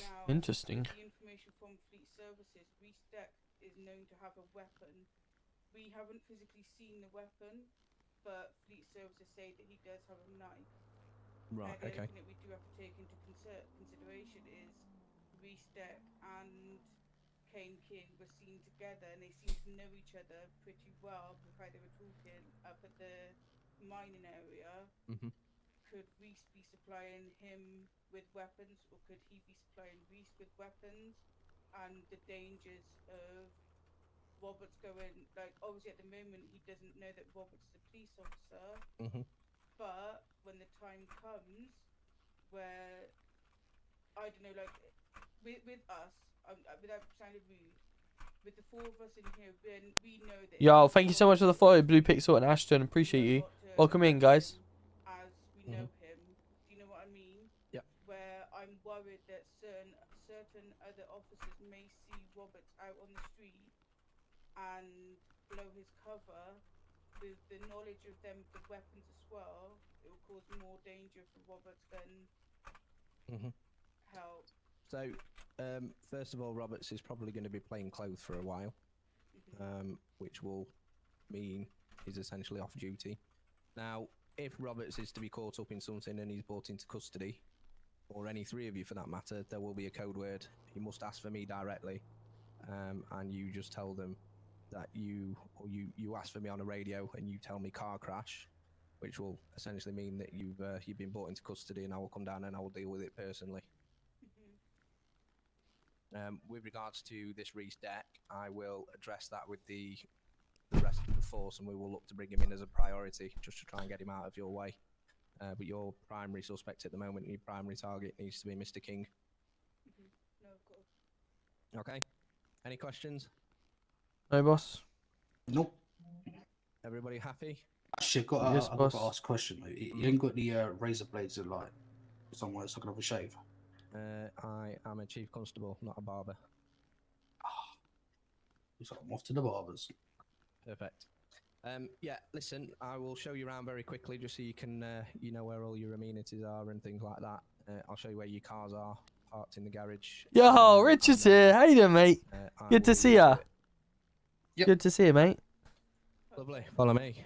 Now, interesting. The information from fleet services, Reese deck is known to have a weapon. We haven't physically seen the weapon, but fleet services say that he does have a knife. Right. Now, the okay. other thing that we do have to take into consideration is Reese deck and Kane King were seen together, and they seem to know each other pretty well with how they were talking up at the mining area. Could Reese be supplying him with weapons, or could he be supplying Reese with weapons? And the dangers of Roberts going, like, obviously at the moment he doesn't know that Roberts is a police officer, but when the time comes where, I don't know, like, with us, without sounding rude, with the 4 of us in here, we know that... Yo, thank you so much for the follow, Blue Pixel and Ashton. Appreciate you. Welcome in, guys. As we know him, do you know what I mean? Yeah. Where I'm worried that certain other officers may see Roberts out on the street and blow his cover. With the knowledge of them, the weapons as well, it will cause more danger for Roberts than help. So, first of all, Roberts is probably going to be plain clothes for a while, which will mean he's essentially off duty. Now, if Roberts is to be caught up in something and he's brought into custody, or any 3 of you for that matter, there will be a code word. He must ask for me directly, and you just tell them that you ask for me on a radio, and you tell me car crash, which will essentially mean that you've been brought into custody, and I will come down and I will deal with it personally. With regards to this Reese deck, I will address that with the rest of the force, and we will look to bring him in as a priority, just to try and get him out of your way. But your primary suspect at the moment, your primary target, needs to be Mr. King. No, of course. Okay. Any questions? No, boss. Nope. Everybody happy? Actually, I've got to ask a question. You ain't got any razor blades in, like, somewhere so I can have a shave? I am a chief constable, not a barber. So I'm off to the barbers. Perfect. Yeah, listen, I will show you around very quickly, just so you can, you know where all your amenities are and things like that. I'll show you where your cars are parked in the garage. Yo, Richard's here. How you doing, mate? Good to see ya. Good to see you, mate. Lovely. Follow me.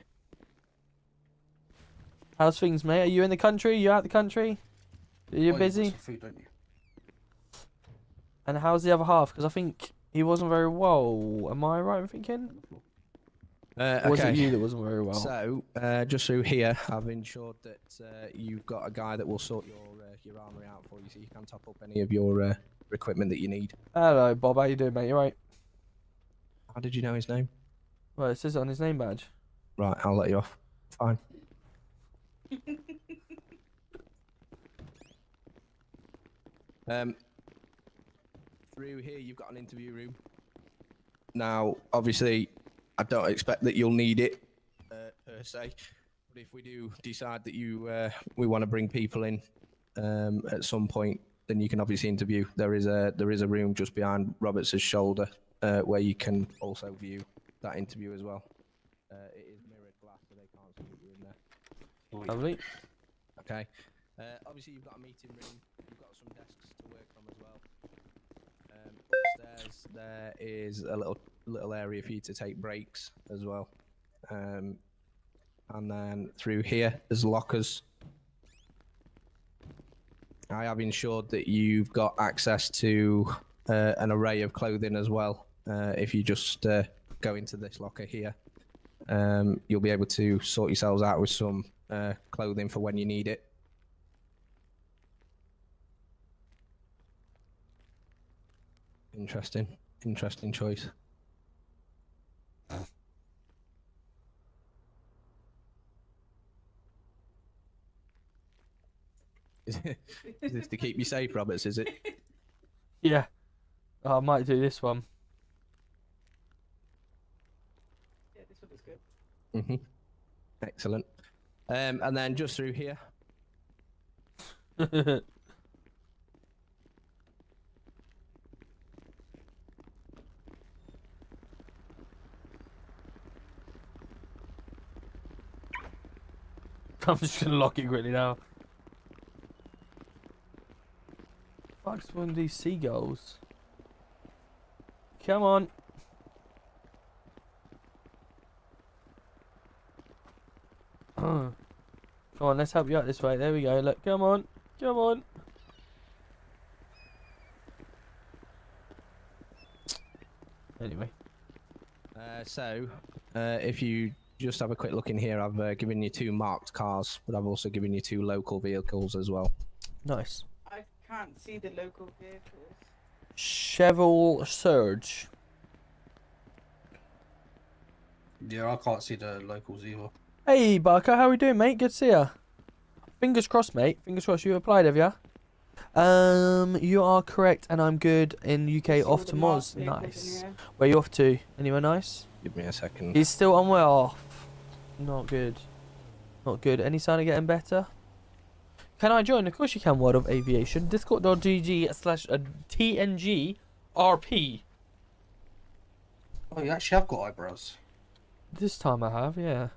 How's things, mate? Are you in the country? You out the country? Are you busy? Food, don't you? And how's the other half? Because I think he wasn't very well. Am I right in thinking? Or was it you that wasn't very well? So, just through here, I've ensured that you've got a guy that will sort your armory out for you, so you can top up any of your equipment that you need. Hello, Bob. How you doing, mate? You right? How did you know his name? Well, it says it on his name badge. Right, I'll let you off. Fine. Through here, you've got an interview room. Now, obviously, I don't expect that you'll need it per se, but if we do decide that we want to bring people in at some point, then you can obviously interview. There is a room just behind Roberts' shoulder where you can also view that interview as well. It is mirrored glass, so they can't see that you're in there. Lovely. Okay. Obviously, you've got a meeting room. You've got some desks to work from as well. Upstairs, there is a little area for you to take breaks as well. And then through here, there's lockers. I have ensured that you've got access to an array of clothing as well. If you just go into this locker here, you'll be able to sort yourselves out with some clothing for when you need it. Interesting choice. Is this to keep you safe, Roberts, is it? Yeah. Oh, I might do this one. Yeah, this one is good. Excellent. And then just through here. I'm just gonna lock it quickly now. Fuck's one of these seagulls? Come on. Come on, let's help you out this way. There we go. Look, come on. Come on. Anyway. If you just have a quick look in here, I've given you 2 marked cars, but I've also given you 2 local vehicles as well. Nice. I can't see the local vehicles. Cheval Surge. Yeah, I can't see the locals either. Hey, Barker, how are we doing, mate? Good to see ya. Fingers crossed, mate. Fingers crossed you applied, have ya? You are correct, and I'm good in UK. Off to Moz. Nice. Where you off to? Anywhere nice? Give me a second. He's still unwell. Not good. Not good. Any sign of getting better? Can I join? Of course you can, World of Aviation. Discord.gg/TNG RP. Oh, you actually have got eyebrows. This time I have, yeah.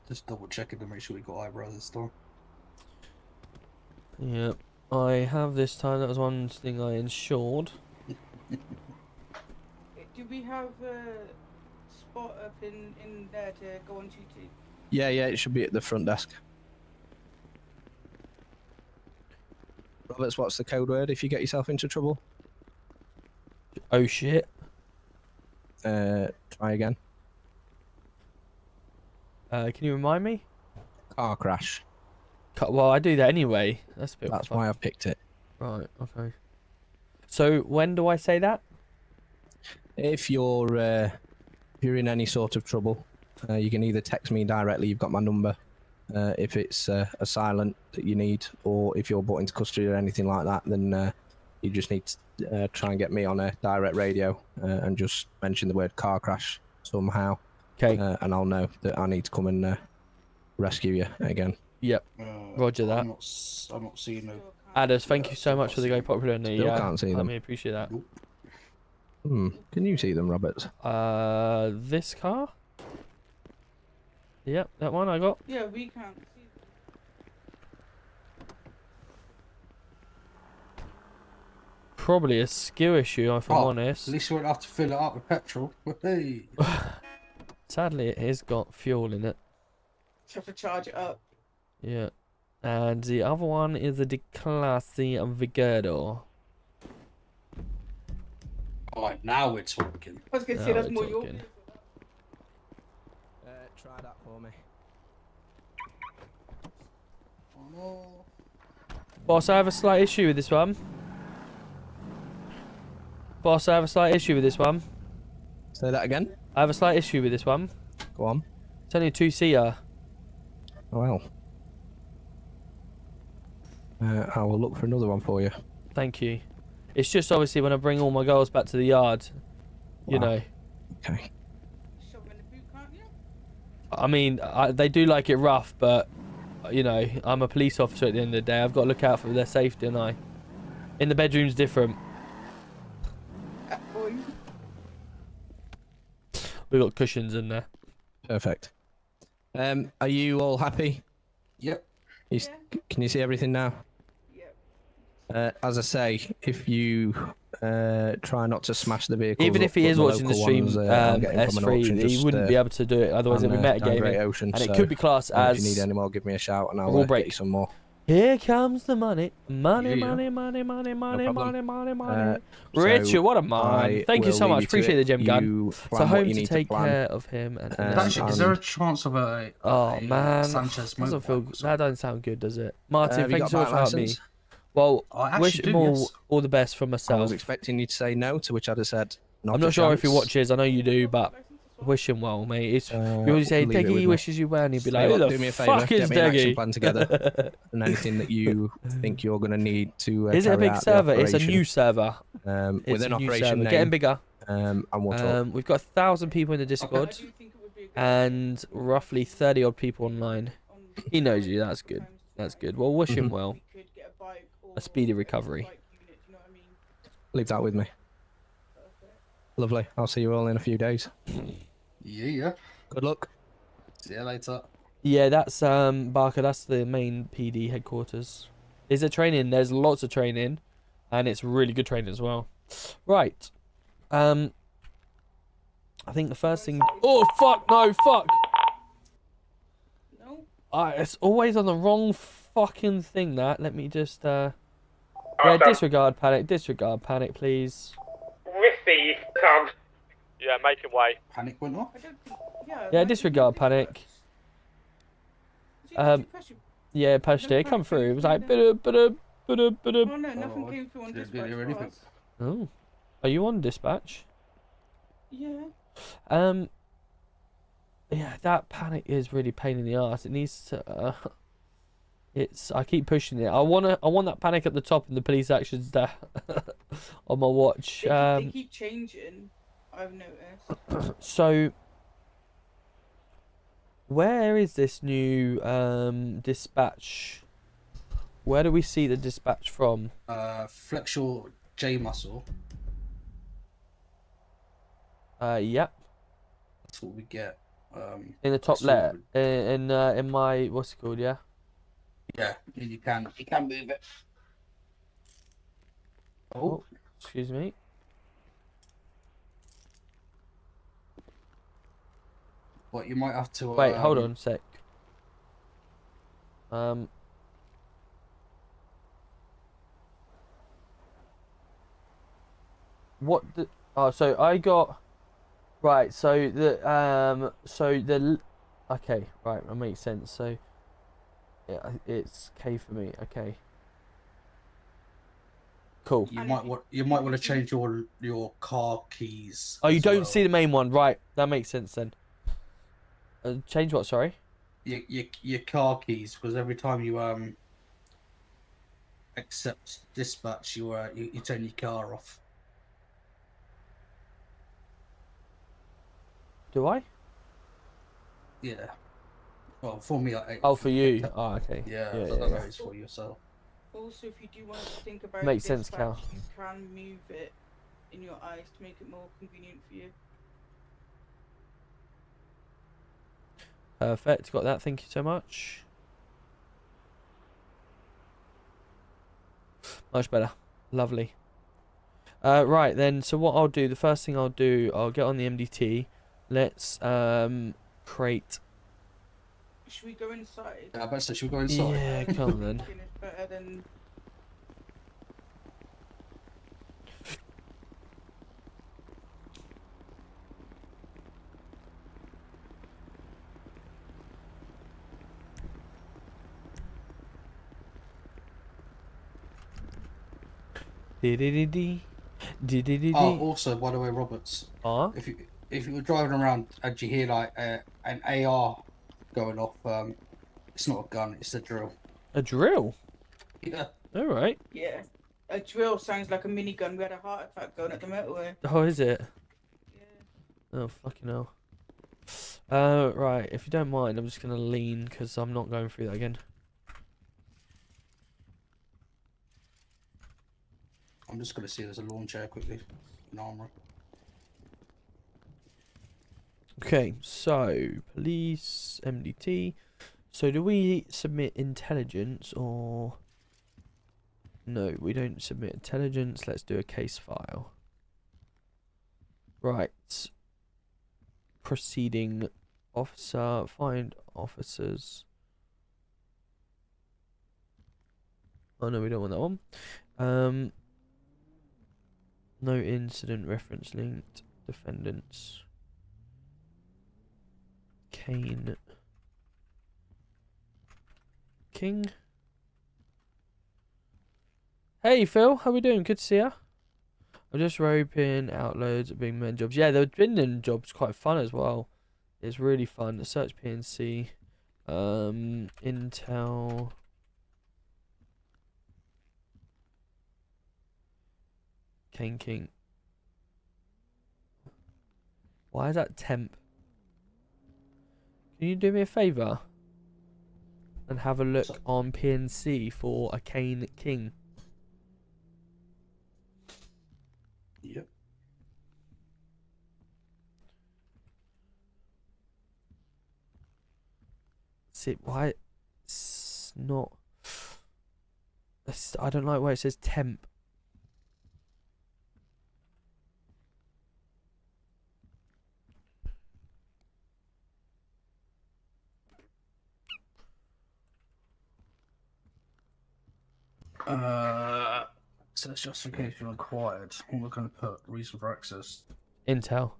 Just double checking to make sure you got eyebrows this time. Yep. I have this time. That was one thing I ensured. Do we have a spot up in there to go on duty? Yeah, it should be at the front desk. Roberts, what's the code word if you get yourself into trouble? Oh shit. Try again. Can you remind me? Car crash. Well, I do that anyway. That's a bit. That's why I've picked it. Right. Okay. So when do I say that? If you're in any sort of trouble, you can either text me directly. You've got my number. If it's a silent that you need, or if you're brought into custody or anything like that, then you just need to try and get me on a direct radio and just mention the word car crash somehow. Okay. And I'll know that I need to come and rescue you again. Yep. Roger that. I'm not seeing no. Adders, thank you so much for the go popular in the. Still can't see them. I appreciate that. Can you see them, Roberts? This car. Yep, that one I got. Yeah, we can't see them. Probably a skill issue, if I'm honest. At least you won't have to fill it up with petrol. Hey. Sadly, it has got fuel in it. You have to charge it up. Yeah. And the other one is a Declassi Vigado. Alright, now we're talking. I was going to Now say that's we're more your talking. vehicle. Try that for me. Boss, I have a slight issue with this one. Boss, I have a slight issue with this one. Say that again. I have a slight issue with this one. Go on. It's only a 2-seater. Oh, well. I will look for another one for you. Thank you. It's just obviously when I bring all my girls back to the yard, you Wow. know. Okay. Shove in the boot, can't you? I mean, they do like it rough, but, you know, I'm a police officer at the end of the day. I've got to look out for their safety, and I. In the bedroom's different. Boy. We've got cushions in there. Perfect. Are you all happy? Yep. Can you see everything now? Yep. As I say, if you try not to smash the vehicle, Even if he is watching the stream, S3, S3, he wouldn't be able to do it. Otherwise, it'd be metagaming. Ocean, And it so, could be classed as. If you need any more, give me a shout, and I'll rule get break. you some more. Here comes the money. Money, Yeah. money, money, money, money, problem. money, money. So Richard, what a man. I Thank you will so leave much. to Appreciate it. the gem gun. You So plan what home you to need take plan. care of him. And Actually, is there a chance of oh man, Sanchez doesn't feel, motorbike? that doesn't sound good, does it? Martin, Have you thank you got so a much bike for helping me. license? Well, I actually wish him do, all, yes. all the best from I myself. was expecting you to say no, to which I'd have said, I'm not sure if he watches. I know you do, but wish him well, mate. It's, you always say, leave it with Deggy me. wishes you well, and he'd be Tell like, you who what, the do me a favour, fuck is get me an action Deggy? plan together, and anything that you think you're going to need to Is it a carry big out the server? It's a operation, new server. It's within a new operation server. name, Getting bigger. and we'll talk. We've got 1,000 people in the Discord and roughly 30 odd people online. He knows you. That's good. That's good. Well, wish him well. A speedy recovery. Leave that with me. Lovely. I'll see you all in a few days. Yeah. Good luck. See you later. Yeah, that's Barker. That's the main PD headquarters. Is there training? There's lots of training, and it's really good training as well. Right. I think the first thing. Oh fuck! No fuck. No. It's always on the wrong fucking thing. That. Let me just. Yeah, disregard panic. Disregard panic, please. Receive, come. Yeah, making way. Panic went off. Yeah, disregard panic. Yeah, pushed it. Come through. It was like. Oh no, nothing came through on Didn't dispatch hear for anything. us. Oh, are you on dispatch? Yeah. Yeah, that panic is really pain in the ass. It needs to. I keep pushing it. I want that panic at the top and the police actions there on my watch. They keep changing. I've noticed. So, where is this new dispatch? Where do we see the dispatch from? Flex your J muscle. Yep. That's what we get. In the top that's what left. In my what's it called? Yeah. Yeah, you can move it. Oh, excuse me. What you might have to Wait, hold on a sec. What the? Oh, so I got. Right, so the okay, right, that makes sense. So it's K for me. Okay. Cool. You might want to change your car keys. Oh, you as don't well. see the main one, right? That makes sense then. Change what? Sorry. Your car keys, because every time you accept dispatch, you turn your car off. Do I? Yeah. Well, for me, Oh, for you. Oh, okay. Yeah, Yeah, I yeah, don't know yeah. it's for yourself. Also, if you do want to think about Makes sense, dispatch, Cal. you can move it in your eyes to make it more convenient for you. Perfect. Got that. Thank you so much. Much better. Lovely. Right then. So what I'll do, the first thing I'll do, I'll get on the MDT. Let's create. Should we go inside? I bet so. Should we go inside? Yeah, come on then. Thinking it's better than. Oh, also, by the way, Roberts. Ah. If you were driving around and you hear like an AR going off, it's not a gun, it's a drill. A drill? Yeah. All right. Yeah. A drill sounds like a minigun. We had a heart attack going at the motorway. Oh, is it? Yeah. Oh, fucking hell. Right. If you don't mind, I'm just gonna lean because I'm not going through that again. I'm just gonna see there's a lawn chair quickly. An armour. Okay, so police MDT. So do we submit intelligence or no? We don't submit intelligence. Let's do a case file. Right. Proceeding officer. Find officers. Oh no, we don't want that one. No incident reference linked. Defendants. Kane King. Hey Phil, how we doing? Good to see ya. I'm just roping out loads of big men jobs. Yeah, the big jobs quite fun as well. It's really fun. Search PNC. Intel. Kane King. Why is that temp? Can you do me a favour and have a look on PNC for a Kane King? Yep. See why it's not. I don't like where it says temp. Search justification required. We're going to put reason for access. Intel.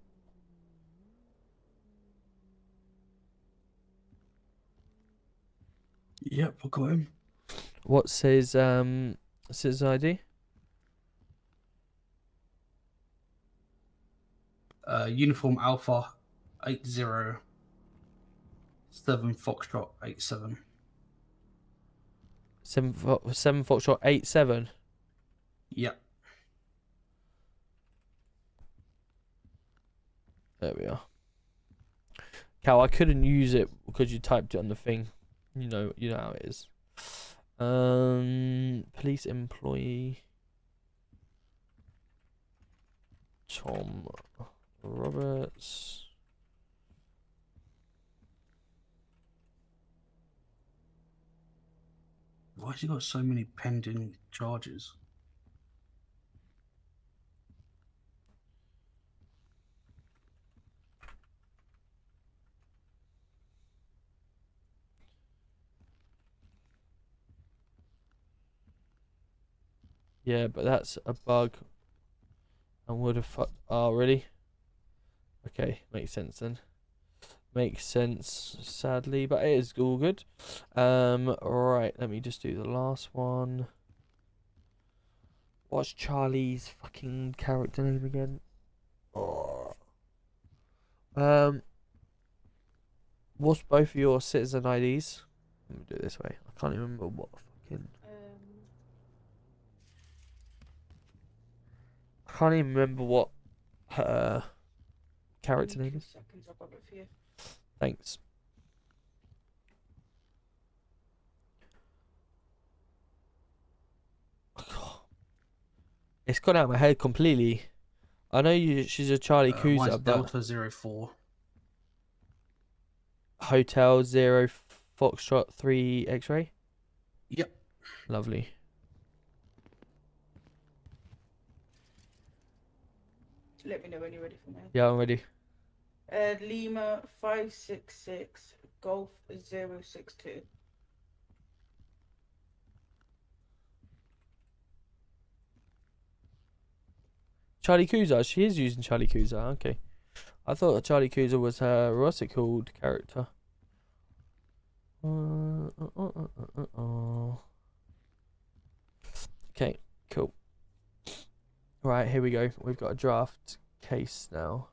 Yep, I got him. What's his ID? Uniform Alpha 80 7 Foxtrot 87. 7 Foxtrot 87. Yep. There we are. Cal, I couldn't use it because you typed it on the thing. You know how it is. Police employee Tom Roberts. Why has he got so many pending charges? Yeah, but that's a bug. And would have fucked. Oh, really? Okay, makes sense then. Makes sense, sadly, but it is all good. Right, let me just do the last one. What's Charlie's fucking character name again? Oh. What's both of your citizen IDs? Let me do it this way. I can't even remember what fucking. I can't even remember what her character name is. Seconds, I've got it for you. Thanks. It's gone out of my head completely. I know she's a Charlie Cruiser, Mine's but Delta 04. Hotel 0 Foxtrot 3 X-ray. Yep. Lovely. Let me know when you're ready for me. Yeah, I'm ready. Lima 566 Golf 062. Charlie Cruiser. She is using Charlie Cruiser. Okay. I thought Charlie Cruiser was her, what's it called, character. Okay, cool. Right, here we go. We've got a draft case now.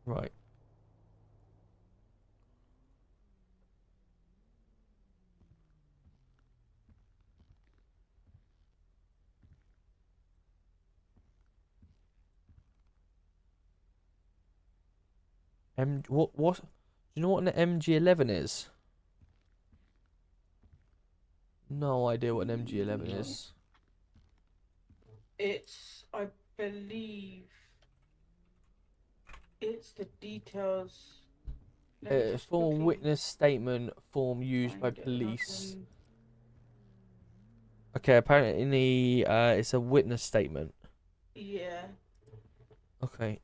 Right. What do you know what an MG11 is? No idea what an MG11 is. It's, I believe, it's the details. Let me just Formal quickly witness statement form used by find it. police. Okay, apparently it's a witness statement. Yeah. Okay.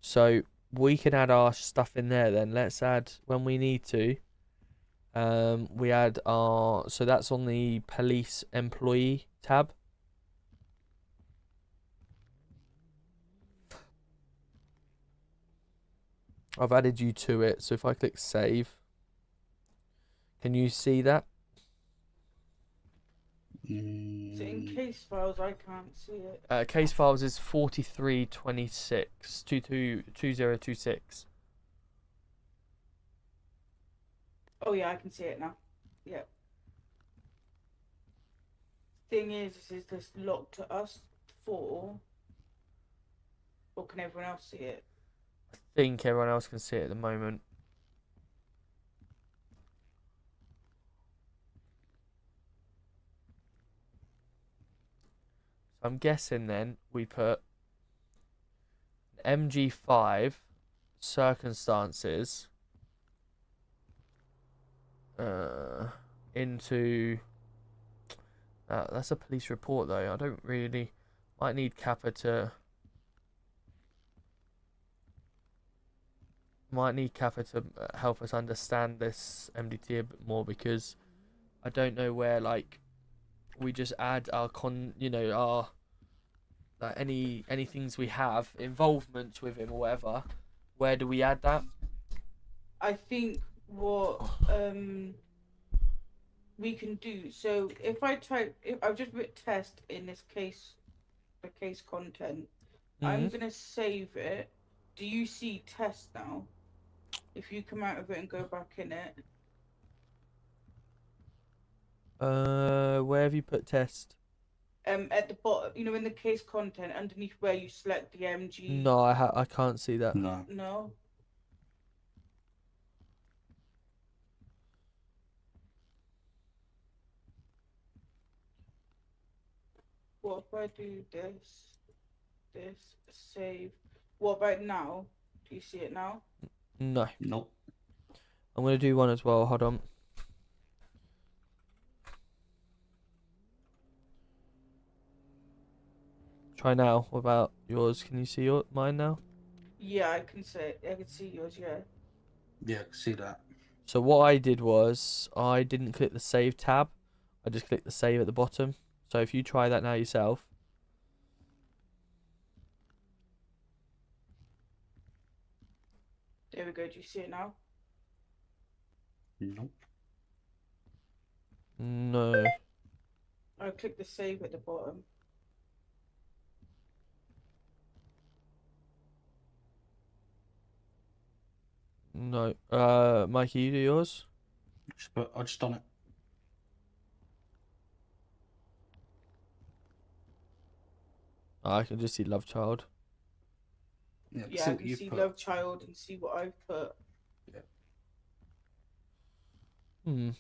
So we can add our stuff in there then. Let's add when we need to. We add our, so that's on the police employee tab. I've added you to it, so if I click save, can you see that? So in case files, I can't see it. Case files is 4326 2026. Oh yeah, I can see it now. Yep. Thing is this locked to us four, or can everyone else see it? I think everyone else can see it at the moment. So I'm guessing then we put MG5 circumstances into that's a police report though. I don't really might need Kappa to help us understand this MDT a bit more, because I don't know where like we just add our our like any things we have involvement with him or whatever. Where do we add that? I think what we can do. So if I've just written test in this case, the case content. I'm gonna save it. Do you see test now? If you come out of it and go back in it. Where have you put test? At the bottom, you know, in the case content, underneath where you select the MG. No, I can't see that. No. No. What if I do this, save? What about now? Do you see it now? No. Nope. I'm gonna do one as well. Hold on. Try now. What about yours? Can you see mine now? Yeah, I can see yours. Yeah. Yeah, I can see that. So what I did was I didn't click the save tab. I just clicked the save at the bottom. So if you try that now yourself. There we go. Do you see it now? Nope. No. I click the save at the bottom. No. Mikey, you do yours? I just done it. Oh, I can just see Love Child. Yeah, Yeah, I can see Love Child and see what I've put. Yeah. Hmm.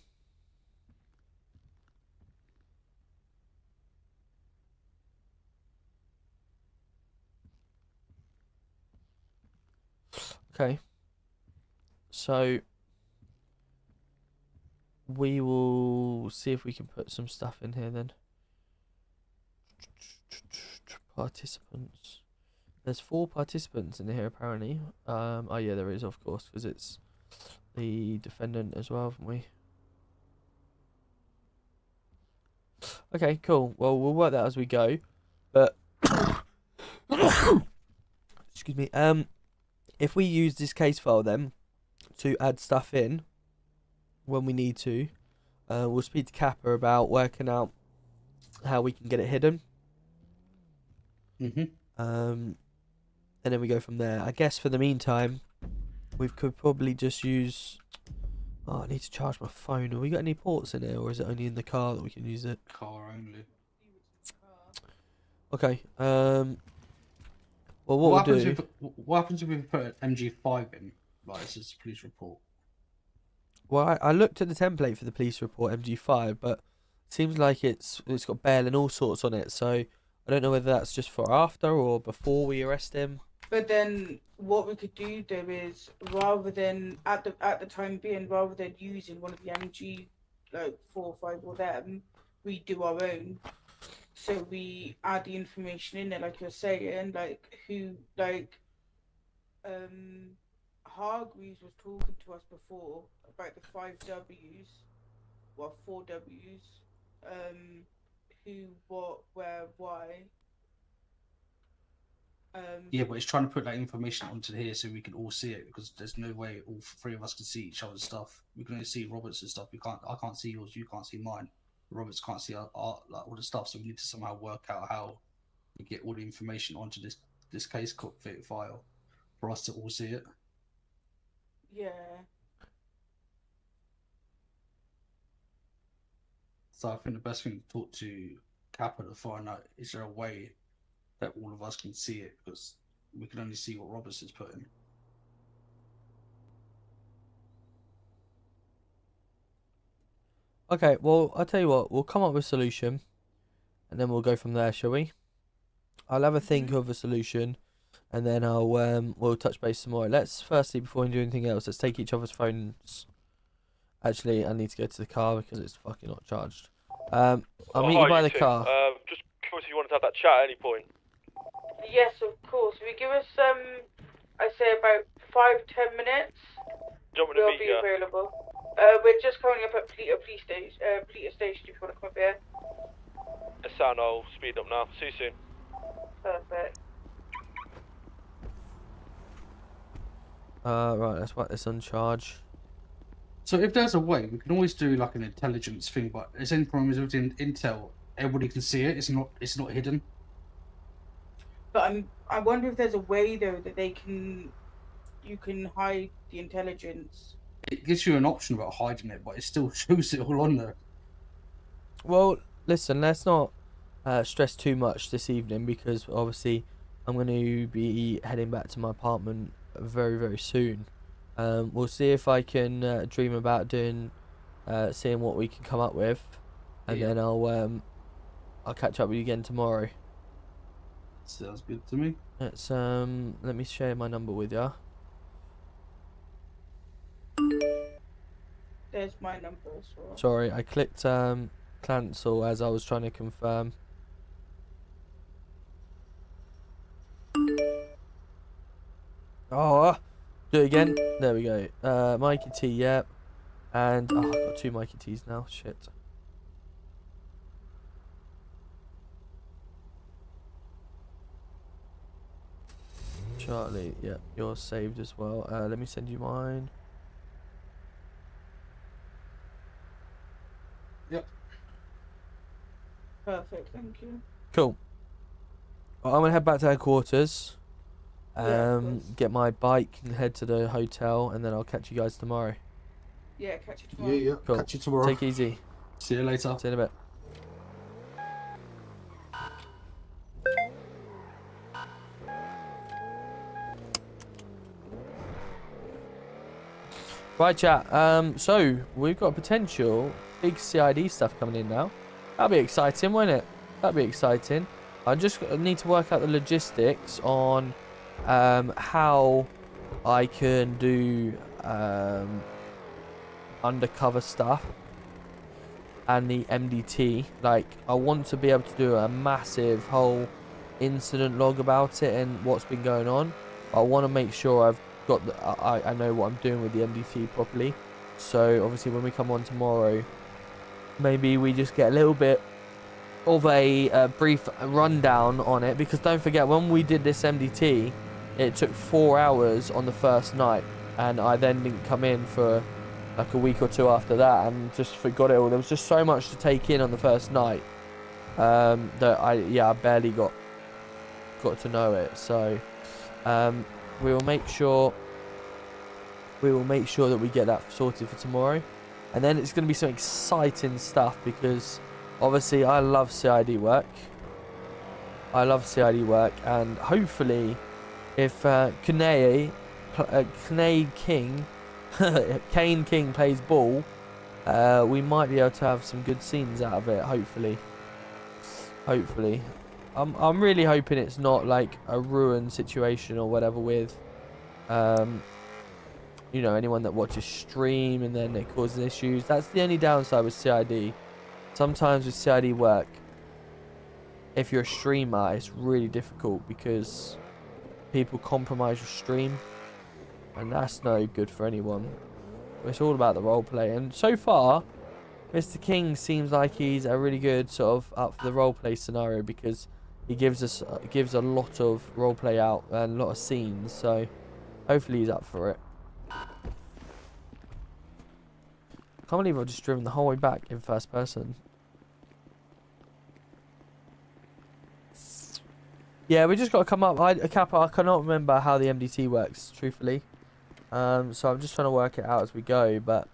Okay. So we will see if we can put some stuff in here then. Participants. There's 4 participants in here apparently. Oh yeah, there is, of course, because it's the defendant as well, haven't we? Okay, cool. Well, we'll work that as we go. But excuse me. If we use this case file then to add stuff in when we need to, we'll speak to Kappa about working out how we can get it hidden. And then we go from there. I guess for the meantime, we could probably just use. Oh, I need to charge my phone. Have we got any ports in here, or is it only in the car that we can use it? Car only. Okay. Well, what we'll do. What happens if we put an MG5 in? Like, this is a police report. Well, I looked at the template for the police report MG5, but it seems like it's got bail and all sorts on it. So I don't know whether that's just for after or before we arrest him. But then what we could do though is, rather than at the time being, rather than using one of the MG like 4 or 5 or them, we do our own. So we add the information in there, like you're saying, like who, like Hargreaves was talking to us before about the 5 W's, well 4 W's, who, what, where, why. Yeah, but it's trying to put that information onto here so we can all see it, because there's no way all 3 of us can see each other's stuff. We can only see Robert's stuff. I can't see yours. You can't see mine. Roberts can't see our like all the stuff. So we need to somehow work out how we get all the information onto this case cockpit file for us to all see it. Yeah. So I think the best thing to talk to Kappa to find out, is there a way that all of us can see it, because we can only see what Roberts has put in. Okay, well, I'll tell you what, we'll come up with a solution and then we'll go from there, shall we? I'll have a think of a solution and then we'll touch base some more. Let's firstly, before we do anything else, let's take each other's phones. Actually, I need to go to the car because it's fucking not charged. I'll meet you by the car. Just curious if you wanted to have that chat at any point. Yes, of course. We give us I say about 5-10 minutes. Do you want me to We'll meet be you? available. We're just coming up at Pleater Station if you want to come up here. It's sound, I'll speed up now. See you soon. Perfect. Right, let's whack this on charge. So if there's a way, we can always do like an intelligence thing, but there's any problem with intel, everybody can see it. It's not hidden. But I wonder if there's a way though that you can hide the intelligence. It gives you an option about hiding it, but it still shows it all on there. Well, listen, let's not stress too much this evening because obviously I'm going to be heading back to my apartment very, very soon. We'll see if I can dream about doing, seeing what we can come up with, and then I'll catch up with you again tomorrow. Sounds good to me. Let's let me share my number with you. There's my number as well. Sorry, I clicked cancel as I was trying to confirm. Oh, do it again. There we go. Mikey T, yep. And oh, I've got 2 Mikey T's now. Shit. Charlie, yep, you're saved as well. Let me send you mine. Yep. Perfect, thank you. Cool. Well, I'm gonna head back to headquarters. Get my bike and head to the hotel, and then I'll catch you guys tomorrow. Yeah, catch you tomorrow. Yeah. Cool. Catch you tomorrow. Take it easy. See you later. See you in a bit. Right, chat. So we've got potential big CID stuff coming in now. That'll be exciting, won't it? That'll be exciting. I just need to work out the logistics on how I can do undercover stuff and the MDT. Like, I want to be able to do a massive whole incident log about it and what's been going on. I want to make sure I've got the, I know what I'm doing with the MDT properly. So obviously when we come on tomorrow, maybe we just get a little bit of a brief rundown on it, because don't forget, when we did this MDT, it took 4 hours on the first night, and I then didn't come in for like a week or two after that and just forgot it all. There was just so much to take in on the first night that I barely got to know it. So we will make sure that we get that sorted for tomorrow, and then it's going to be some exciting stuff, because obviously I love CID work. And hopefully if Kane King Kane King plays ball, we might be able to have some good scenes out of it, hopefully. I'm really hoping it's not like a ruined situation or whatever with you know, anyone that watches stream and then it causes issues. That's the only downside with CID. Sometimes with CID work, if you're a streamer, it's really difficult because people compromise your stream, and that's no good for anyone. It's all about the roleplay, and so far Mr. King seems like he's a really good sort of up for the roleplay scenario, because he gives a lot of roleplay out and a lot of scenes, so hopefully he's up for it. Can't believe I've just driven the whole way back in first person. Yeah, we just got to come up. I cannot remember how the MDT works, truthfully. So I'm just trying to work it out as we go. But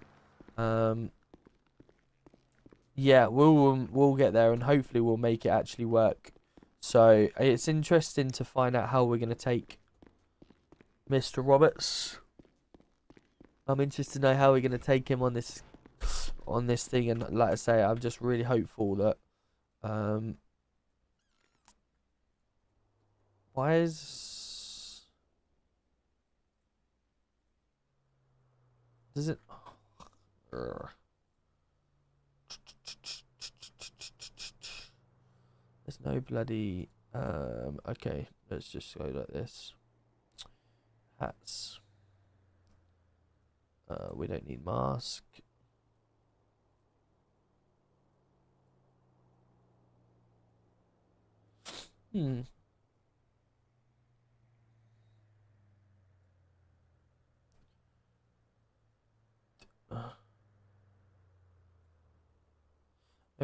yeah, we'll get there, and hopefully we'll make it actually work. So it's interesting to find out how we're going to take Mr. Roberts. I'm interested to know how we're going to take him on this thing, and like I say, I'm just really hopeful that why is does it there's no bloody okay, let's just go like this. Hats, we don't need mask. I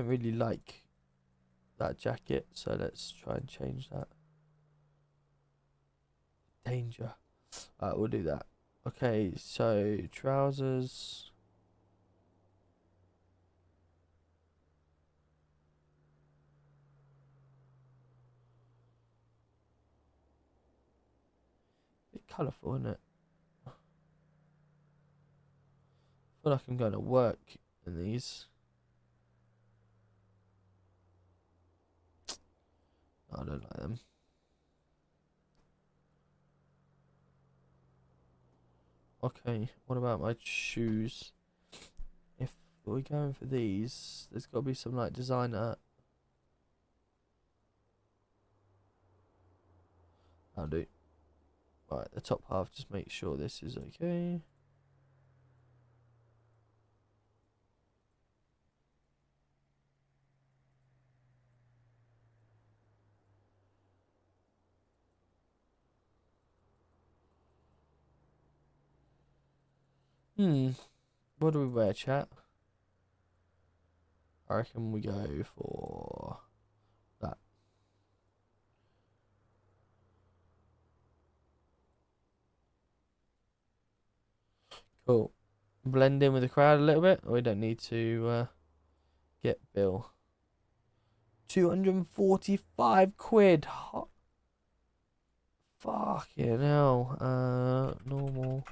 don't really like that jacket, so let's try and change that. Danger. Alright, we'll do that. Okay, so trousers. Bit colourful, isn't it? I feel like I'm going to work in these. No, I don't like them. Okay, what about my shoes? If we're going for these, there's got to be some like designer. I'll do. Right, the top half, just make sure this is okay. What do we wear, chat? I reckon we go for that. Cool. Blend in with the crowd a little bit. We don't need to get Bill. 245 quid. Hot. Fucking hell. Normal.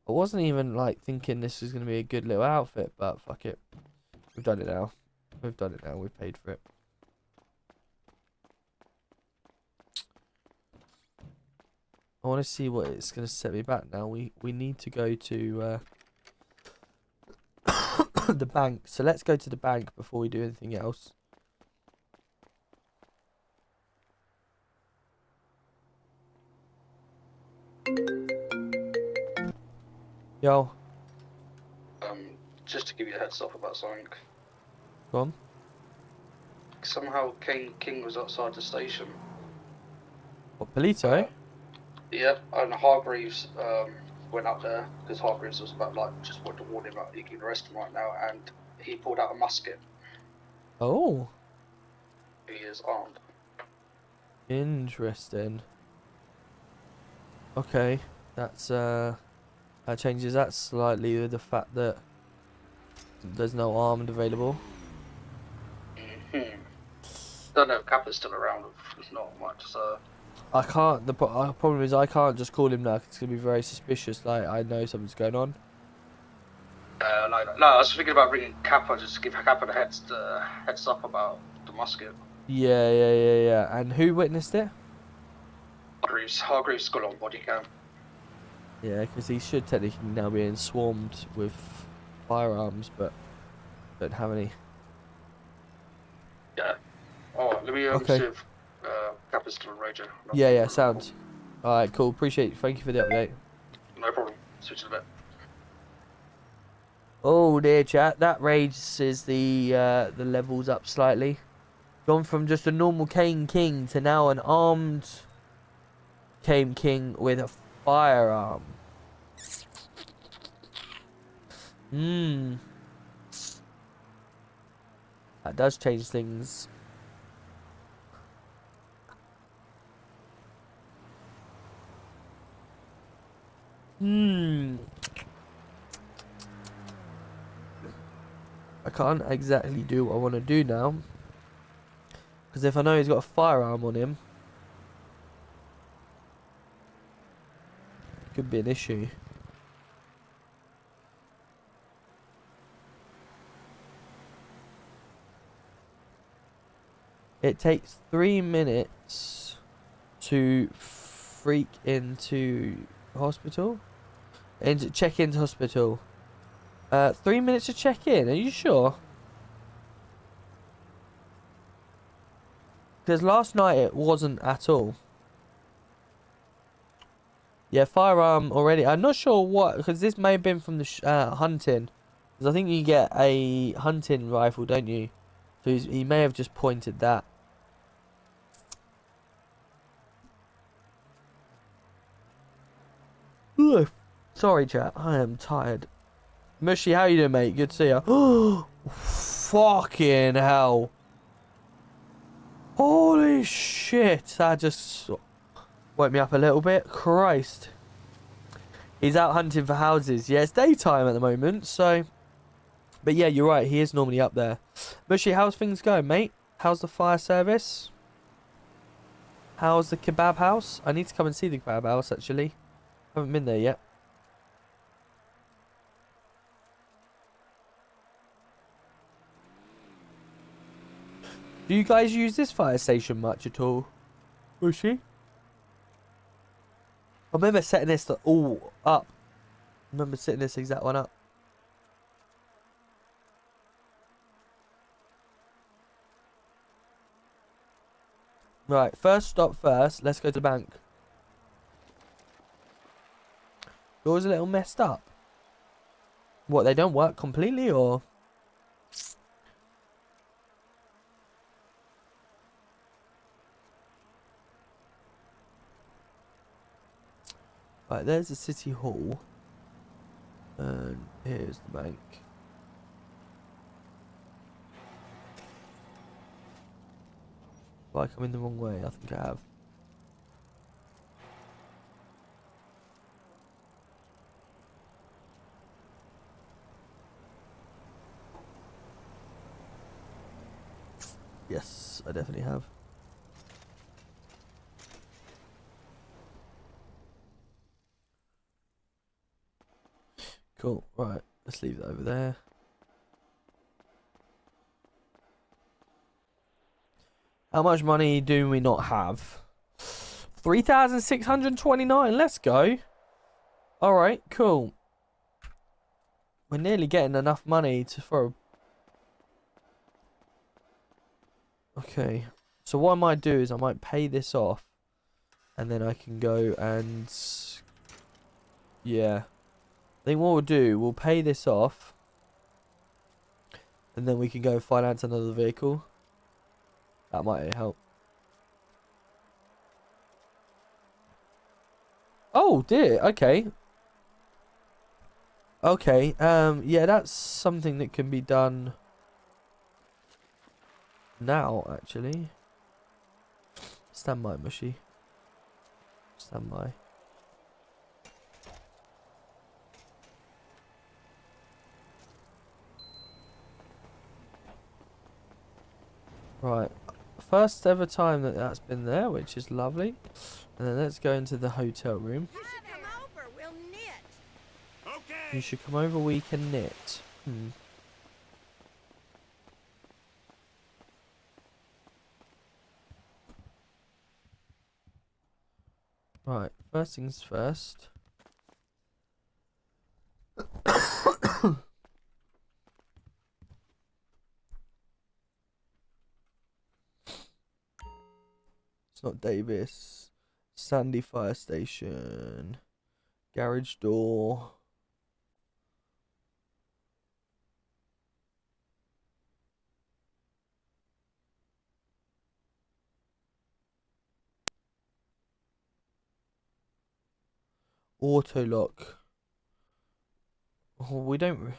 I wasn't even like thinking this was going to be a good little outfit, but fuck it. We've done it now. We've paid for it. I want to see what it's going to set me back now. We need to go to the bank. So let's go to the bank before we do anything else. Yo. Just to give you a heads up about something. Go on. Somehow King was outside the station. What, Polito? Yeah, and Hargreaves went up there because Hargreaves was about like just wanted to warn him about you can arrest him right now, and he pulled out a musket. Oh. He is armed. Interesting. Okay, that's that changes that slightly with the fact that there's no armed available. Don't know if Kappa's still around. There's not much, so. I can't. The problem is I can't just call him now. 'Cause it's gonna be very suspicious. Like I know something's going on. No, I was thinking about ringing Kappa just to give Kappa the heads up about the musket. Yeah. And who witnessed it? Hargreaves got on body cam. Yeah, because he should technically now be swarmed with firearms, but don't have any. Yeah. Alright, let me Okay. see if Kappa's still in Rager. Yeah, sounds. Alright, cool. Appreciate it. Thank you for the update. No problem. Switch to the bit. Oh dear, chat. That raises the levels up slightly. Gone from just a normal Cane King to now an armed Cane King with a firearm. That does change things. I can't exactly do what I want to do now. Because if I know he's got a firearm on him, it could be an issue. It takes 3 minutes to freak into hospital. And check into hospital. 3 minutes to check in. Are you sure? Because last night it wasn't at all. Yeah, firearm already. I'm not sure what, because this may have been from the hunting. Because I think you get a hunting rifle, don't you? So he may have just pointed that. Ugh. Sorry, chat. I am tired. Mushy, how you doing, mate? Good to see you. Oh, fucking hell. Holy shit. That just woke me up a little bit. Christ. He's out hunting for houses. Yeah, it's daytime at the moment, so... But yeah, you're right. He is normally up there. Mushy, how's things going, mate? How's the fire service? How's the kebab house? I need to come and see the kebab house, actually. Haven't been there yet. Do you guys use this fire station much at all? Mushy? I remember setting this all up. I remember setting this exact one up. Right, first stop first. Let's go to the bank. Door's a little messed up. What, they don't work completely, or? Right, there's the city hall. And here's the bank. Have I come in the wrong way? I think I have. Yes, I definitely have. Cool. Right, let's leave that over there. How much money do we not have? 3,629. Let's go. All right, cool. We're nearly getting enough money to throw. Okay. So what I might do is I might pay this off, and then I can go and yeah. I think what we'll do, we'll pay this off, and then we can go finance another vehicle. That might help. Oh dear. Okay. Okay. Yeah, that's something that can be done now, actually. Stand by, Mushy. Stand by. Right. First ever time that that's been there, which is lovely. And then let's go into the hotel room. You should come over. We'll knit. Okay. You should come over, we can knit. Right, first things first. It's not Davis. Sandy Fire Station. Garage door. Auto lock. Oh, we don't.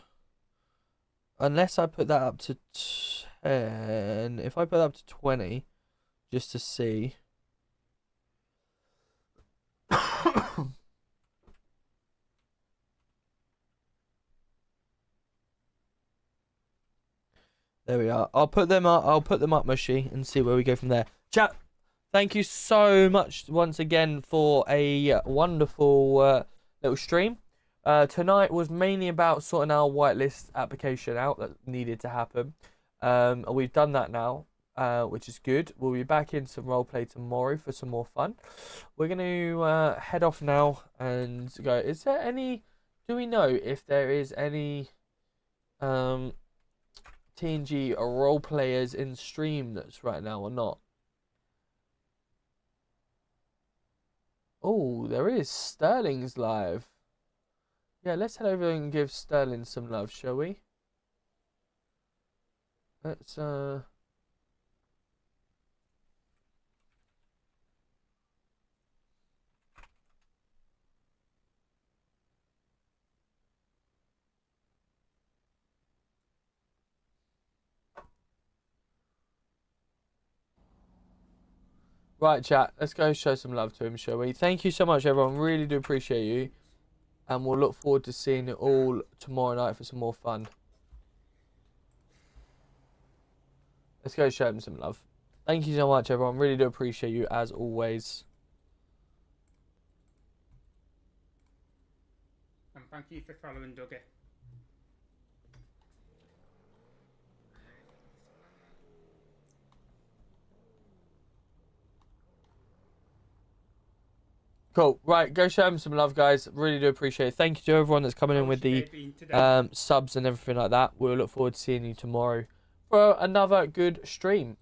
Unless I put that up to 10. If I put that up to 20, just to see. There we are. I'll put them up. I'll put them up, Mushy, and see where we go from there. Chat. Thank you so much once again for a wonderful little stream. Tonight was mainly about sorting our whitelist application out that needed to happen. We've done that now, which is good. We'll be back in some roleplay tomorrow for some more fun. We're going to head off now and go. Is there any... Do we know if there is any TNG role players in stream that's right now or not? Oh, there is. Sterling's live. Yeah, let's head over and give Sterling some love, shall we? Let's Right, chat. Let's go show some love to him, shall we? Thank you so much, everyone. Really do appreciate you. And we'll look forward to seeing it all tomorrow night for some more fun. Let's go show him some love. Thank you so much, everyone. Really do appreciate you, as always. And thank you for following Dougie. Cool. Right, go show him some love, guys. Really do appreciate it. Thank you to everyone that's coming in with the subs and everything like that. We'll look forward to seeing you tomorrow for another good stream.